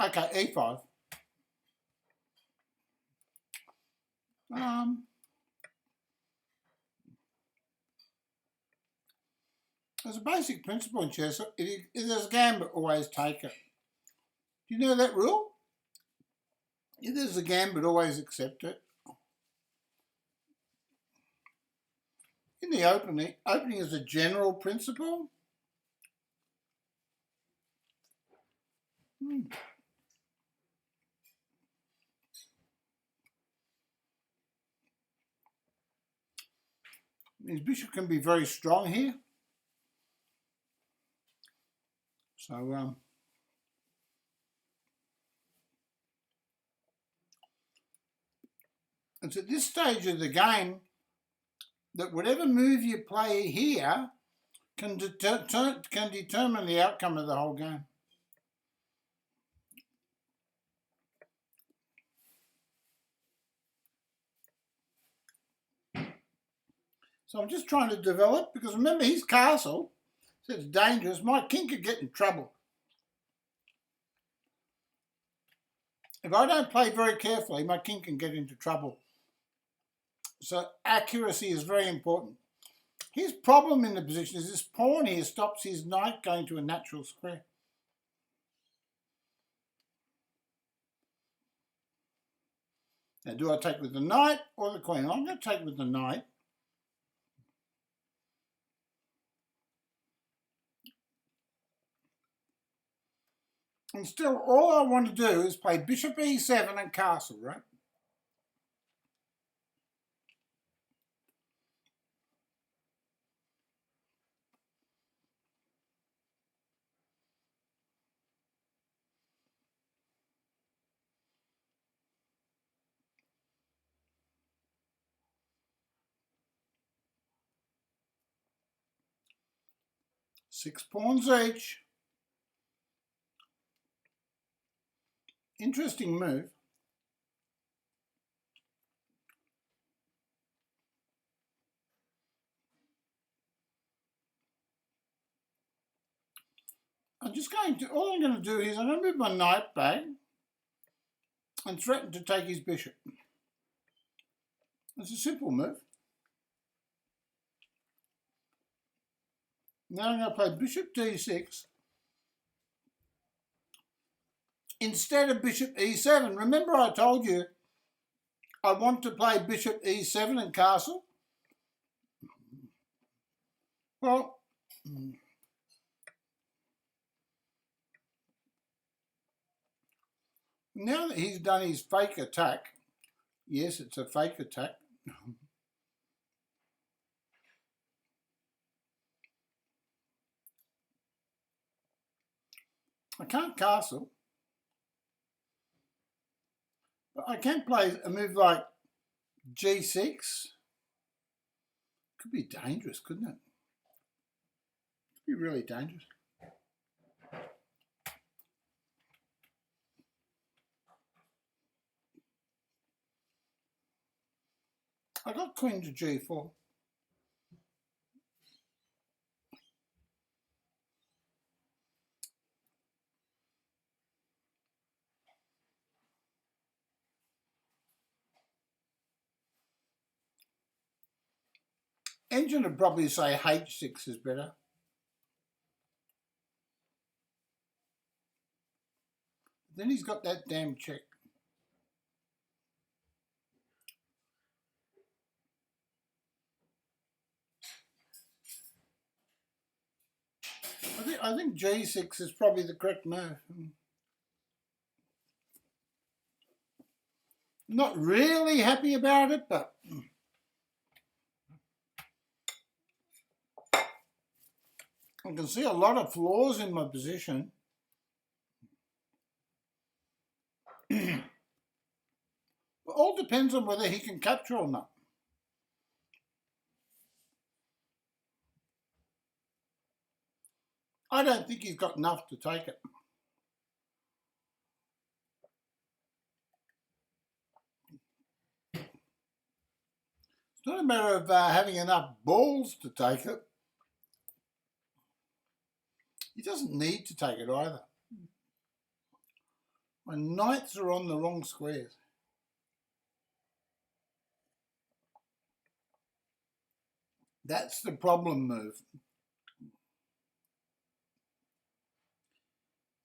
[SPEAKER 1] Okay, E5. There's a basic principle in chess. If there's a gambit, always take it. Do you know that rule? If there's a gambit, always accept it. In the opening is a general principle. His bishop can be very strong here. So, it's at this stage of the game that whatever move you play here can determine the outcome of the whole game. So I'm just trying to develop, because remember he's castle, so it's dangerous. My king could get in trouble. If I don't play very carefully, my king can get into trouble. So accuracy is very important. His problem in the position is this pawn here stops his knight going to a natural square. Now, do I take with the knight or the queen? I'm going to take with the knight. And still, all I want to do is play bishop e7 and castle, right? Six pawns each. Interesting move. All I'm going to do is I'm going to move my knight back and threaten to take his bishop. It's a simple move. Now I'm going to play bishop d6 instead of bishop e7. Remember I told you I want to play bishop e7 and castle? Well, now that he's done his fake attack, yes, it's a fake attack. I can't castle, but I can play a move like g6. Could be dangerous, couldn't it? Could be really dangerous. I got queen to g4. Engine would probably say h6 is better. Then he's got that damn check. I think g6 is probably the correct move. Not really happy about it, but I can see a lot of flaws in my position. It all depends on whether he can capture or not. I don't think he's got enough to take it. It's not a matter of having enough balls to take it. He doesn't need to take it either. My knights are on the wrong squares. That's the problem move.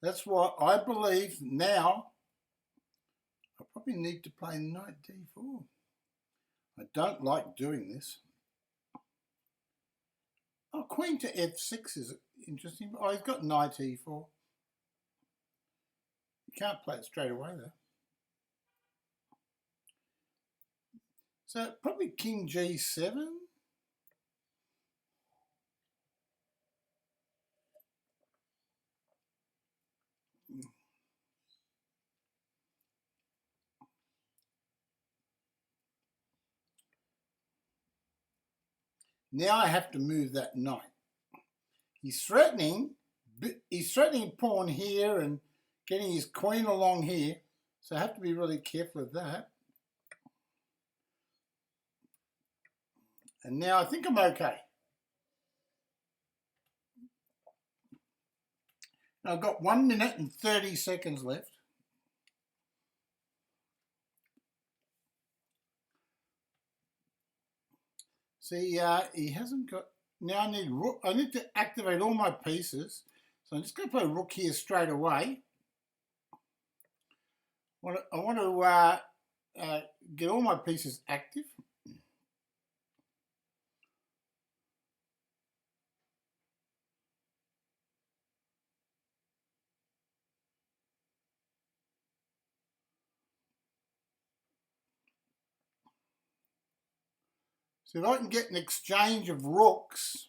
[SPEAKER 1] That's why I believe now I probably need to play knight d4. I don't like doing this. Oh, queen to f6 is interesting. Oh, he's got knight e4. You can't play it straight away though. So probably king g7. Now I have to move that knight. He's threatening pawn here and getting his queen along here. So I have to be really careful of that. And now I think I'm okay. Now I've got 1 minute and 30 seconds left. See, he hasn't got. Now I need rook. I need to activate all my pieces. So I'm just going to play rook here straight away. I want to get all my pieces active. So if I can get an exchange of rooks,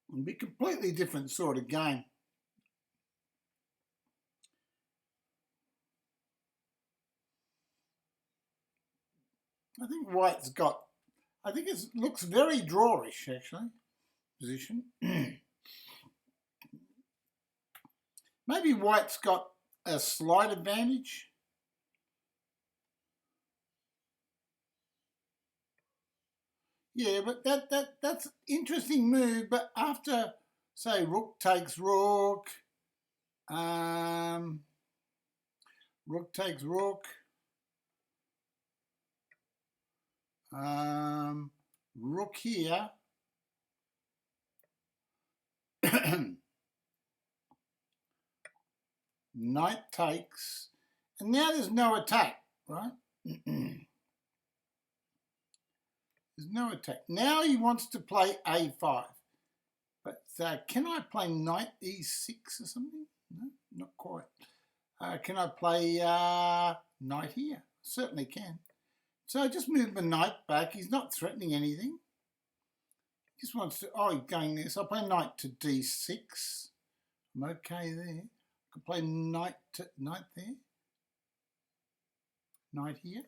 [SPEAKER 1] it'll be a completely different sort of game. I think white's got, I think it looks very drawish actually, position. Maybe white's got a slight advantage. Yeah, but that's interesting move. But after, say, rook takes rook, rook takes rook, rook here, knight takes, and now there's no attack, right? There's no attack. Now he wants to play a5. But can I play knight e6 or something? No, not quite. Can I play knight here? Certainly can. So I just move my knight back. He's not threatening anything. He just wants to, oh, he's going there. So I'll play knight to d6. I'm okay there. I can play knight there. Knight here.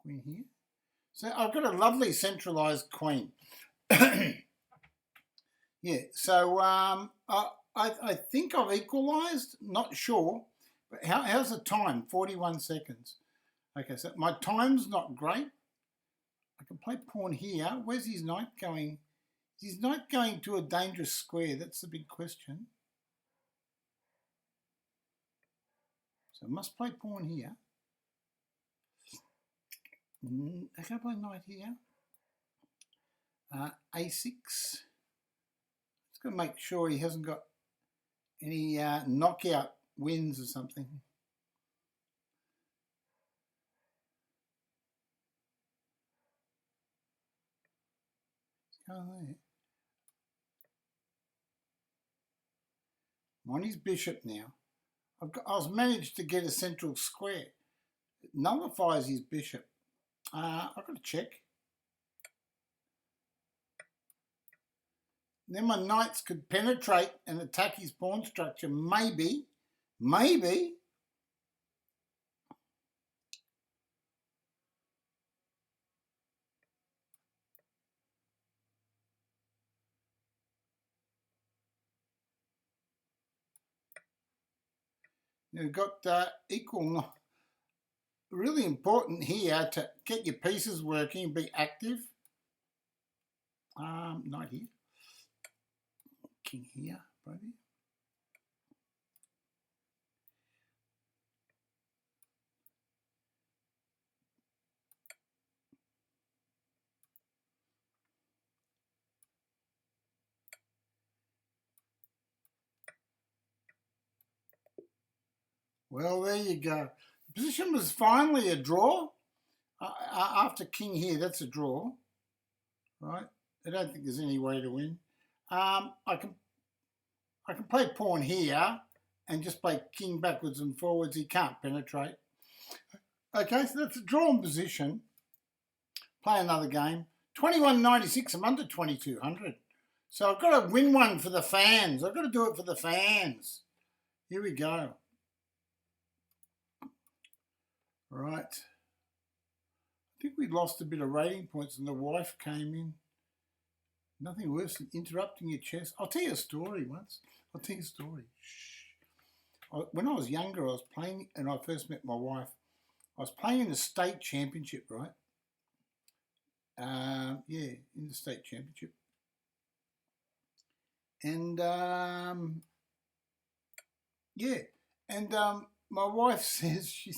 [SPEAKER 1] Queen here. So I've got a lovely centralized queen. Yeah, so I think I've equalized, not sure. But how's the time? 41 seconds. Okay, so my time's not great. I can play pawn here. Where's his knight going? Is his knight going to a dangerous square? That's the big question. So I must play pawn here. I can play knight here. A6. Just got to make sure he hasn't got any knockout wins or something. Let's go there. I'm on his bishop now. I've managed to get a central square. It nullifies his bishop. I've got to check. Then my knights could penetrate and attack his pawn structure. Maybe. You've got equal. Really important here to get your pieces working and be active. Knight here. King here, maybe. Well, there you go. The position was finally a draw. After king here, that's a draw, right? I don't think there's any way to win. I can play pawn here and just play king backwards and forwards. He can't penetrate. Okay, so that's a drawn position. Play another game. 21.96. I'm under 2200. So I've got to win one for the fans. I've got to do it for the fans. Here we go. Right. I think we lost a bit of rating points and the wife came in. Nothing worse than interrupting your chess. I'll tell you a story once. I'll tell you a story. Shh. When I was younger, I was playing, and I first met my wife. I was playing in the state championship, right? Yeah, in the state championship. And, yeah. And my wife says, she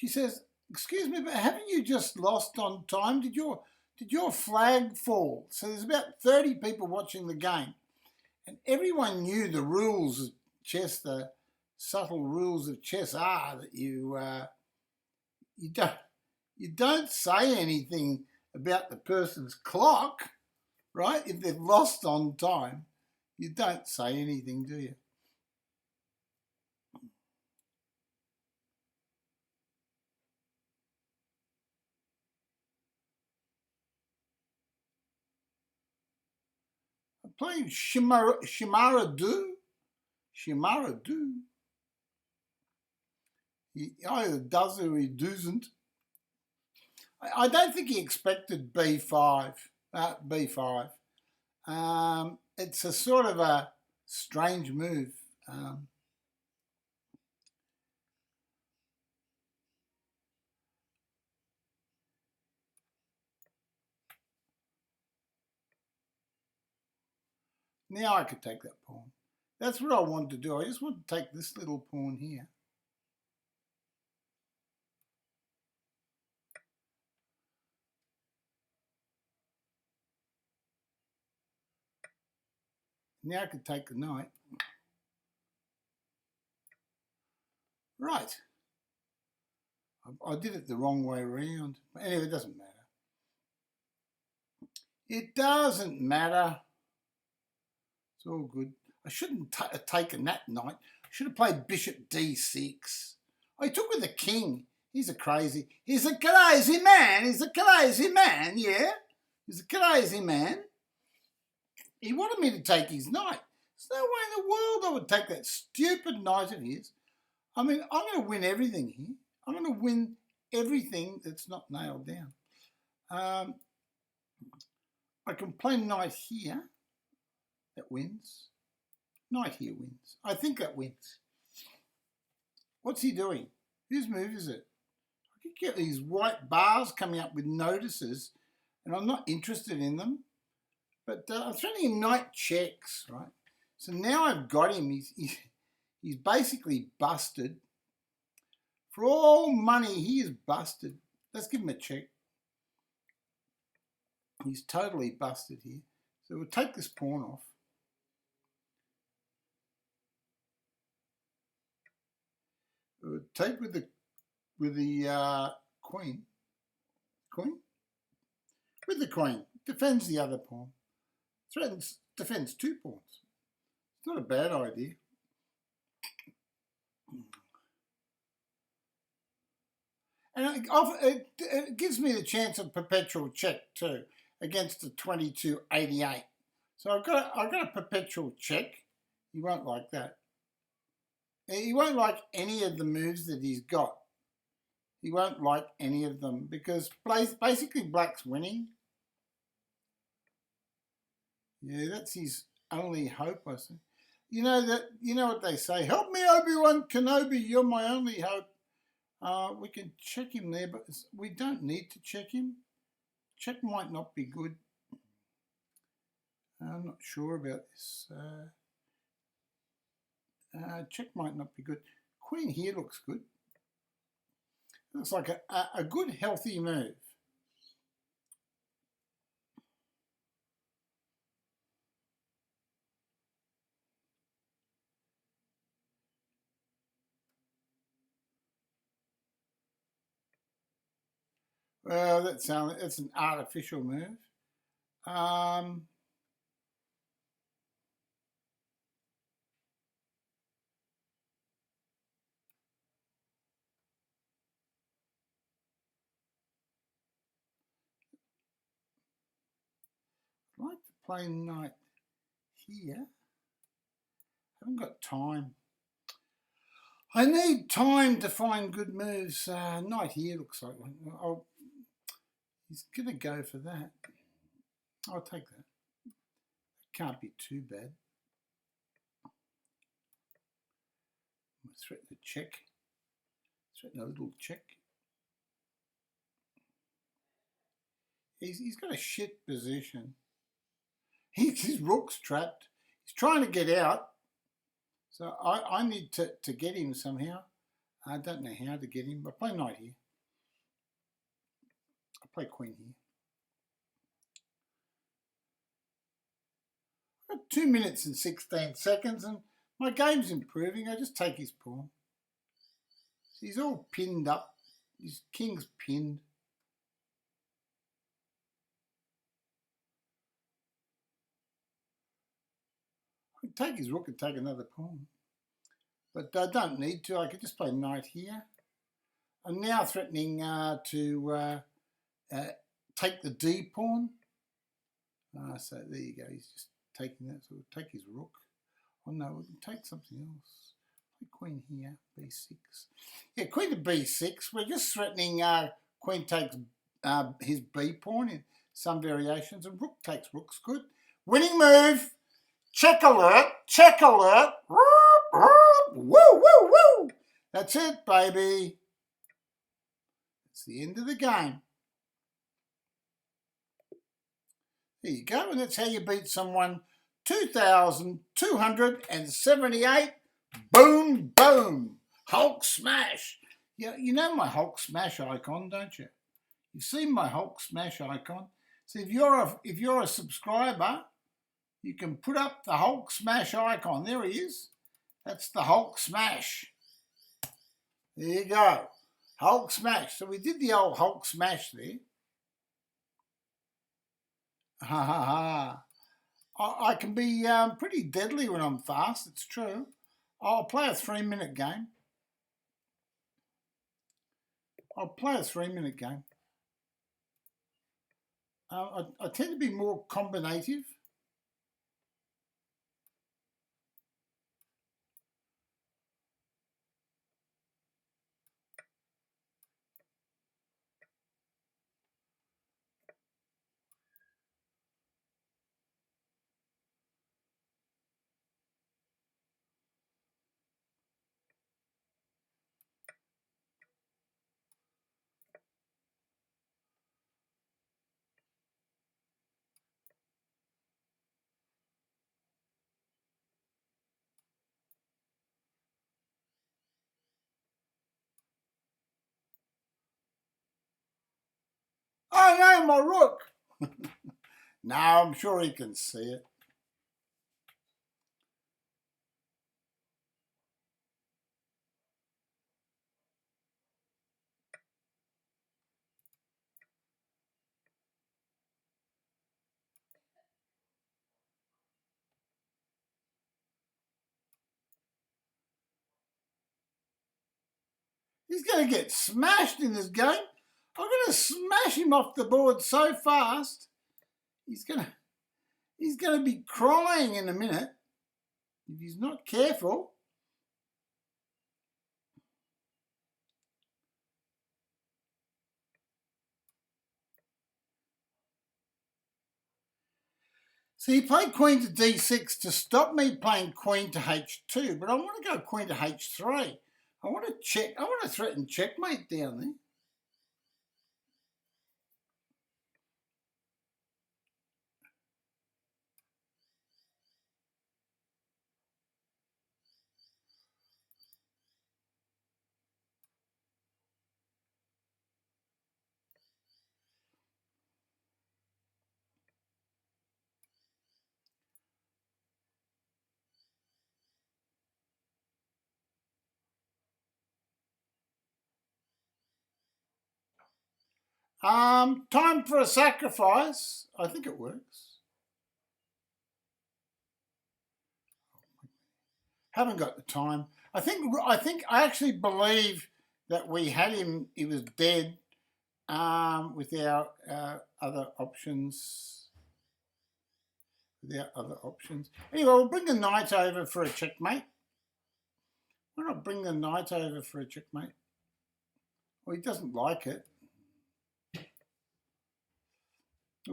[SPEAKER 1] says, excuse me, but haven't you just lost on time? Did your flag fall? So there's about 30 people watching the game, and everyone knew the rules of chess. The subtle rules of chess are that you don't say anything about the person's clock, right? If they've lost on time, you don't say anything, do you? Playing Shimara-do. He either does or he doesn't. I don't think he expected B5. B5. It's a sort of a strange move. Now I could take that pawn. That's what I wanted to do. I just want to take this little pawn here. Now I could take the knight. Right. I did it the wrong way around. But anyway, it doesn't matter. It doesn't matter. It's all good. I shouldn't have taken that knight. I should have played bishop d6. I took with the king. He's a crazy man. He's a crazy man, yeah? He's a crazy man. He wanted me to take his knight. There's no way in the world I would take that stupid knight of his. I mean, I'm going to win everything here. I'm going to win everything that's not nailed down. I can play knight here. That wins. Knight here wins. I think that wins. What's he doing? Whose move is it? I could get these white bars coming up with notices, and I'm not interested in them. But I'm throwing in knight checks, right? So now I've got him. He's basically busted. For all money, he is busted. Let's give him a check. He's totally busted here. So we'll take this pawn off. We'll take with the queen. Queen? With the queen. Defends the other pawn. Defends two pawns. It's not a bad idea. And it gives me the chance of perpetual check too against the 2288. So I've got a perpetual check. He won't like that. He won't like any of the moves that he's got. He won't like any of them because basically black's winning. Yeah, that's his only hope, I think. You know what they say. Help me, Obi-Wan Kenobi. You're my only hope. We can check him there, but we don't need to check him. Check might not be good. I'm not sure about this. Check might not be good. Queen here looks good. Looks like a good, healthy move. Well, that's an artificial move. I'd like to play knight here. I haven't got time. I need time to find good moves. Knight here looks like one. He's going to go for that. I'll take that. Can't be too bad. I'm going to threaten a check. Threaten a little check. He's got a shit position. His rook's trapped. He's trying to get out. So I need to get him somehow. I don't know how to get him. I play knight here. I play queen here. I've got 2 minutes and 16 seconds and my game's improving. I just take his pawn. So he's all pinned up. His king's pinned. I could take his rook and take another pawn. But I don't need to. I could just play knight here. I'm now threatening to take the d pawn. So there you go. He's just taking that. So we'll take his rook. Oh no, we can take something else. Play queen here, b6. Yeah, queen to b6. We're just threatening queen takes his b pawn in some variations, and rook takes rook's good. Winning move. Check alert. Check alert. Woo, woo, woo. That's it, baby. It's the end of the game. There you go, and that's how you beat someone 2,278. Boom, boom. Hulk smash. Yeah, you know my Hulk smash icon, don't you? You've seen my Hulk smash icon. So if you're a subscriber, you can put up the Hulk smash icon. There he is. That's the Hulk smash. There you go. Hulk smash. So we did the old Hulk smash there. Ha ha ha. I can be pretty deadly when I'm fast, it's true. I'll play a 3-minute game. I tend to be more combinative. Oh no, my rook. No, I'm sure he can see it. He's going to get smashed in this game. I'm going to smash him off the board so fast. He's going to be crying in a minute if he's not careful. So he played queen to d6 to stop me playing queen to h2, but I want to go queen to h3. I want to check. I want to threaten checkmate down there. Time for a sacrifice. I think it works. Haven't got the time. I I actually believe that we had him. He was dead. With our other options. Anyway, we'll bring the knight over for a checkmate. Why not bring the knight over for a checkmate? Well, he doesn't like it.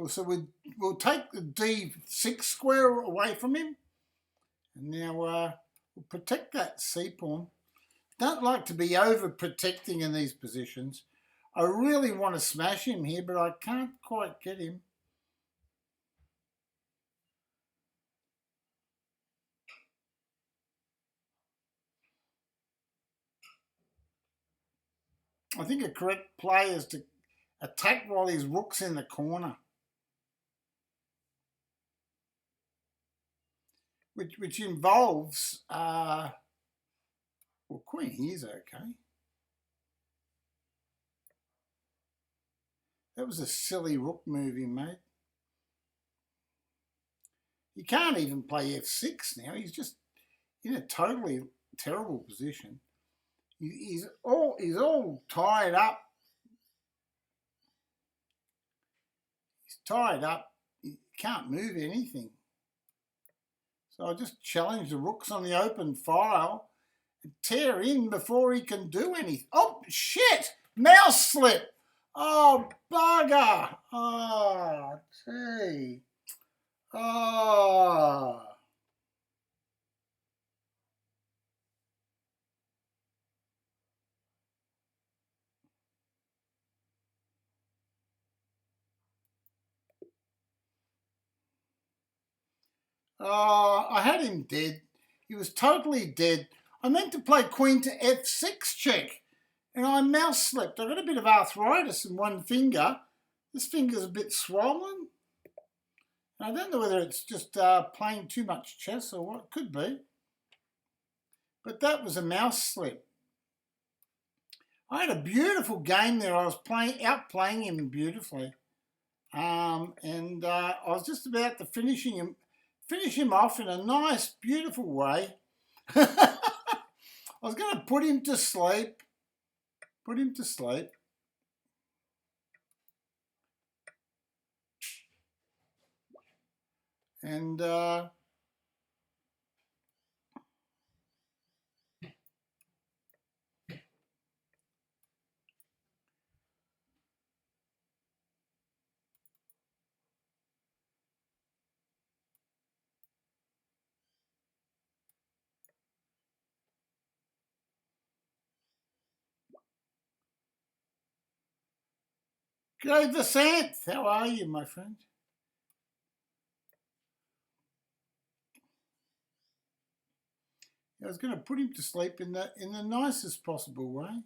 [SPEAKER 1] So we'll take the d6 square away from him. And now we'll protect that c-pawn. Don't like to be overprotecting in these positions. I really want to smash him here, but I can't quite get him. I think a correct play is to attack while his rook's in the corner. Which involves, well, queen here's okay. That was a silly rook move he made. He can't even play f6 now. He's just in a totally terrible position. He's all tied up. He's tied up. He can't move anything. So I'll just challenge the rooks on the open file and tear in before he can do anything. Oh, shit! Mouse slip! Oh, bugger! Oh, gee. Oh. I had him dead. He was totally dead. I meant to play queen to f6 check, and I mouse slipped. I got a bit of arthritis in one finger. This finger's a bit swollen. I don't know whether it's just playing too much chess or what. Could be. But that was a mouse slip. I had a beautiful game there. I was outplaying him beautifully. And I was just about to finish him off in a nice, beautiful way. I was going to put him to sleep. And G'day, Vasanth. How are you, my friend? I was going to put him to sleep in the nicest possible way.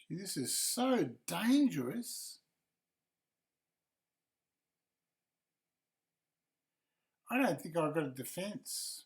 [SPEAKER 1] Gee, this is so dangerous. I don't think I've got a defence.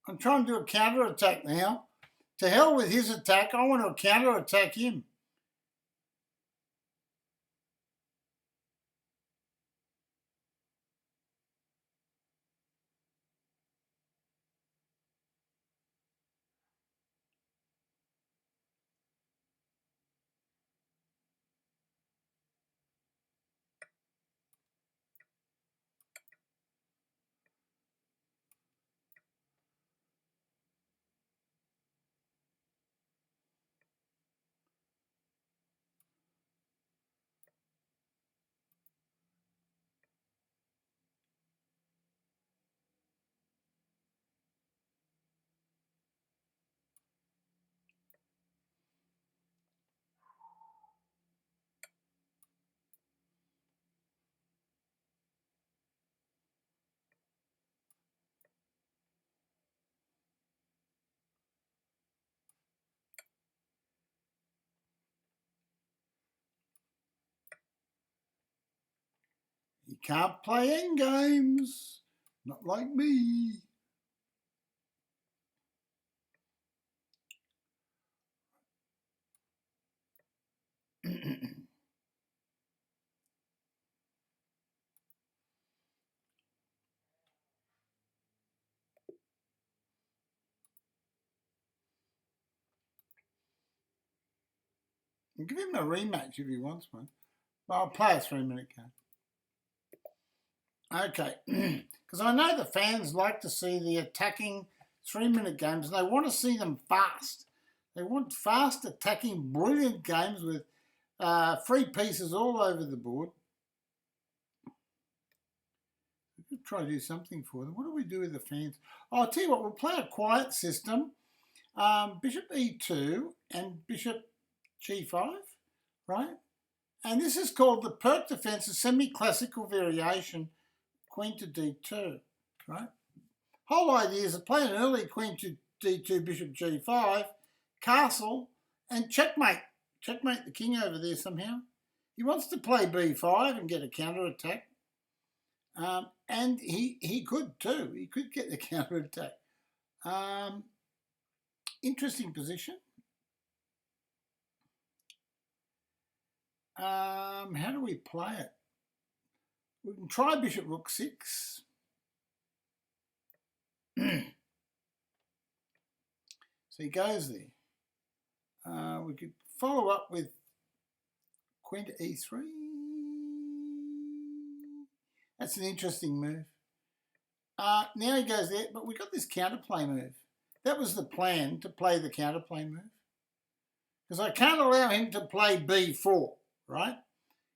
[SPEAKER 1] I'm trying to do a counter-attack now. To hell with his attack. I want to counter-attack him. He can't play endgames. Not like me. Give him a rematch if he wants one. But I'll play a 3-minute game. Okay, because I know the fans like to see the attacking 3-minute games and they want to see them fast. They want fast attacking, brilliant games with free pieces all over the board. We could try to do something for them. What do we do with the fans? Oh, I'll tell you what, we'll play a quiet system. Bishop e2 and bishop g5, right? And this is called the Perk defense, a semi-classical variation, queen to d2, right? Whole idea is to play an early queen to d2, bishop g5, castle, and checkmate. Checkmate the king over there somehow. He wants to play b5 and get a counter-attack. And he could too. He could get the counter-attack. Interesting position. How do we play it? We can try bishop rook 6. So he goes there. We could follow up with queen to e3. That's an interesting move. Now he goes there, but we got this counterplay move. That was the plan, to play the counterplay move. Because I can't allow him to play b4, right?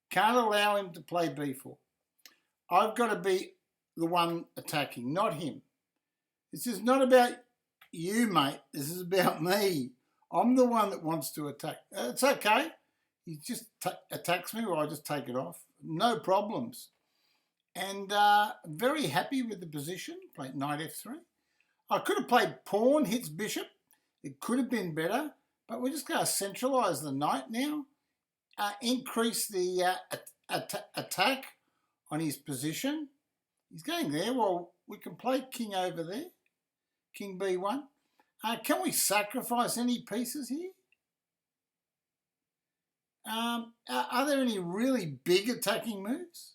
[SPEAKER 1] Can't allow him to play b4. I've got to be the one attacking, not him. This is not about you, mate. This is about me. I'm the one that wants to attack. It's okay. He just attacks me or I just take it off. No problems. And very happy with the position. Played knight f3. I could have played pawn, hits bishop. It could have been better. But we're just going to centralise the knight now. Increase the attack on his position. He's going there. Well, we can play king over there. King b1. Can we sacrifice any pieces here? Are there any really big attacking moves?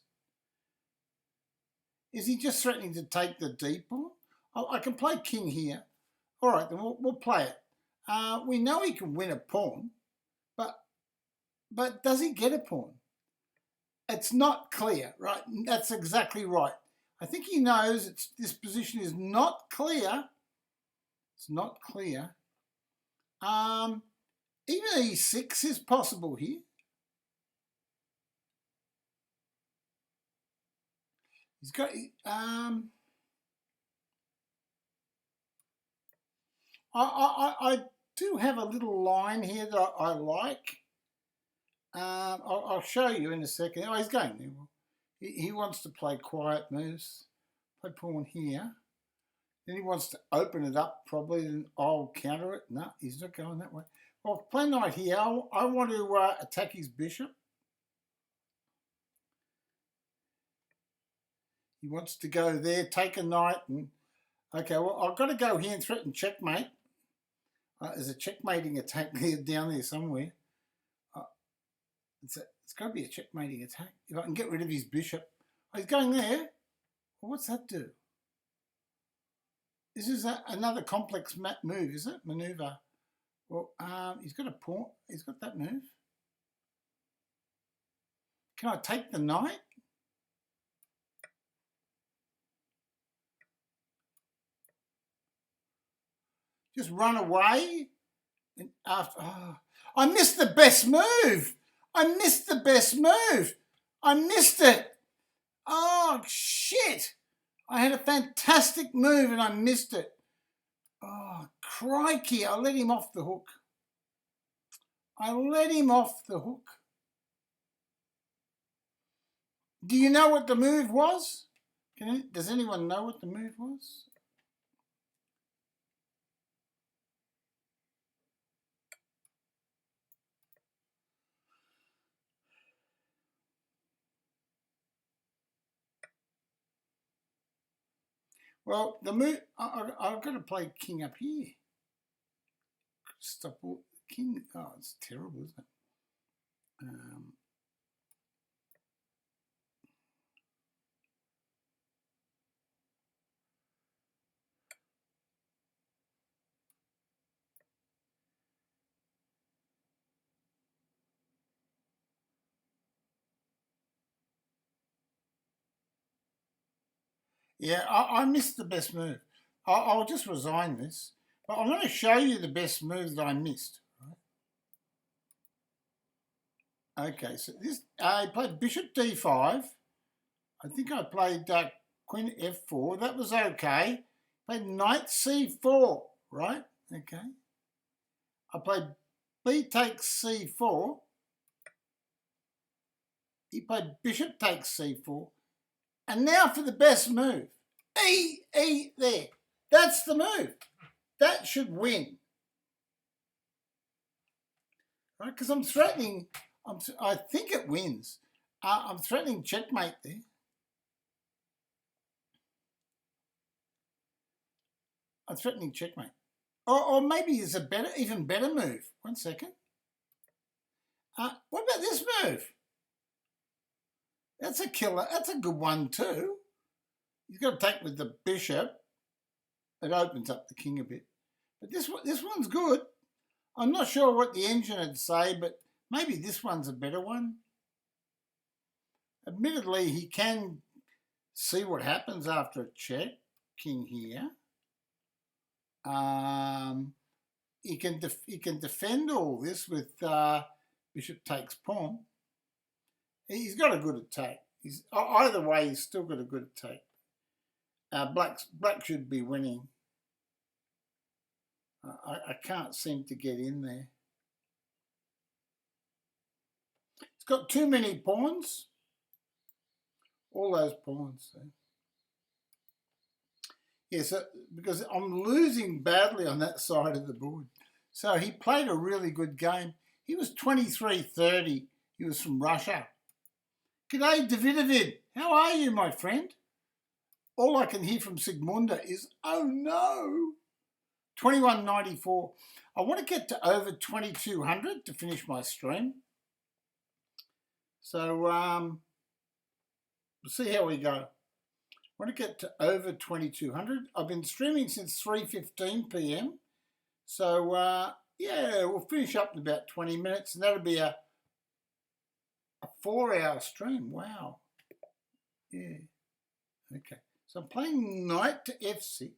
[SPEAKER 1] Is he just threatening to take the d pawn? I can play king here. All right, then we'll play it. We know he can win a pawn, but does he get a pawn? It's not clear, right? That's exactly right. I think he knows this position is not clear. It's not clear. Even e6 is possible here. He's got. I do have a little line here that I like. I'll show you in a second. Oh, he's going there. He wants to play quiet moves. Play pawn here. Then he wants to open it up probably, and I'll counter it. No, he's not going that way. Well, play knight here. I want to attack his bishop. He wants to go there, take a knight, and okay, well, I've got to go here and threaten checkmate. There's a checkmating attack there, down there somewhere. It's got to be a checkmating attack. If I can get rid of his bishop. Oh, he's going there. Well, what's that do? This is another complex move, is it? Maneuver. Well, he's got a pawn. He's got that move. Can I take the knight? Just run away. And after, I missed the best move. I missed the best move. I missed it. Oh, shit. I had a fantastic move and I missed it. Oh, crikey. I let him off the hook. I let him off the hook. Do you know what the move was? Does anyone know what the move was? Well, the move, I've got to play king up here. Stop all, king, oh, it's terrible, isn't it? Yeah, I missed the best move. I'll just resign this. But I'm going to show you the best move that I missed. Right? Okay, so this I played bishop d5. I think I played queen f4. That was okay. Played knight c4, right? Okay. I played b takes c4. He played bishop takes c4. And now for the best move. E, there. That's the move. That should win. Right? Because I'm threatening, I think it wins. I'm threatening checkmate there. I'm threatening checkmate. Or maybe there's a even better move. 1 second. What about this move? That's a killer. That's a good one too. He's got to take with the bishop. It opens up the king a bit. But this one's good. I'm not sure what the engine would say, but maybe this one's a better one. Admittedly, he can see what happens after a check. King here. He can defend all this with bishop takes pawn. He's got a good attack. Either way, he's still got a good attack. Black should be winning. I can't seem to get in there. It's got too many pawns. All those pawns. So. Yeah, so because I'm losing badly on that side of the board. So he played a really good game. He was 23-30. He was from Russia. G'day, Davidovin. How are you, my friend? All I can hear from Sigmunda is, oh no. 21.94. I want to get to over 2,200 to finish my stream. So we'll see how we go. want to get to over 2200. I've been streaming since 3:15 p.m. So, yeah, we'll finish up in about 20 minutes, and that'll be a 4-hour stream. Wow. Yeah. Okay. So I'm playing knight to f6.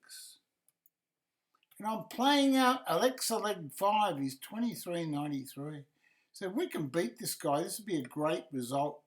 [SPEAKER 1] And I'm playing out Alexa leg 5. He's 23.93. So if we can beat this guy, this would be a great result.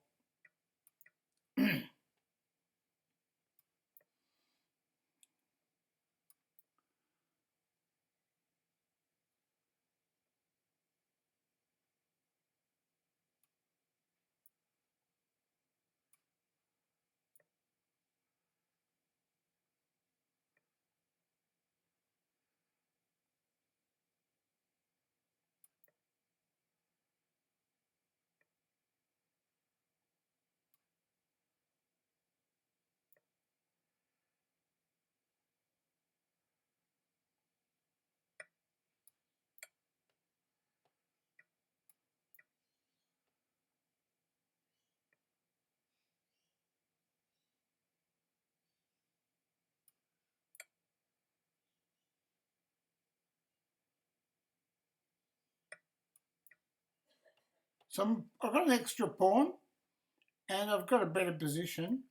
[SPEAKER 1] So I've got an extra pawn, and I've got a better position.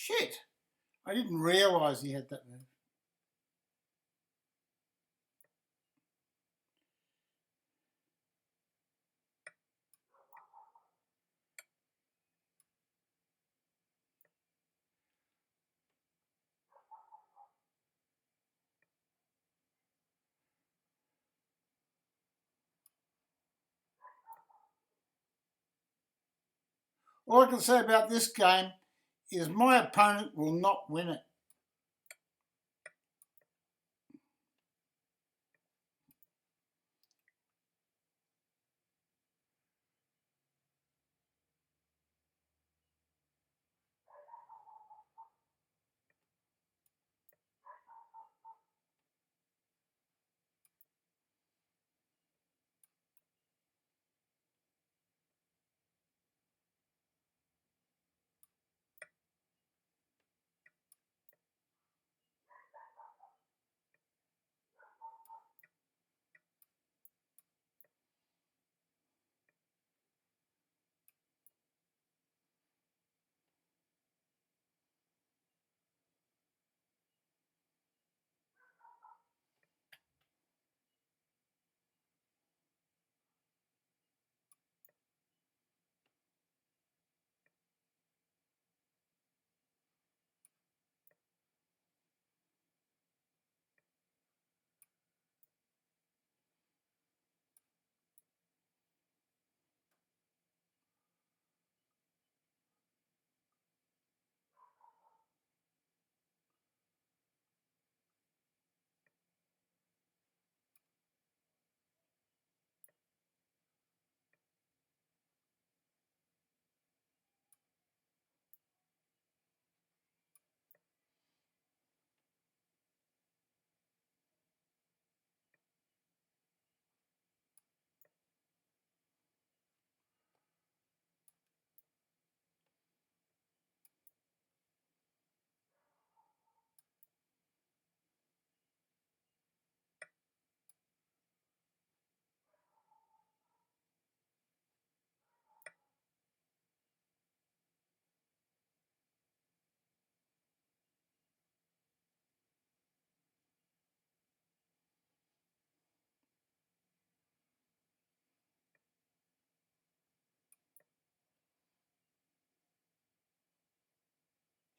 [SPEAKER 1] Shit! I didn't realise he had that move. All I can say about this game is my opponent will not win it.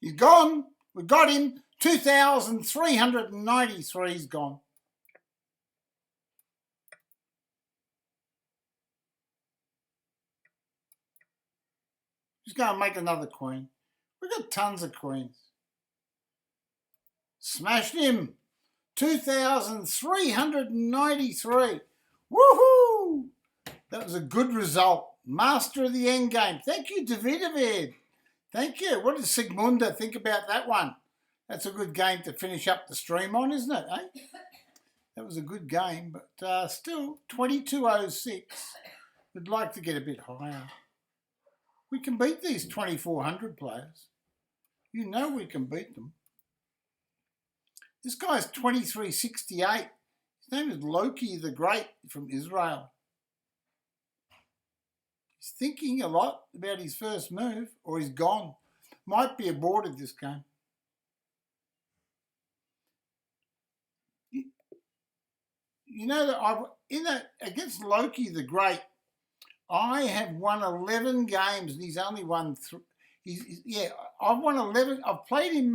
[SPEAKER 1] He's gone. We got him. 2,393 is gone. Just going to make another queen. We've got tons of queens. Smashed him. 2,393. Woohoo! That was a good result. Master of the endgame. Thank you, David. Thank you. What did Sigmunda think about that one? That's a good game to finish up the stream on, isn't it? Eh? That was a good game, but still 2206. We'd like to get a bit higher. We can beat these 2,400 players. You know we can beat them. This guy's 2368. His name is Loki the Great from Israel. He's thinking a lot about his first move, or he's gone. Might be aborted this game. You know that against Loki the Great, I have won 11 games and he's only won 3. I've won 11. I've played him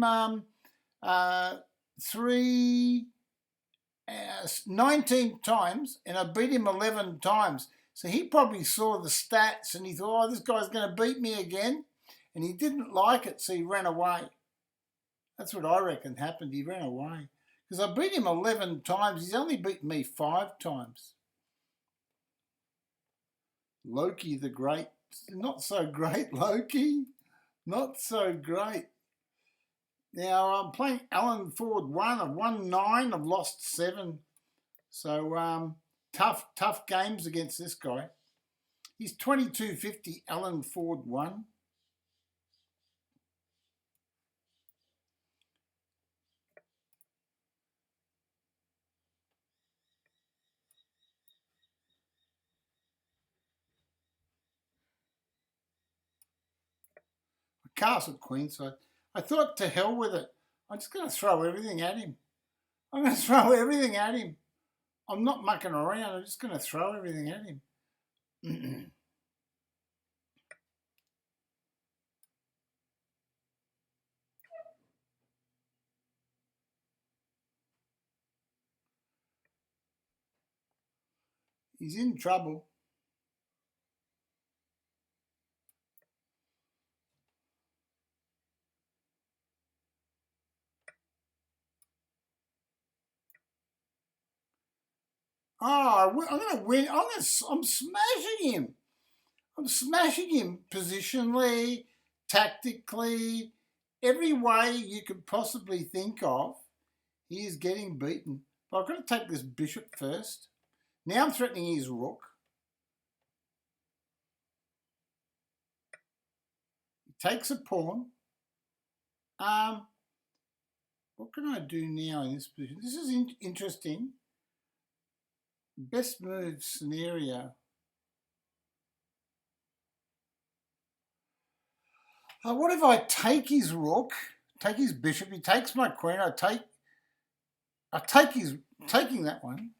[SPEAKER 1] 19 times and I beat him 11 times. So he probably saw the stats and he thought, oh, this guy's going to beat me again. And he didn't like it, so he ran away. That's what I reckon happened. He ran away. Because I beat him 11 times. He's only beaten me 5 times. Loki the Great. Not so great, Loki. Not so great. Now, I'm playing Alan Ford 1. I've won 9. I've lost 7. So, tough games against this guy. He's 2250, Alan Ford 1. Castle Queen, so I thought to hell with it. I'm just going to throw everything at him. I'm going to throw everything at him. I'm not mucking around. I'm just going to throw everything at him. He's in trouble. Oh, I'm going to win. I'm smashing him. I'm smashing him positionally, tactically, every way you could possibly think of. He is getting beaten. But I've got to take this bishop first. Now I'm threatening his rook. He takes a pawn. What can I do now in this position? This is interesting. Best move scenario. What if I take his rook, take his bishop, he takes my queen, taking that one.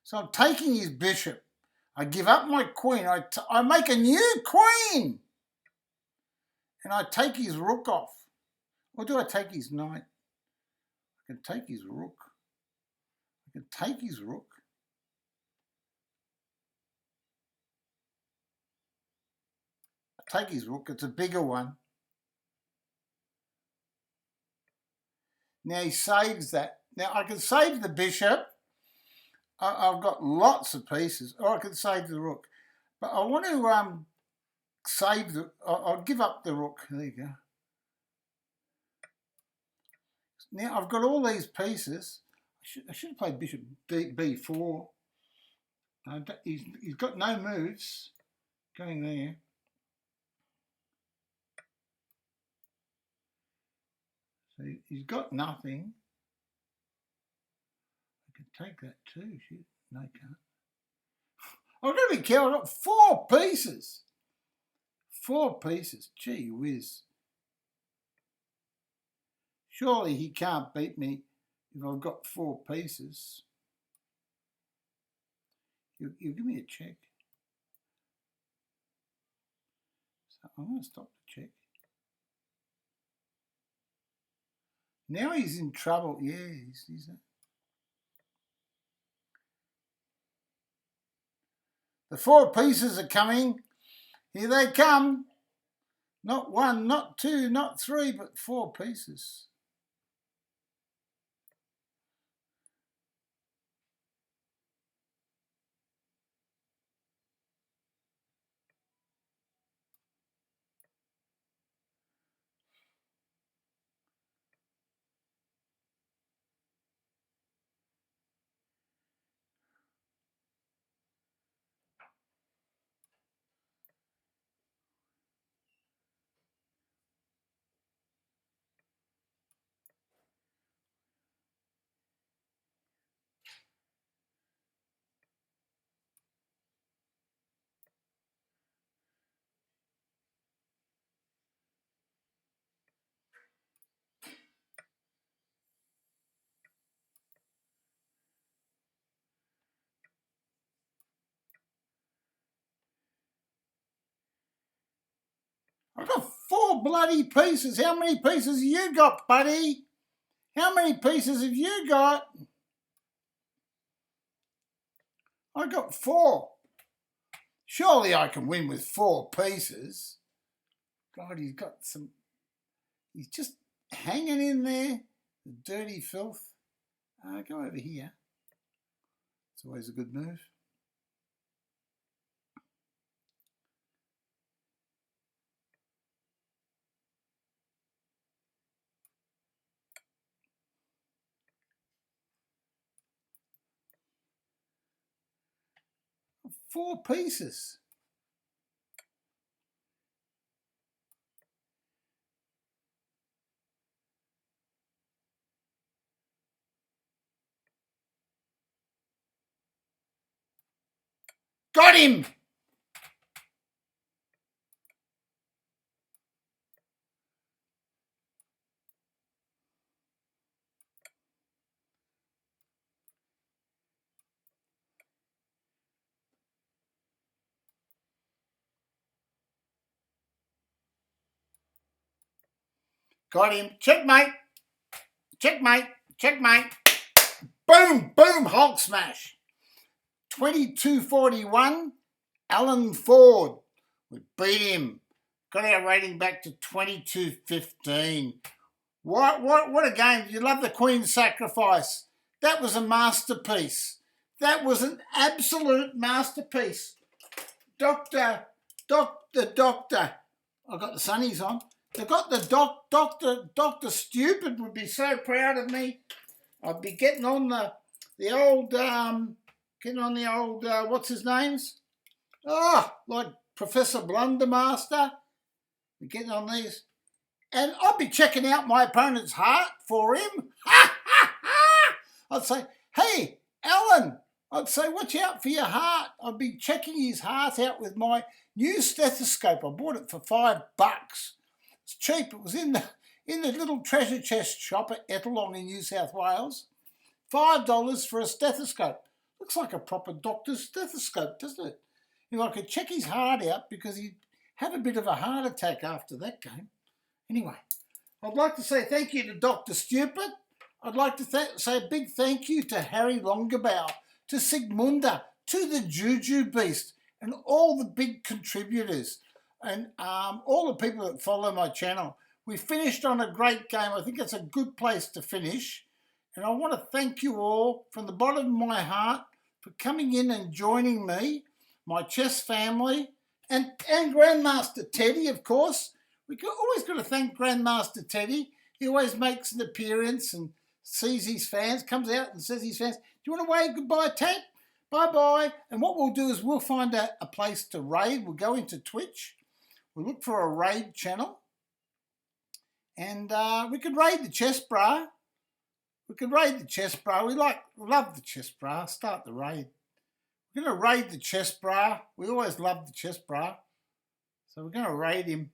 [SPEAKER 1] So I'm taking his bishop. I give up my queen. I make a new queen. And I take his rook off. Or do I take his knight? I can take his rook. I can take his rook. I take his rook. It's a bigger one. Now he saves that. Now I can save the bishop. I've got lots of pieces. Or I can save the rook. But I want to save the... I'll give up the rook. There you go. Now I've got all these pieces. I should have played bishop b4. He's got no moves going there. So he's got nothing. I can take that too. Shit. No, I can't. I've got to be careful. I've got 4 pieces. 4 pieces. Gee whiz. Surely he can't beat me if I've got 4 pieces. You give me a check. So I'm going to stop the check. Now he's in trouble. Yeah, the 4 pieces are coming. Here they come. Not 1, not 2, not 3, but 4 pieces. I've got 4 bloody pieces. How many pieces have you got, buddy? How many pieces have you got? I got 4. Surely I can win with 4 pieces. God, he's got some... He's just hanging in there. The dirty filth. Go over here. It's always a good move. Four pieces. Got him! Got him. Checkmate. Checkmate. Checkmate. Boom, boom, Hulk smash. 2241, Alan Ford. We beat him. Got our rating back to 2215. What a game. You love the Queen's Sacrifice. That was a masterpiece. That was an absolute masterpiece. Doctor. I've got the sunnies on. They've got the DoctorStupid would be so proud of me. I'd be getting on the old what's his names? Like Professor Blundermaster. We're getting on these. And I'd be checking out my opponent's heart for him. I'd say, hey, Alan, I'd say, watch out for your heart. I'd be checking his heart out with my new stethoscope. I bought it for $5. It's cheap. It was in the little treasure chest shop at Ettalong in New South Wales. $5 for a stethoscope. Looks like a proper doctor's stethoscope, doesn't it? You know, I could check his heart out because he'd have a bit of a heart attack after that game. Anyway, I'd like to say thank you to DoctorStupid. I'd like to say a big thank you to Harry Longabow, to Sigmunda, to the Juju Beast, and all the big contributors, and all the people that follow my channel. We finished on a great game. I think it's a good place to finish. And I want to thank you all from the bottom of my heart for coming in and joining me, my chess family, and Grandmaster Teddy, of course. We always got to thank Grandmaster Teddy. He always makes an appearance and sees his fans, comes out and says his fans, do you want to wave goodbye, Ted? Bye-bye. And what we'll do is we'll find a place to raid. We'll go into Twitch. We'll look for a raid channel. And we could raid the chess bra. We could raid the chess bra. We love the chess bra. Start the raid. We're going to raid the chess bra. We always love the chess bra. So we're going to raid him.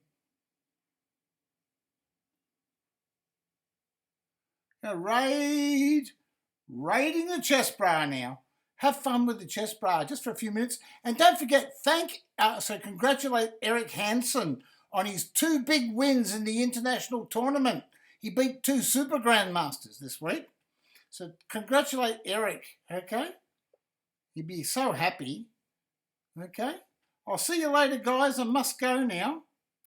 [SPEAKER 1] Raiding the chess bra now. Have fun with the chess bra just for a few minutes. And don't forget, congratulate Eric Hansen on his 2 big wins in the international tournament. He beat 2 super grandmasters this week. So congratulate Eric, okay? He'd be so happy, okay? I'll see you later, guys. I must go now.